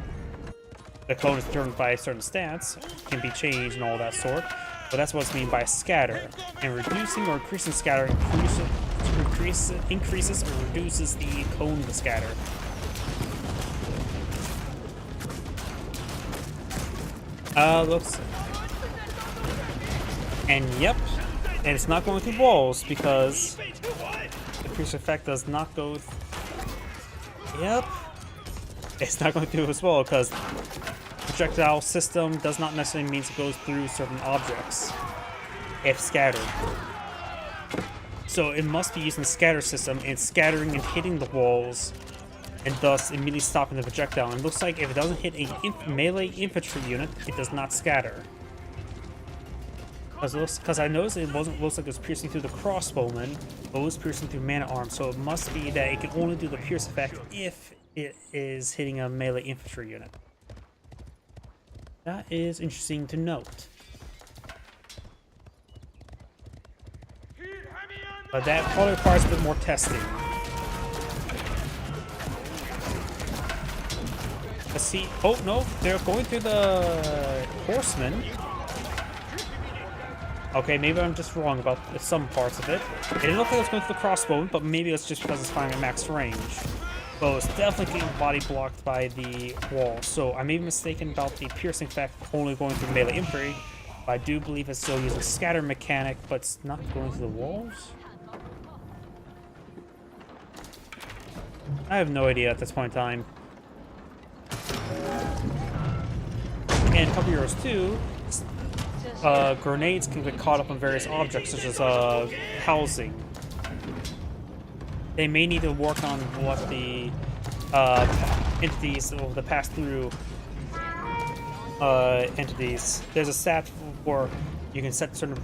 The cone is determined by certain stats, can be changed and all that sort, but that's what's meant by scatter. And reducing or increasing scatter increases or reduces the cone of the scatter. Looks. And yep, and it's not going through walls because the pierce effect does not go. Yep, it's not going through as well because projectile system does not necessarily mean it goes through certain objects if scattered. So it must be using the scatter system and scattering and hitting the walls, and thus immediately stopping the projectile. And it looks like if it doesn't hit a melee infantry unit, it does not scatter. Because I noticed it looks like it was piercing through the crossbowman, but it was piercing through man-at-arms. So it must be that it can only do the pierce effect if it is hitting a melee infantry unit. That is interesting to note. But that probably requires a bit more testing. Let's see. Oh no, they're going through the horsemen. Okay, maybe I'm just wrong about some parts of it. It didn't look like it was going through the crossbow, but maybe it's just because it's firing at max range. But it's definitely getting body blocked by the wall. So I may be mistaken about the piercing effect only going through melee infantry. But I do believe it's still using scatter mechanic, but it's not going through the walls. I have no idea at this point in time. And a couple euros too, grenades can get caught up on various objects such as housing. They may need to work on what the entities, the pass-through entities. There's a stat where you can set certain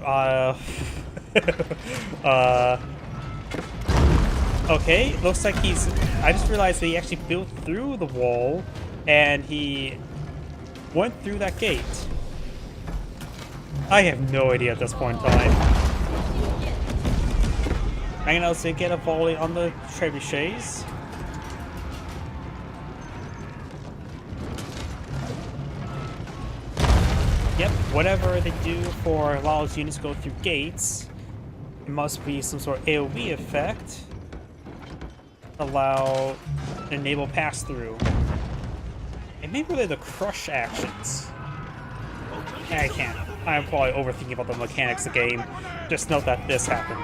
okay, looks like I just realized that he actually built through the wall, and he went through that gate. I have no idea at this point in time. I'm gonna also get a volley on the trebuchets. Yep, whatever they do for allow those units to go through gates, it must be some sort of AoE effect. Allow enable pass through. It may be related to crush actions. I can't. I'm probably overthinking about the mechanics of the game. Just note that this happened.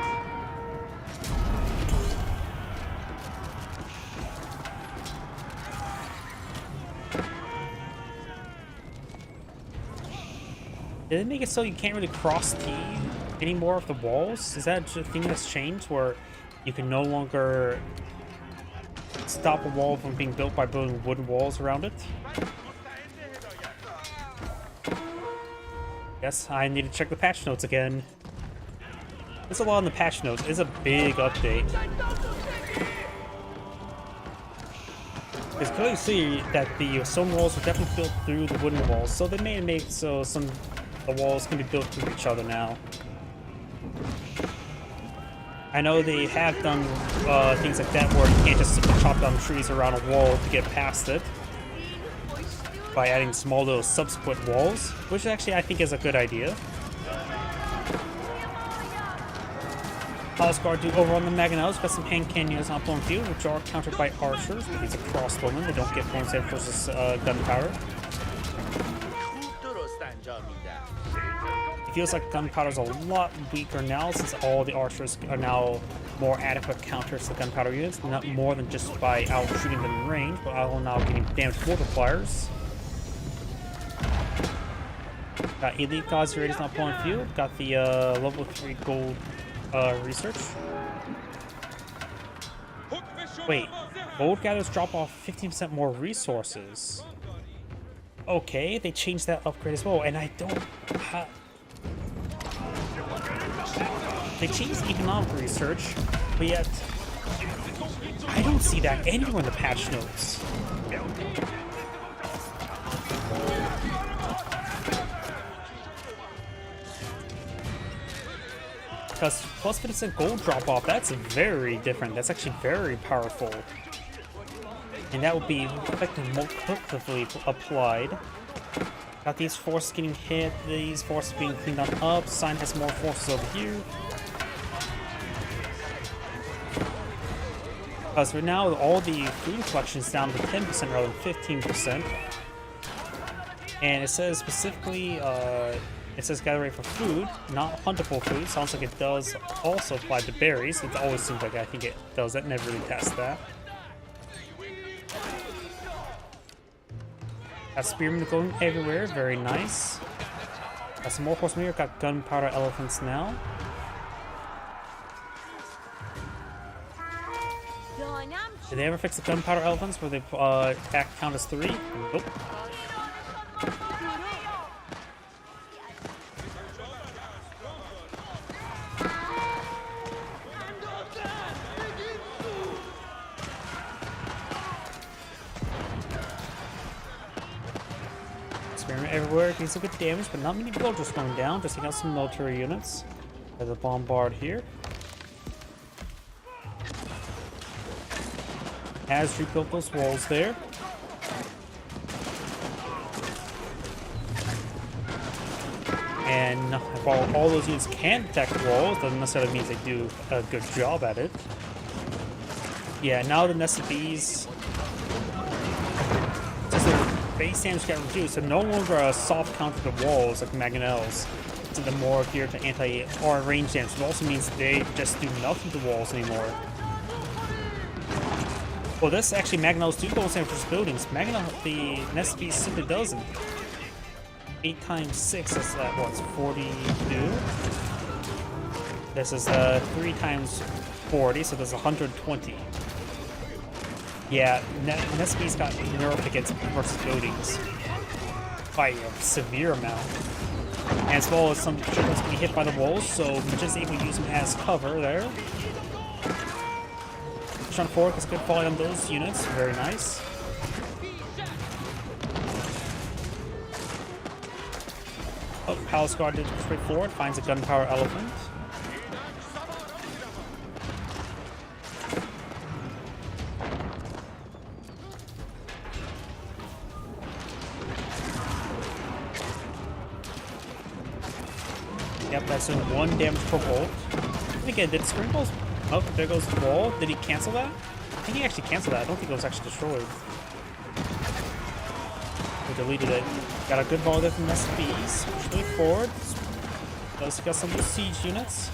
Did it make it so you can't really cross T anymore of the walls? Is that a thing that's changed where you can no longer stop a wall from being built by building wooden walls around it? Yes, I need to check the patch notes again. There's a lot in the patch notes. It's a big update. It's clear to see that the stone walls were definitely built through the wooden walls, so they may make so some of the walls can be built through each other now. I know they have done things like that where you can't just simply chop down trees around a wall to get past it by adding small little subsequent walls, which actually I think is a good idea. Palace Guard do over on the Maganells, got some hand cannons on Plum Field, which are countered by archers, but these are crossbowmen, they don't get bonus hit versus gunpowder. It feels like gunpowder's a lot weaker now since all the archers are now more adequate counters to gunpowder units, not more than just by out shooting them in range, but all now getting damage multipliers. Got Elite Gods Raiders on Plum Field, got the level 3 gold research. Wait, gold gatherers drop off 15% more resources. Okay, they changed that upgrade as well, and I don't... They changed economic research, but yet... I don't see that anywhere in the patch notes. Because plus 50% gold drop off, that's very different. That's actually very powerful. And that would be effectively more quickly applied. Got these forces getting hit, these forces being cleaned on up. Sign has more forces over here. Because right now, all the food collection is down to 10% rather than 15%. And it says specifically, it says gather rate for food, not huntable food. Sounds like it does also apply to berries. It always seems like I think it does. That never really test that. Got spearmen going everywhere. Very nice. Got some more horsemen here. Got gunpowder elephants now. Did they ever fix the gunpowder elephants where they attack count as 3? Nope. Experiment everywhere, doing some good damage, but not many villagers going down. Just taking out some military units. There's a bombard here. Has rebuilt those walls there. And if all those units can attack the walls, doesn't necessarily mean they do a good job at it. Yeah, now the nested bees, just their base damage got reduced, so no longer a soft counter to the walls like Mangonels. So the more geared to anti or range damage. It also means they just do nothing to walls anymore. Well, this actually Mangonels do bonus damage for buildings. Mangonel, the nested bees simply doesn't. 8 times 6 is that what's 42? This is 3 times 40, so there's 120. Yeah, nested bees got nerfed against versus buildings by a severe amount. As well as some shipments being hit by the walls, so we're just able to use them as cover there. Push on forward, gets good volley on those units, very nice. Oh, Palace Guard did straight forward, finds a gunpowder elephant. Yep, that's doing 1 damage per volt. And again, did Sprinkles... Oh, there goes the wall. Did he cancel that? I think he actually canceled that. I don't think it was actually destroyed. We deleted it. Got a good ball there from nested bees. Push really forward. Does got some of the siege units.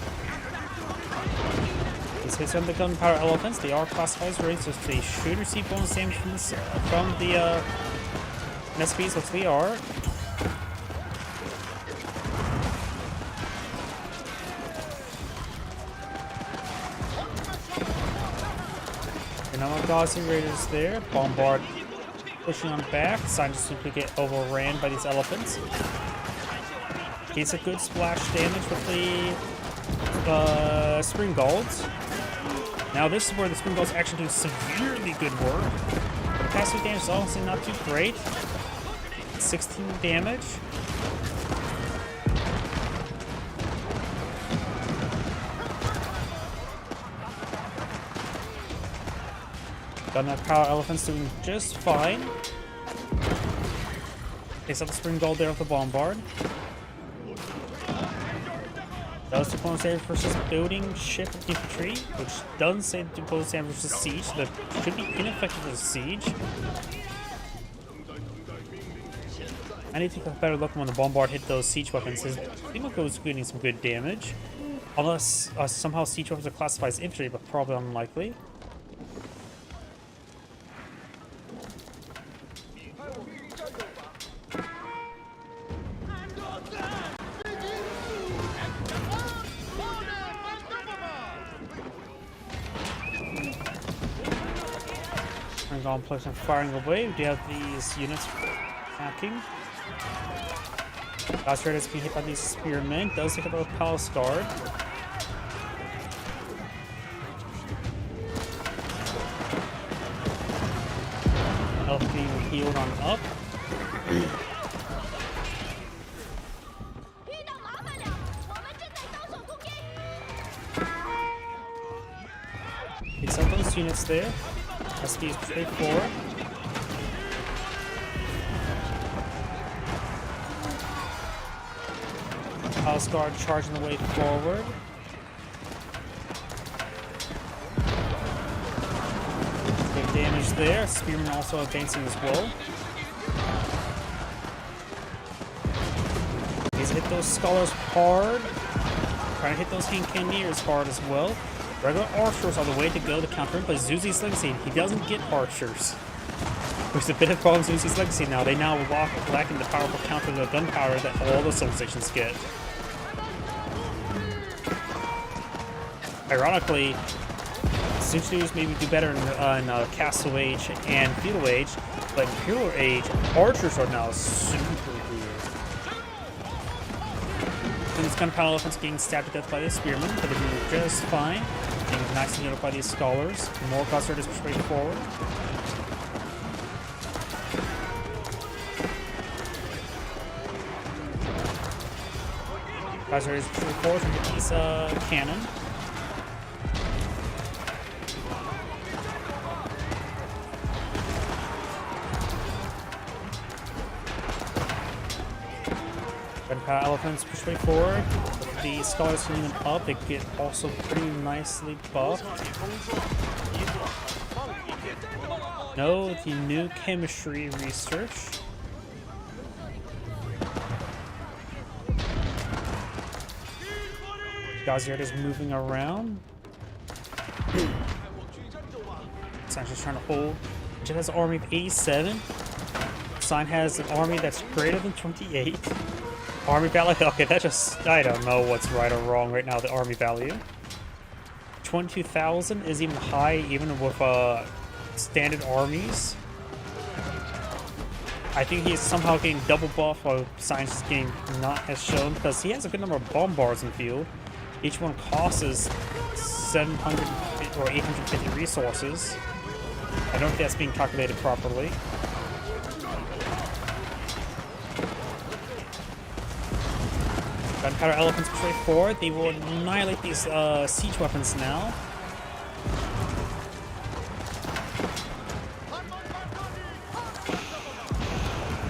These hits on the gunpowder elephants. They are classified as raids, so they should receive bonus damage from the nested bees, which they are. Gauzy Raiders there. Bombard pushing on back. Sign just simply get overran by these elephants. Gets a good splash damage with the Spring Galds. Now this is where the Spring Galds actually do severely good work. The passive damage is honestly not too great. 16 damage. Gunpowder elephants doing just fine. Takes out the Spring Gold there with the bombard. Does do bonus damage versus building, ship, infantry, which doesn't say do bonus damage versus siege, so that should be ineffective as siege. I need to take a better look when the bombard hit those siege weapons. His Primo was getting some good damage. Unless somehow siege weapons are classified as infantry, but probably unlikely. Place and firing away. We do have these units attacking. Gauss is being hit by these spearmen. Does hit the Palace Guard. Elf being healed on up. 遇到麻烦了，我们正在遭受攻击。 Picks up those units there. SP is straightforward. Palace Guard charging the way forward. Big damage there. Spearman also advancing as well. He's hit those scholars hard. Trying to hit those King Cannoneers hard as well. Regular archers are the way to go to counter him, but Zuzi's Legacy, he doesn't get archers. There's a bit of problem with Zuzi's Legacy now. They now lacking the powerful counter to the gunpowder that all the civilizations get. Ironically, Sinchus maybe do better in Castle Age and Feudal Age, but in Imperial Age, archers are now super good. And this gunpowder elephant's getting stabbed to death by the spearmen, but they're doing just fine. Getting nicely healed by these scholars. More Gossard is straight forward. Gossard is straight forward from his cannon. Gunpowder elephants push way forward. With the scholars healing them up, they get also pretty nicely buffed. No, the new chemistry research. Gaziard is moving around. Sign's just trying to hold. Jet has an army of 87. Sign has an army that's greater than 28. Army value? Okay, that just... I don't know what's right or wrong right now, the army value. 22,000 is even high, even with standard armies. I think he's somehow getting double buff while Science is getting not as shown, because he has a good number of bombards in the field. Each one costs 700 or 850 resources. I don't think that's being calculated properly. Gunpowder elephants straight forward. They will annihilate these siege weapons now.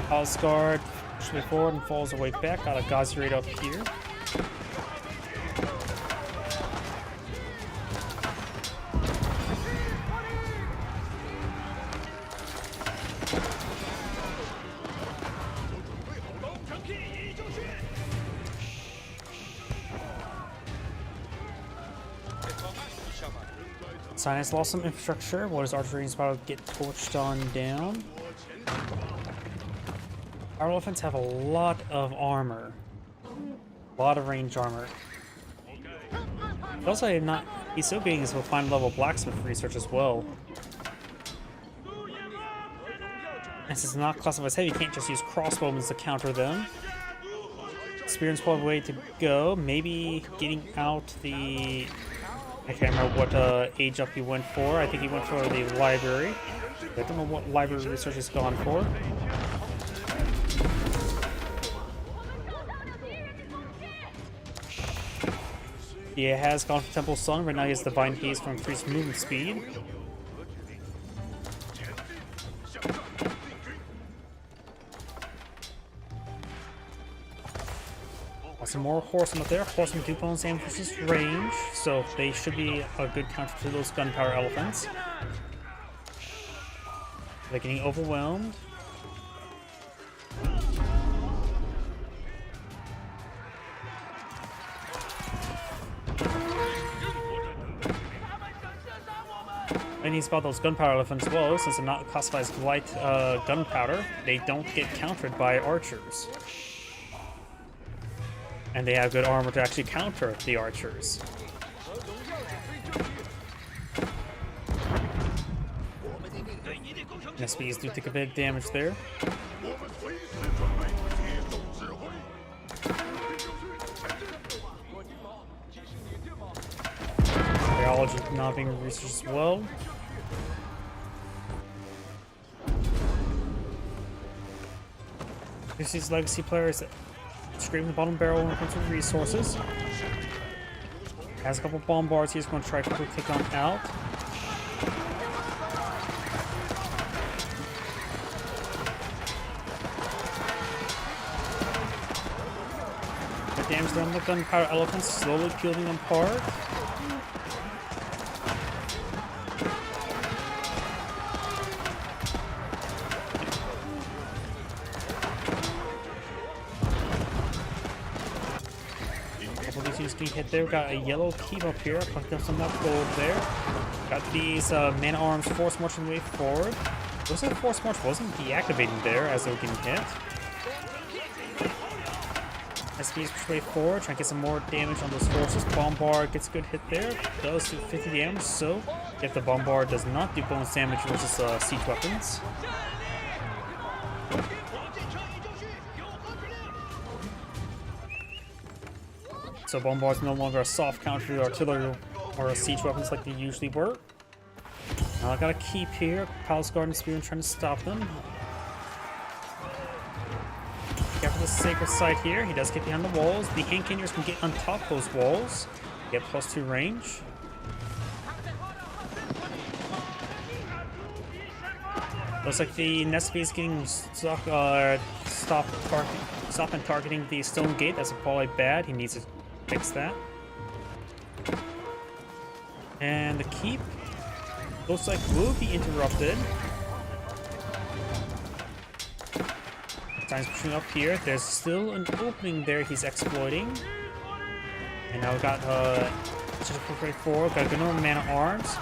Palace Guard straight forward and falls away back. Got a Gaziard up here. Sinus lost some infrastructure. What is archery is about to get torched on down. Our elephants have a lot of armor. A lot of range armor. But also, I'm not. He's still getting his refined level blacksmith research as well. And since it's not classified as heavy, you can't just use crossbowmen to counter them. Spearman's probably the way to go. Maybe getting out the... I can't remember what age up he went for. I think he went for the library. I don't know what library research has gone for. He has gone for Temple Song, but now he has Divine Haste from increased movement speed. Some more horsemen up there. Horsemen do bonus aim versus range, so they should be a good counter to those gunpowder elephants. They're getting overwhelmed. And he's about those gunpowder elephants as well, since they're not classified as light gunpowder. They don't get countered by archers. And they have good armor to actually counter the archers. SPs do take a bit of damage there. Biology not being researched as well. Here's these legacy players scraping the bottom barrel when it comes to resources. Has a couple bombards he's going to try to quickly take on out. The damage done, the gunpowder elephants slowly peeling them apart. Hit there. Got a yellow keep up here. Picked up some of that gold there. Got these man arms force marching way forward. Looks like the force march wasn't deactivating there as they were getting hit. SPs push way forward, trying to get some more damage on those forces. Bombard gets a good hit there. Does do 50 damage, so if the Bombard does not do bonus damage versus siege weapons. So Bombard's no longer a soft counter to artillery or a siege weapons like they usually were. Now I got a keep here. Palace Guard and Spearman trying to stop them. After the sacred site here, he does get behind the walls. The Handcannons can get on top of those walls. Get +2 range. Looks like the Nesby is getting stuck, stop and targeting the stone gate. That's probably bad. He needs to fix that. And the keep looks like will be interrupted. Time's pushing up here. There's still an opening there he's exploiting. And now we got just 444. Got a good number of mana arms.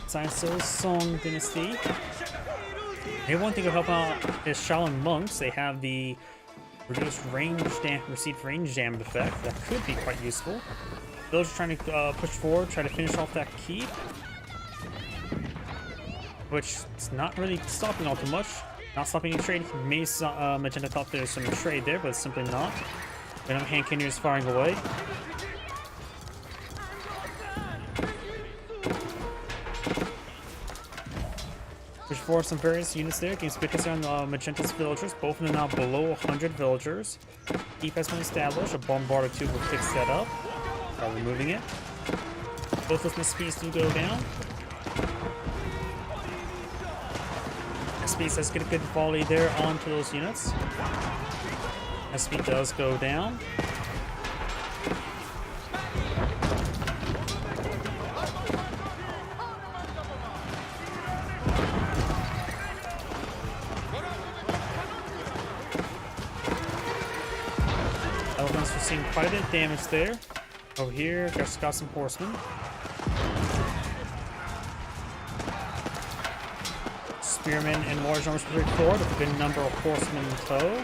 Still Song Dynasty. Maybe one thing to help out is Shaolin Monks. They have the reduced range received range damage effect. That could be quite useful. Villagers trying to push forward, try to finish off that keep, which is not really stopping all too much. Not stopping any trade. Maybe Magenta thought there was some trade there, but it's simply not. Venom Handcannons firing away. Push forward some various units there. Games focus on Magenta's villagers. Both of them now below 100 villagers. Keep has been established. A bombard or two will fix that up by removing it. Both of the speeds do go down. SP says get a good volley there onto those units. SP does go down. Elephants are seeing quite a bit of damage there. Over here, just got some horsemen. Spearmen and large arms moving forward with a good number of horsemen in tow.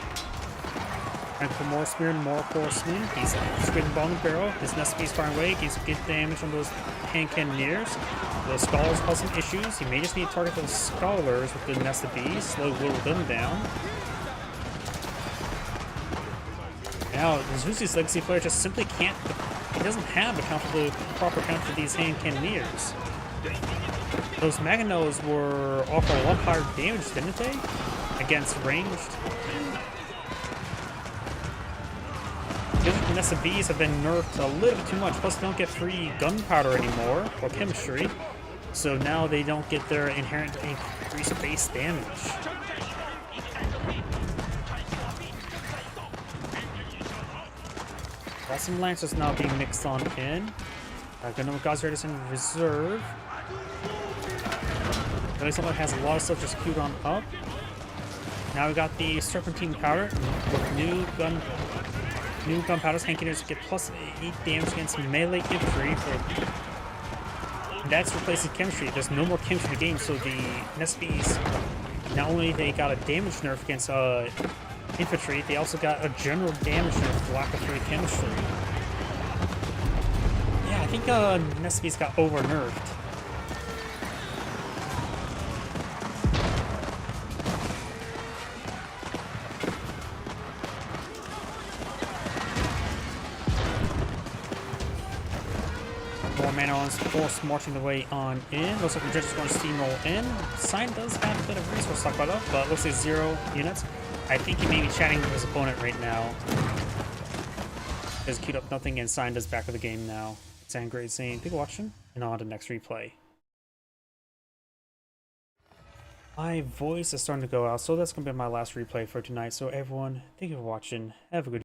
And for more spearmen, more horsemen. He's scraping bottom barrel. His Nesby's firing away. He's good damage on those hand cannoneers. Those scholars cause some issues. He may just need to target those scholars with the Nesby's, slowly whittle them down. Now, Zeus's legacy player just simply can't. He doesn't have a proper count for these hand cannoneers. Those Maganos were offer a lot higher damage, didn't they? Against ranged. The Nessa Bees have been nerfed a little bit too much, plus they don't get free gunpowder anymore, or chemistry. So now they don't get their inherent increased base damage. Got some Lancers now being mixed on in. Gunnar Gazard in reserve. Someone has a lot of stuff just queued on up. Now we got the Serpentine Powder with new gunpowders. Handcannons get +8 damage against melee infantry. That's replacing chemistry. There's no more chemistry in the game, so the Nesby's not only they got a damage nerf against infantry, they also got a general damage nerf for lack of free chemistry. Yeah, I think Nesby's got over nerfed. More mana on force marching the way on in. Looks like the Judge is going to steamroll in. Sign does have a bit of resource stockpiled up, but looks like 0 units. I think he may be chatting with his opponent right now. Has queued up nothing, and Sign does back of the game now. It's great saying, thank you for watching, and on to the next replay. My voice is starting to go out, so that's going to be my last replay for tonight. So everyone, thank you for watching. Have a good